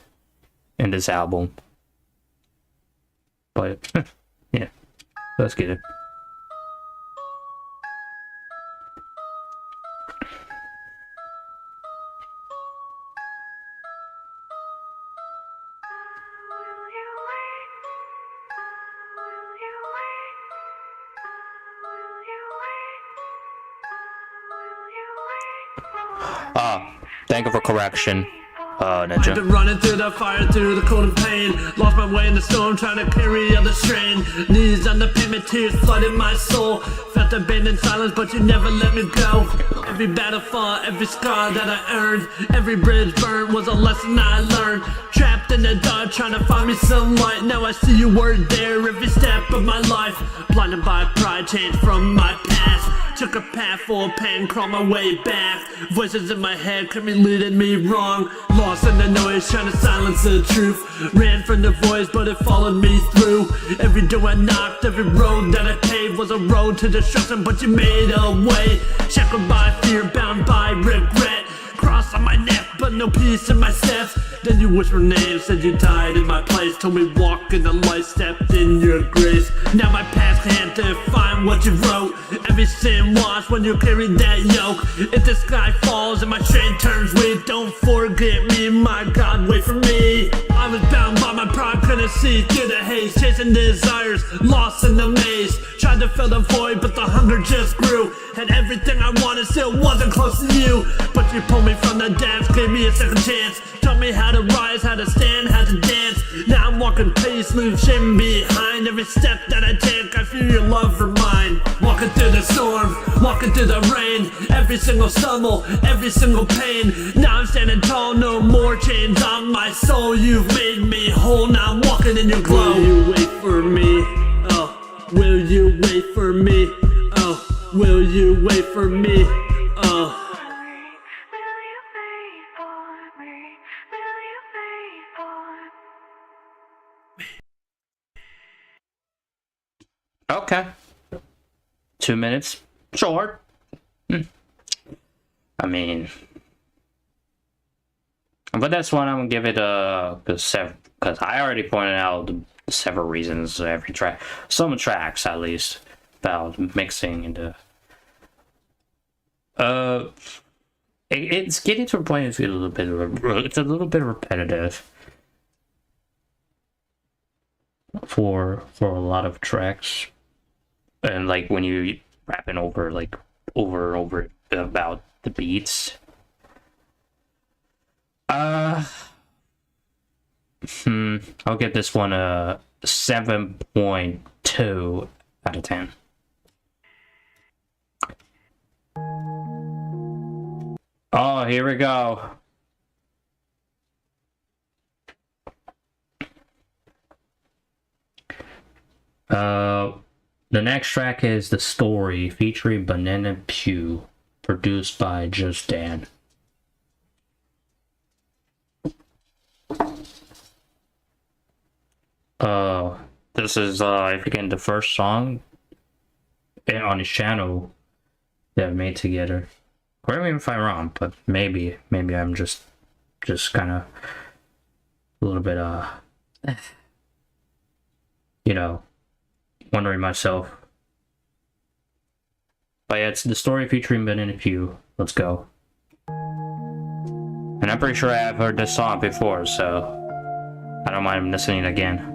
in this album. But yeah, let's get it. Thank you for correction, Ninja. I've been running through the fire, through the cold and pain. Lost my way in the storm, trying to carry out the strain. Knees on the pavement, tears flooded my soul. Felt abandoned silence, but you never let me go. Every battle fought, every scar that I earned, every bridge burned was a lesson I learned. Trapped in the dark, trying to find me some light. Now I see you were there every step of my life. Blinded by pride, changed from my past. Took a path full of pain, crawled my way back. Voices in my head kept me leading me wrong. Lost in the noise, trying to silence the truth. Ran from the voice, but it followed me through. Every door I knocked, every road that I paved was a road to destruction, but you made a way. Shackled by fear, bound by regret. Cross on my neck, but no peace in my steps. Then you whispered names, said you died in my place. Told me walk in the light, stepped in your grace. Now my past can't define what you wrote. Every sin washed when you carried that yoke. If the sky falls and my strength turns weak, don't forget me, my God, wait for me. I was bound by my pride, couldn't see through the haze. Chasing desires, lost in the maze. Tried to fill the void, but the hunger just grew. Had everything I wanted, still wasn't close to you. But you pulled me from the depths, gave me a second chance. Taught me how to rise, how to stand, how to dance. Now I'm walking pace, leave shame behind. Every step that I take, I feel your love for mine. Walking through the storm, walking through the rain. Every single stumble, every single pain. Now I'm standing tall, no more chains on my soul. You've made me whole, now I'm walking in your glow. Will you wait for me? Oh, will you wait for me? Oh, will you wait for me? Oh. Okay. 2 minutes. Short. I mean, but that's one I'm gonna give it because I already pointed out the several reasons every track, some tracks at least, about mixing and it's getting to a point it's a little bit repetitive for a lot of tracks, and like when you rapping over like over and over about the beats. I'll give this one a 7.2 out of 10. Oh, here we go. The next track is The Story, featuring Banana Pew, produced by Just Dan. This is, again, the first song on his channel that I made together. Correct me if I'm wrong, but maybe I'm just kind of a little bit, you know, wondering myself. But yeah, it's The Story featuring Banana Pew. Let's go. And I'm pretty sure I have heard this song before, so I don't mind listening again.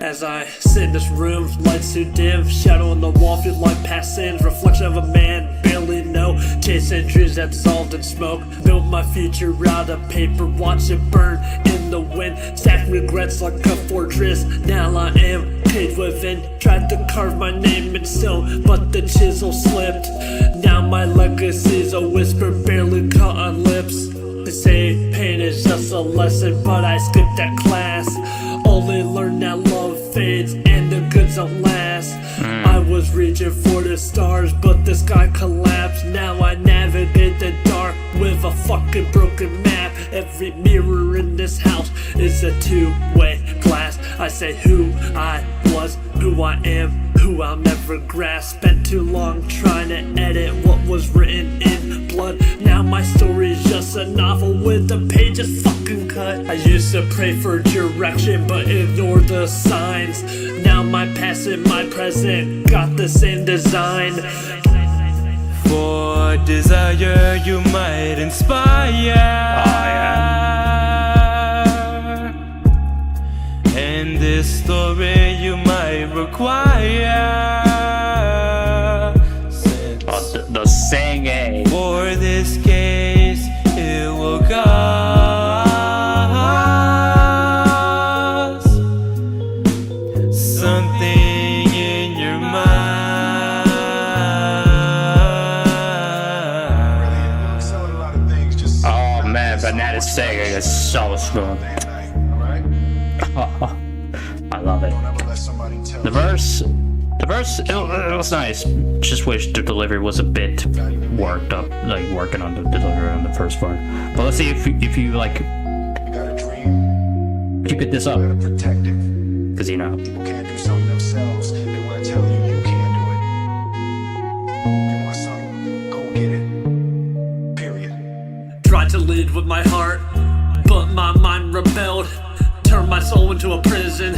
As I sit in this room, lights too dim, shadow on the wall feels like past sins, reflection of a man barely know, chasing dreams that dissolved in smoke, built my future out of paper, watch it burn in the wind, stacking regrets like a fortress, now I am caged within, tried to carve my name in stone, but the chisel slipped, now my legacy's a whisper barely caught on lips. They say pain is just a lesson, but I skipped that class. Only learned that love fades and the goods don't last. I was reaching for the stars, but the sky collapsed. Now I navigate the dark with a fucking broken map. Every mirror in this house is a two-way glass. I say who I was, who I am, who I'll never grasp. Spent too long trying to edit what was written in blood. Now my story's just a novel with the pages fucking cut. I used to pray for direction but ignored the signs. Now my past and my present got the same design. For desire you might inspire. And this story you might require. The singing. For this case it will cause something in your mind. Oh man, Banana's singing is so smooth. I love it. The verse, it was nice. Just wish the delivery was a bit worked up, like working on the delivery on the first part. But let's see if you like keep it this up, because you know. People can't do something themselves. They want to tell you you can't do it. You want something? Go get it. Period. Tried to lead with my heart, but my mind rebelled. Turned my soul into a prison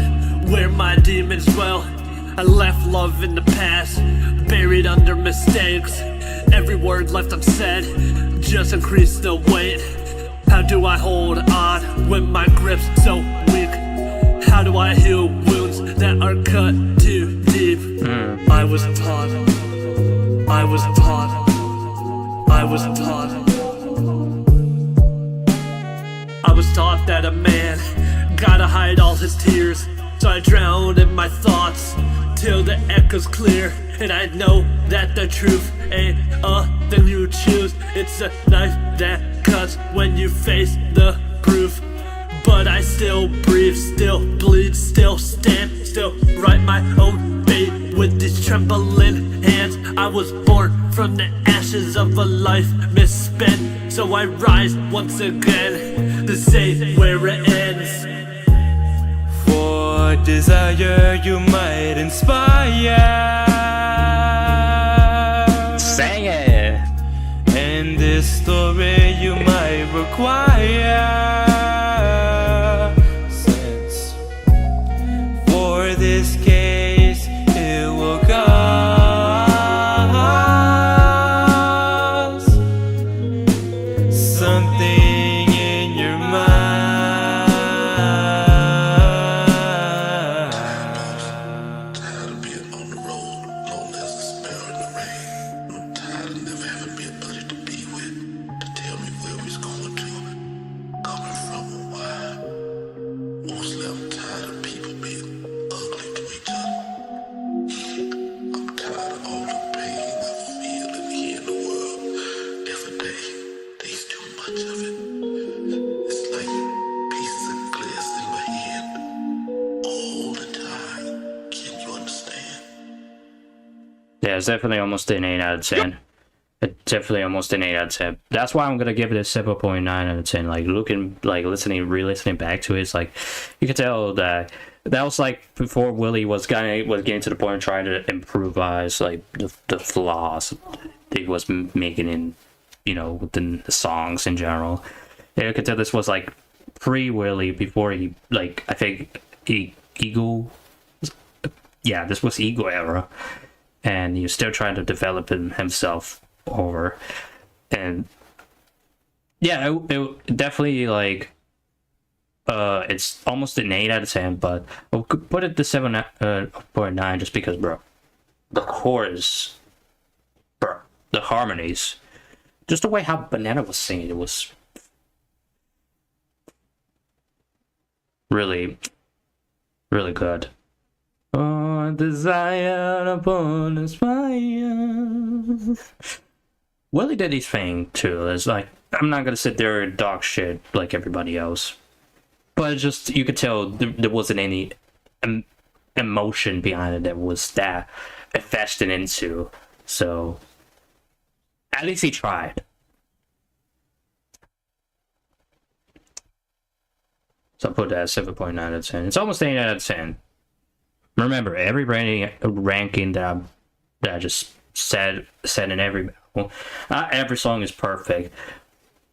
where my demons dwell. I left love in the past, buried under mistakes. Every word left unsaid just increased the weight. How do I hold on when my grip's so weak? How do I heal wounds that are cut too deep? I was taught, I was taught, I was taught. I was taught that a man gotta hide all his tears, so I drowned in my thoughts till the echoes clear. And I know that the truth ain't a thing you choose. It's a knife that cuts when you face the proof. But I still breathe, still bleed, still stand, still write my own fate with these trembling hands. I was born from the ashes of a life misspent, so I rise once again to say where it ends. For desire you might inspire. Sing it. And this story you might require. Since for this case it will cause something in your mind. Yeah, it's definitely almost an 8 out of 10. It's definitely almost an 8 out of 10. That's why I'm gonna give it a 7.9 out of 10. Like re-listening back to it, it's like you can tell that was like before Willie was getting to the point of trying to improvise like the flaws that he was making in, you know, within the songs in general. Yeah, you can tell this was like pre-Willie, before he, like, I think Eagle. Yeah, this was Eagle era. And he was still trying to develop himself over. And yeah, it definitely, like, it's almost an 8 out of 10, but I'll put it to 7.9 just because, bro, the chorus, bro, the harmonies, just the way how Banana was singing, it was really, really good. Oh, desire upon this fire. Willie did his thing too. It's like, I'm not gonna sit there and dog shit like everybody else, but it's just, you could tell there wasn't any emotion behind it that was that invested into. So at least he tried. So I put that at 7.9 out of 10. It's almost 8 out of 10. Remember, every ranking that I just said in every, not every song is perfect,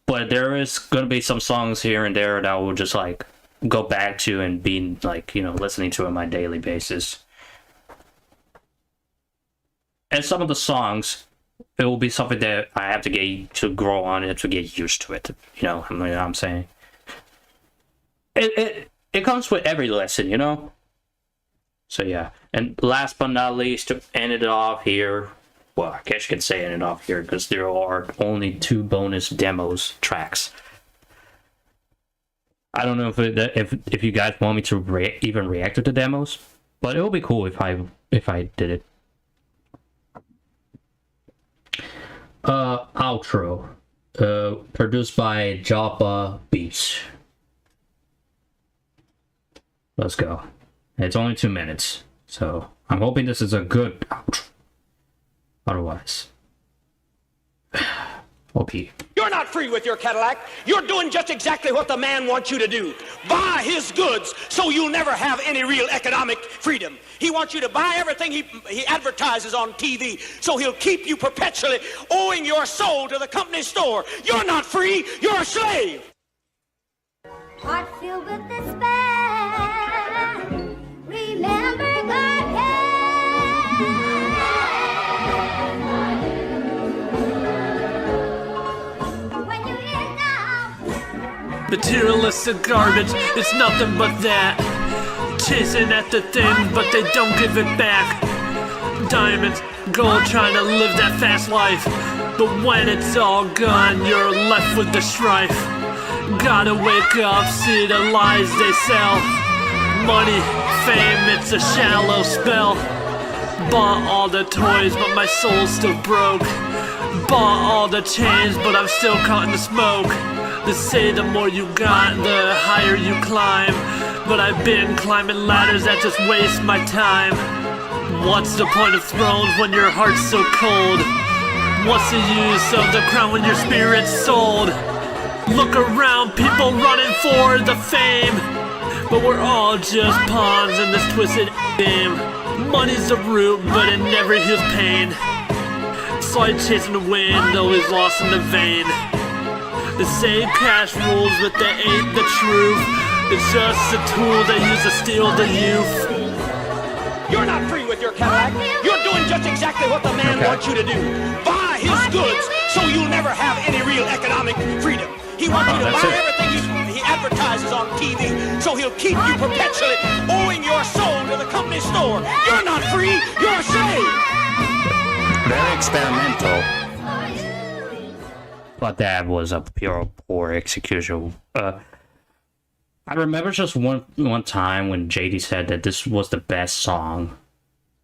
but there is gonna be some songs here and there that I will just like go back to and be like, you know, listening to on my daily basis. And some of the songs, it will be something that I have to get to grow on and to get used to it. You know what I'm saying? It comes with every lesson, you know? So yeah, and last but not least, to end it off here, well, I guess you can say end it off here because there are only 2 bonus demos tracks. I don't know if you guys want me to even react to the demos, but it would be cool if I did it. Outro, produced by Joppa Beats. Let's go. It's only 2 minutes, so I'm hoping this is a good outro. Otherwise, OP. You're not free with your Cadillac. You're doing just exactly what the man wants you to do. Buy his goods so you'll never have any real economic freedom. He wants you to buy everything he advertises on TV, so he'll keep you perpetually owing your soul to the company store. You're not free. You're a slave. Heart filled with despair. Remember God when you hear now. Materialistic garbage, it's nothing but that. Chasing at the things, but they don't give it back. Diamonds, gold, trying to live that fast life. But when it's all gone, you're left with the strife. Gotta wake up, see the lies they sell. Money, fame, it's a shallow spell. Bought all the toys, but my soul's still broke. Bought all the chains, but I'm still caught in the smoke. They say the more you got, the higher you climb. But I've been climbing ladders that just waste my time. What's the point of thrones when your heart's so cold? What's the use of the crown when your spirit's sold? Look around, people running for the fame, but we're all just pawns in this twisted game. Money's the root, but it never heals pain. So I chasing the wind, always lost in the vein. They say cash rules, but they ain't the truth. It's just a tool they use to steal the youth. You're not free with your Cadillac. You're doing just exactly what the man wants you to do. Buy his goods so you'll never have any real economic freedom. He wants you to buy everything he advertises on TV, so he'll keep you perpetually owing your soul to the company store. You're not free, you're a slave. Very experimental. But that was a pure poor execution. I remember just one time when JD said that this was the best song.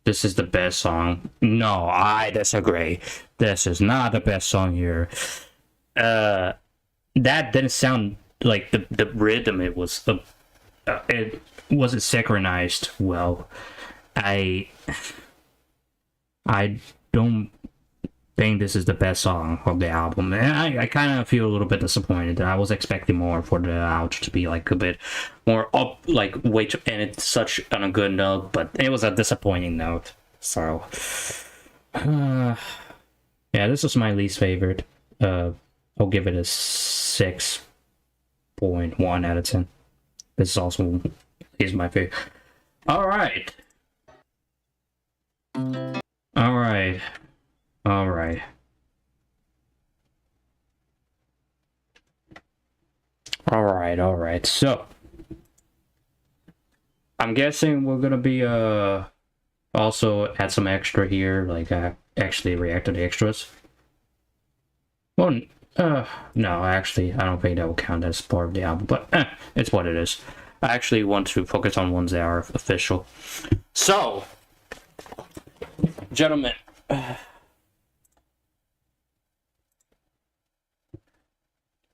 This is the best song. No, I disagree. This is not the best song here. That didn't sound like the rhythm. It wasn't synchronized well. I don't think this is the best song of the album, and I kind of feel a little bit disappointed. I was expecting more for the outro to be like a bit more up, like way to end it such on a good note, but it was a disappointing note. So, yeah, this was my least favorite. I'll give it a 6.1 out of 10. This also is my favorite. All right. So, I'm guessing we're gonna be also add some extra here, like actually react to the extras. Well, no, actually, I don't think that will count as part of the album, but it's what it is. I actually want to focus on ones that are official. So, gentlemen,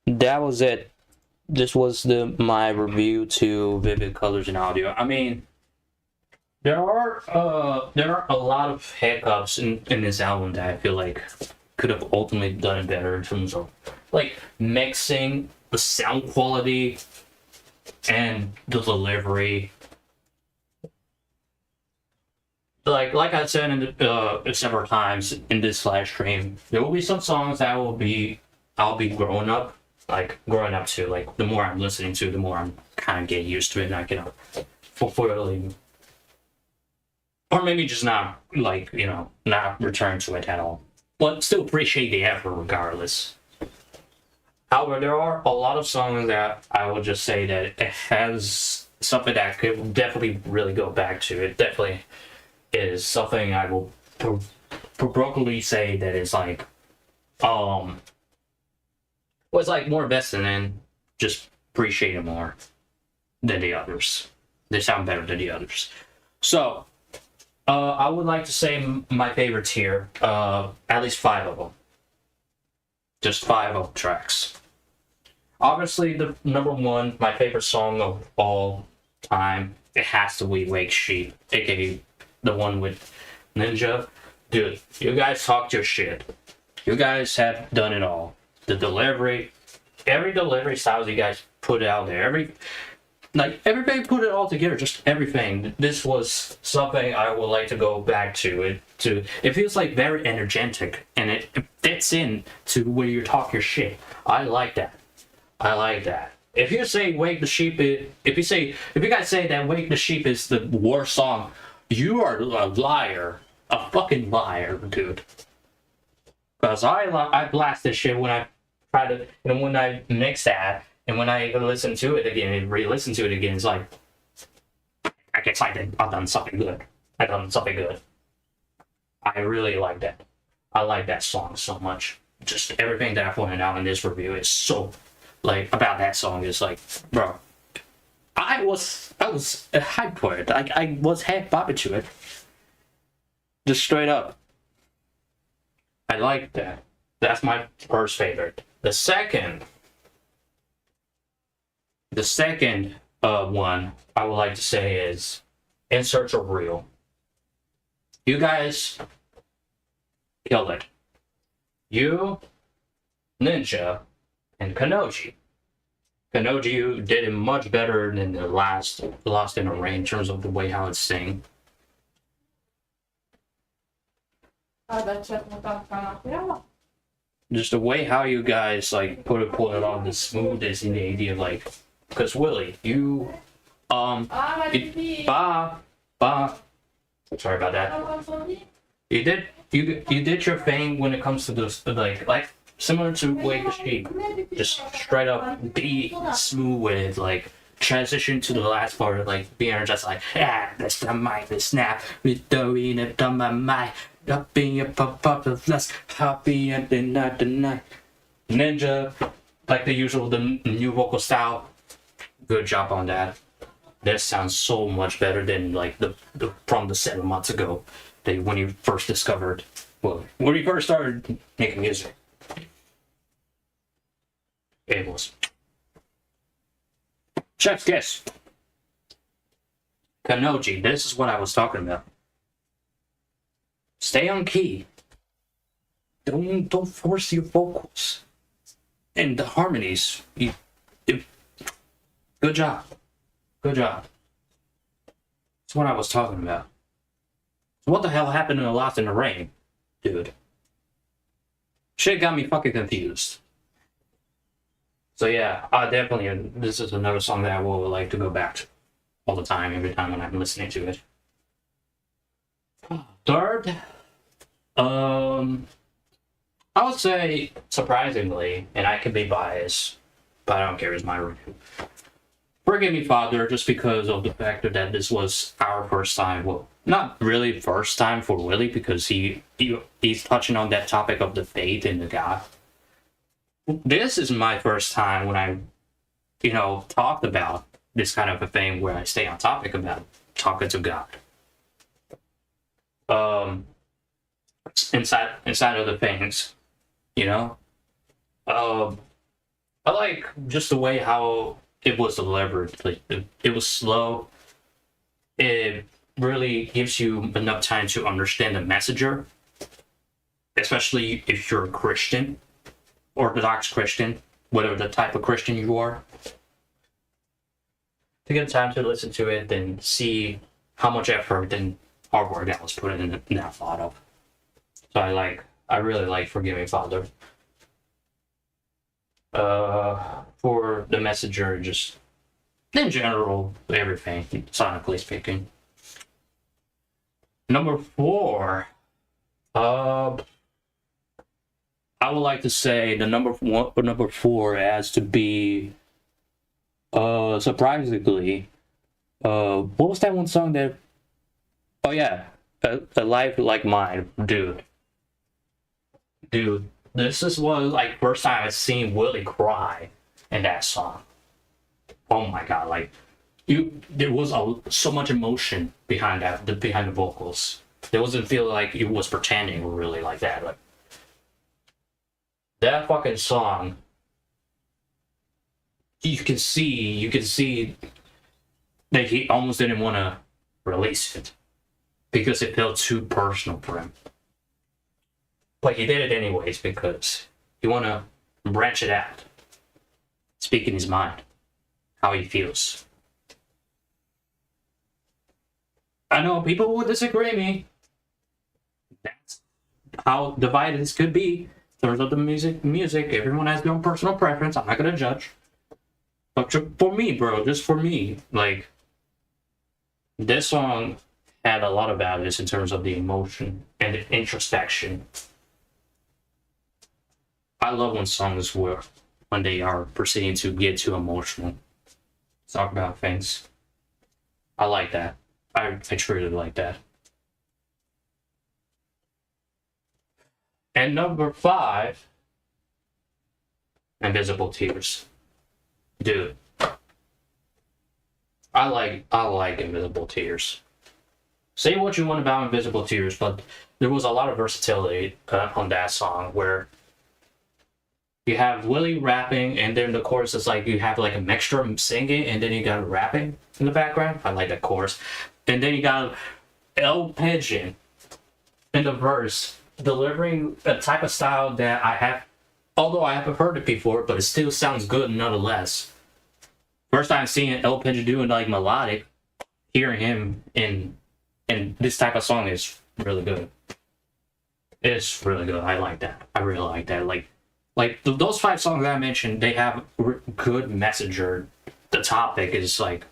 that was it. This was my review to Vivid Colors and Audio. I mean, there are a lot of hiccups in this album that I feel like could have ultimately done it better in terms of like mixing, the sound quality, and the delivery. Like I said in several times in this live stream, there will be some songs that I'll be growing up to. Like the more I'm listening to, the more I'm kind of getting used to it, and I can fully, or maybe just not not return to it at all. But still appreciate the effort regardless. However, there are a lot of songs that I will just say that it has something that could definitely really go back to. It definitely is something I will probably say that is like, was like more invested in, just appreciate it more than the others. They sound better than the others. So, I would like to say my favorites here, at least 5 of them. Just 5 of the tracks. Obviously, the number 1, my favorite song of all time, it has to be Wake Sheep, aka the one with Ninja. Dude, you guys talked your shit. You guys have done it all. The delivery, every delivery styles you guys put out there, everybody put it all together, just everything. This was something I would like to go back to. It feels like very energetic, and it fits in to where you talk your shit. I like that. If you say Wake the Sheep, if you guys say that Wake the Sheep is the worst song, you are a liar, a fucking liar, dude. Because I blast this shit when I try to, when I mix that. And when I listen to it again and re-listen to it again, it's like, I get excited. I've done something good. I really like that. I like that song so much. Just everything that I pointed out in this review is so, about that song is like, bro, I was hyped for it. I was half bobbing to it. Just straight up. I like that. That's my first favorite. The second one I would like to say is In Search of Real. You guys killed it. You, Ninja, and Kanoji. Kanoji, you did it much better than the last Lost in the Rain in terms of the way how it's sing. Just the way how you guys put it on the smoothness and the idea of because Willie, you sorry about that. You did your thing when it comes to this similar to Wake the Sheep. Just straight up be smooth with transition to the last part being just that's the mic, the snap, with the it on my mind. Up in your pop let's happy and then not the night. Ninja, the usual, the new vocal style. Good job on that. This sounds so much better than the from the 7 months ago that when you first discovered, when you first started making music. It was. Chef's kiss. Kanoji, this is what I was talking about. Stay on key. Don't force your vocals. And the harmonies. Good job. That's what I was talking about. So what the hell happened in Lost in the Rain, dude? Shit got me fucking confused. So yeah, definitely, this is another song that I will like to go back to all the time, every time when I'm listening to it. Third, I would say, surprisingly, and I could be biased, but I don't care, it's my review. Forgive Me Father, just because of the fact that this was our first time. Well, not really first time for Willie, because he's touching on that topic of the faith in the God. This is my first time when I, talked about this kind of a thing where I stay on topic about talking to God. Inside of the things, I like just the way how it was delivered. Like it was slow. It really gives you enough time to understand the messenger, especially if you're a Christian, Orthodox Christian, whatever the type of Christian you are. To get time to listen to it and see how much effort and hard work that was put in that thought of. So I really like Forgive Me Father. For the messenger, just in general, everything, sonically speaking. Number 4, I would like to say the number 4 has to be, surprisingly, what was that one song that? Oh yeah, A Life Like Mine, dude. This was like first time I seen Willie cry in that song. Oh my god, there was so much emotion behind behind the vocals. It wasn't feel like it was pretending really like that. Like that fucking song, you can see that he almost didn't want to release it because it felt too personal for him. But he did it anyways because he want to branch it out, speak in his mind, how he feels. I know people will disagree with me. That's how divided this could be in terms of the music. Everyone has their own personal preference. I'm not gonna judge. But for me, bro, just for me, like this song had a lot of values in terms of the emotion and the introspection. I love when they are proceeding to get too emotional, talk about things. I like that. I truly like that. And number 5, Invisible Tears. Dude, I like Invisible Tears. Say what you want about Invisible Tears, but there was a lot of versatility on that song where you have Willie rapping, and then the chorus is like you have like a mixture of singing, and then you got rapping in the background. I like that chorus. And then you got El Pigeon in the verse, delivering a type of style that although I haven't heard it before, but it still sounds good nonetheless. First time seeing El Pigeon doing like melodic, hearing him in this type of song is really good. It's really good. I like that. I really like that. Those 5 songs that I mentioned, they have good messenger. The topic is like,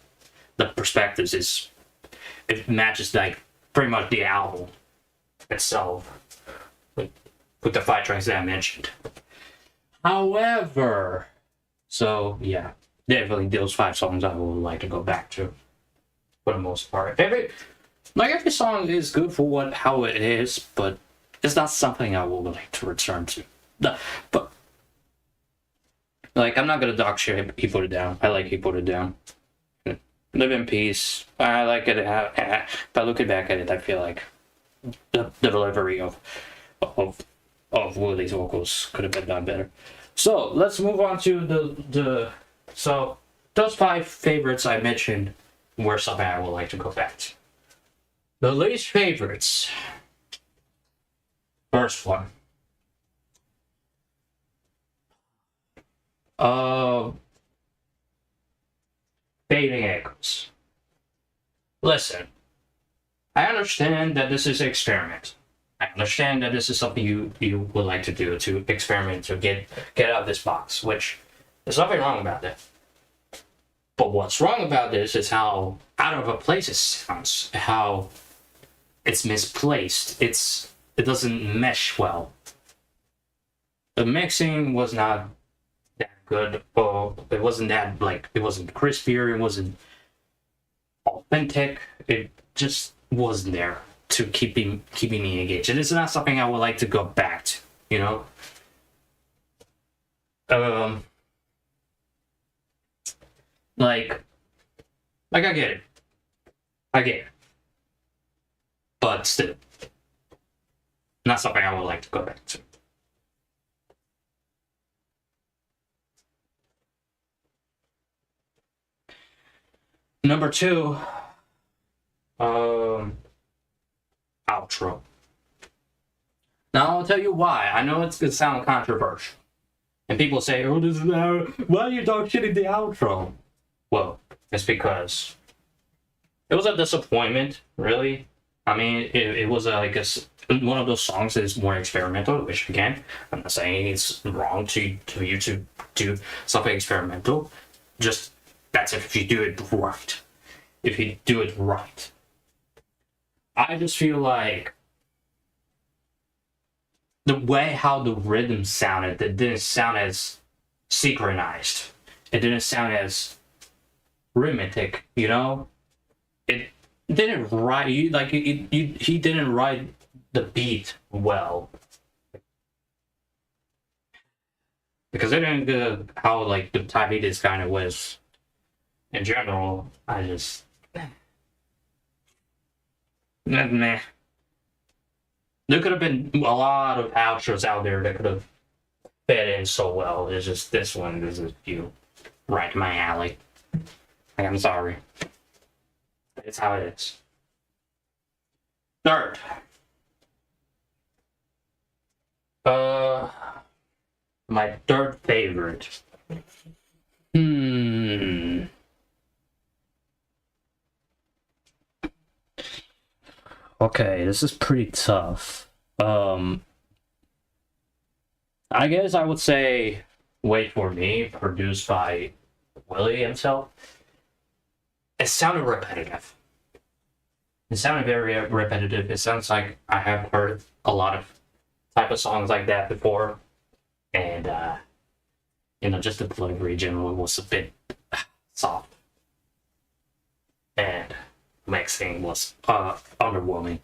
the perspectives it matches like pretty much the album itself with the 5 tracks that I mentioned. However, so yeah, definitely those 5 songs I would like to go back to for the most part. Every song is good for how it is, but it's not something I would like to return to. But I'm not gonna dox shit. He Put It Down. I like He Put It Down. Live in Peace. I like it. By looking back at it, I feel like the delivery of Willie's vocals could have been done better. So let's move on to so those 5 favorites I mentioned were something I would like to go back to. The least favorites. First one. Fading Echoes. Listen, I understand that this is an experiment. I understand that this is something you would like to do, to experiment, to get out of this box, which there's nothing wrong about that. But what's wrong about this is how out of a place it sounds, how it's misplaced, it doesn't mesh well. The mixing was not that good. It wasn't that like it wasn't crispier. It wasn't authentic. It just wasn't there to keeping me engaged. And it's not something I would like to go back to. You know. Like I get it. I get it. But still, not something I would like to go back to. Number 2, outro. Now I'll tell you why. I know it's gonna sound controversial, and people say, "Oh, this is why are you talking shit in the outro?" Well, it's because it was a disappointment, really. I mean, it was one of those songs that is more experimental, which again, I'm not saying it's wrong to you to do something experimental. Just that's if you do it right. If you do it right. I just feel like the way how the rhythm sounded, it didn't sound as synchronized. It didn't sound as rhythmic, you know? It didn't write he didn't write the beat well. Because I didn't get how like the type beat is kind of was in general. I just meh. There could have been a lot of outros out there that could have fit in so well. It's just this one is a few right in my alley. Like, I'm sorry. It's how it is. Third. My third favorite. Okay, this is pretty tough. I guess I would say Wait For Me, produced by Willie himself. It sounded repetitive. It sounded very repetitive. It sounds like I have heard a lot of type of songs like that before. And, just the delivery generally was a bit soft. And mixing was underwhelming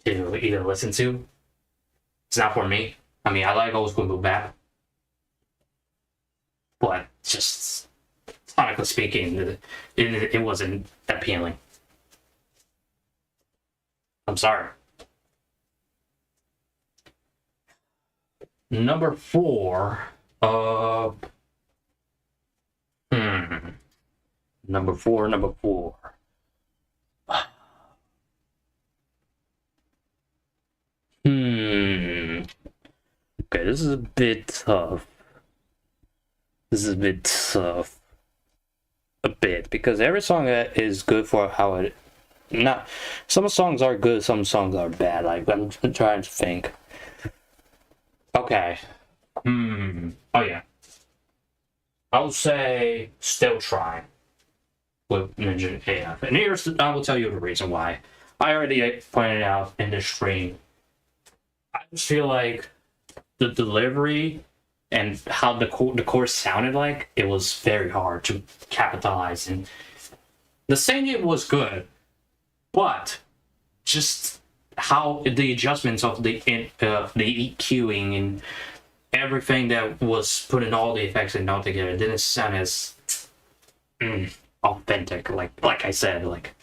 to either listen to. It's not for me. I mean, I like old school boom bap, but just sonically speaking, it wasn't appealing. I'm sorry. Number 4, Number four. Okay, this is a bit tough. A bit, because every song is good for how it... Not... Some songs are good, some songs are bad. Like, I'm trying to think. Okay. Oh, yeah. I would say Still Trying with Ninja AF. And here's I will tell you the reason why. I already pointed out in this stream. I just feel like the delivery and how the chorus sounded like, it was very hard to capitalize. And the singing was good, but just how the adjustments of the EQing and everything that was putting all the effects and all together didn't sound as authentic. Like I said, like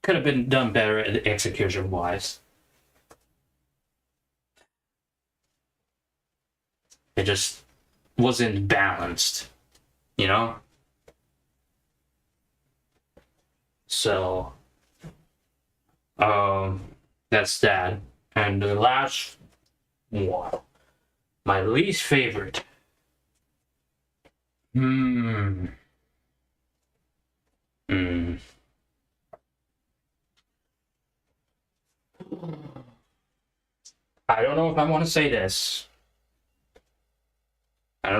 could have been done better execution wise. It just wasn't balanced, you know? So that's that. And the last one, my least favorite. I don't know if I want to say this. I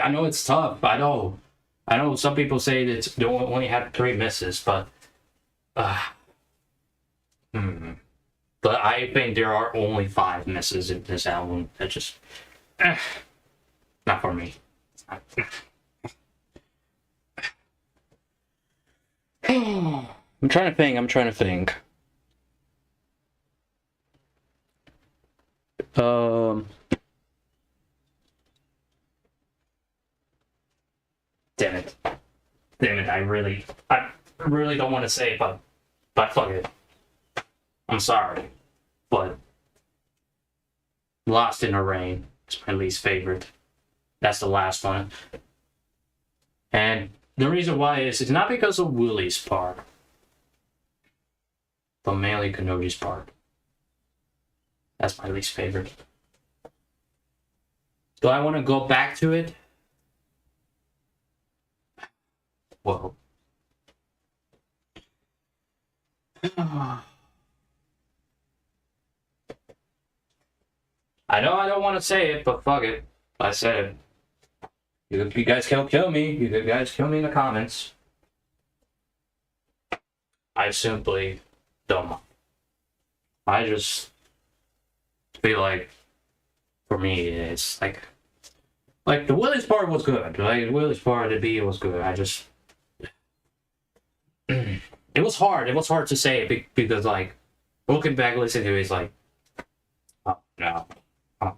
know it's tough. I know some people say that they only had 3 misses, but But I think there are only 5 misses in this album. That just not for me. I'm trying to think. Damn it. I really don't want to say it, but fuck it. I'm sorry, but Lost in the Rain is my least favorite. That's the last one. And the reason why is it's not because of Willie's part, but mainly Kanoji's part. That's my least favorite. Do I want to go back to it? Well, I know I don't want to say it, but fuck it. I said it. You guys can kill me. You guys kill me in the comments. I simply don't mind. I just feel like, for me, it's like the Willie's part was good. Like, Willie's part of the B was good. I just... It was hard. It was hard to say it because, like, looking back, listening to it, it's like, oh no,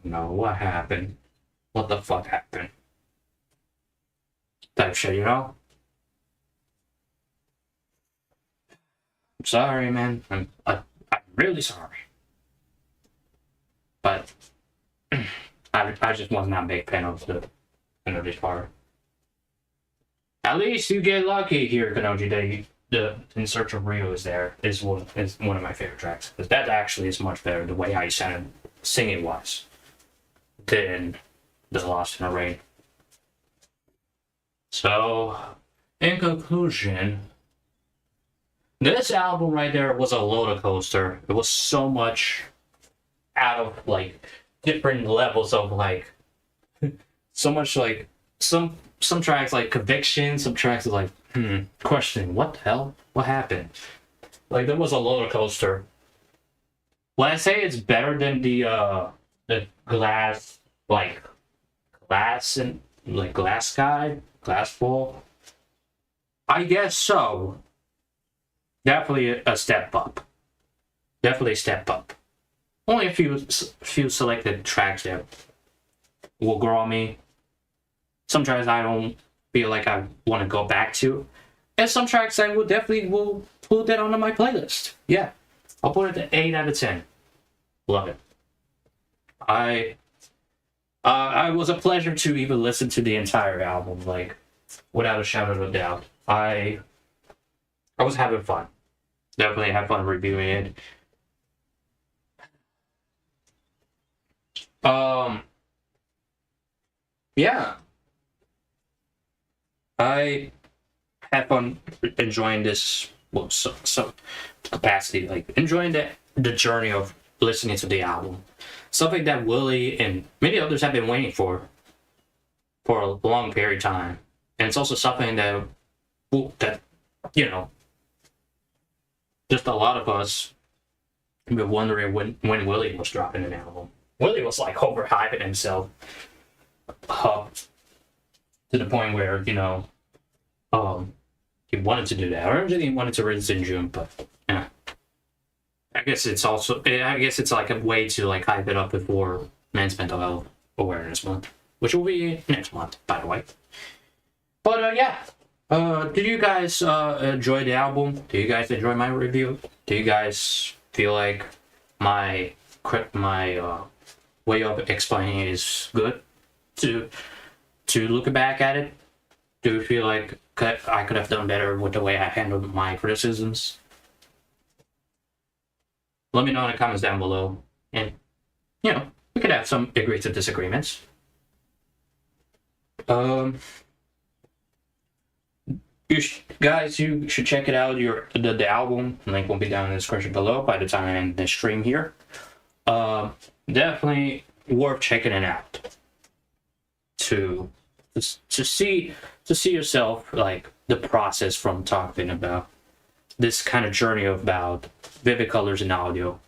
what happened? What the fuck happened? Type shit, you know? I'm sorry, man. I'm really sorry. But I just was not a big fan of this part. At least you get lucky here, Kanoji, that the In Search of Rio is one of my favorite tracks. Because that actually is much better the way I sounded singing wise than the Lost in the Rain. So, in conclusion, this album right there was a roller coaster. It was so much out of, like, different levels of, like, so much, like, some tracks, like, conviction, some tracks, like, questioning, what the hell? What happened? Like, there was a roller coaster. When I say it's better than the glass ball, I guess so. Definitely a step up. Definitely a step up. Only a few selected tracks that will grow on me. Some tracks I don't feel like I want to go back to. And some tracks I will definitely put that onto my playlist. Yeah. I'll put it at 8 out of 10. Love it. I was a pleasure to even listen to the entire album, like, without a shadow of a doubt. I was having fun. Definitely had fun reviewing it. Yeah. I had fun enjoying this, well, some capacity, like, enjoying the journey of listening to the album. Something that Willie and many others have been waiting for a long period of time. And it's also something that, you know, just a lot of us have been wondering when Willie was dropping an album. Willie was, like, overhyping himself to the point where, you know, he wanted to do that. Originally he wanted to release in June, but yeah. I guess it's like a way to, like, hype it up before Men's Mental Health Awareness Month, which will be next month, by the way. But yeah, did you guys enjoy the album? Do you guys enjoy my review? Do you guys feel like my way of explaining it is good? To look back at it, do you feel like I could have done better with the way I handled my criticisms? Let me know in the comments down below, and, you know, we could have some degrees of disagreements. You should check it out. The album link will be down in the description below by the time I end this stream here. Definitely worth checking it out to see yourself, like, the process from talking about this kind of journey about Vivid Colors in Audio,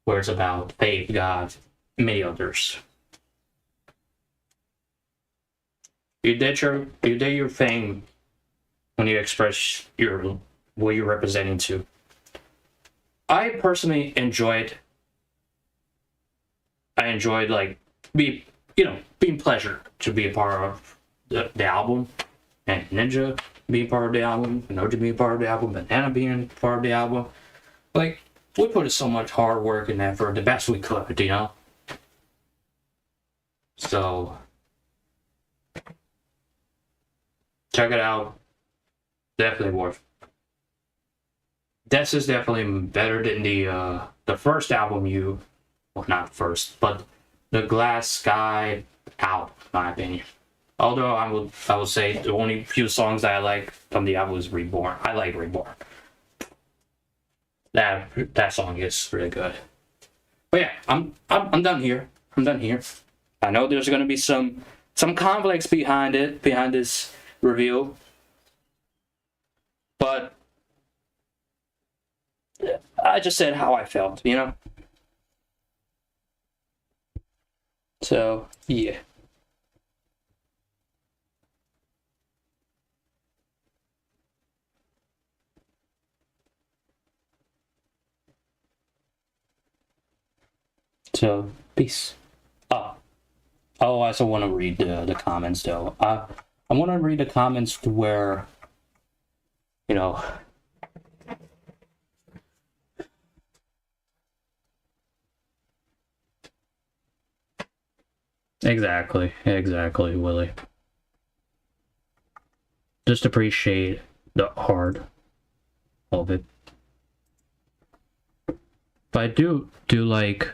where it's about Faith, God, many others. You did your thing when you express what you're representing to. I personally enjoyed like being pleasure to be a part of the album, and Ninja being part of the album, and OJ being part of the album, Banana being part of the album. Like, we put in so much hard work and effort, the best we could, you know? So, check it out. Definitely worth it. This is definitely better than the first album well, not first, but the Glass Sky album, in my opinion. Although I would say the only few songs that I like from the album is Reborn. I like Reborn. That song is really good. But yeah, I'm done here. I'm done here. I know there's gonna be some conflicts behind this review, but I just said how I felt, you know? So, yeah. So, peace. I also want to read the comments, though. I want to read the comments where, you know... Exactly, Willie. Just appreciate the art of it. But I do like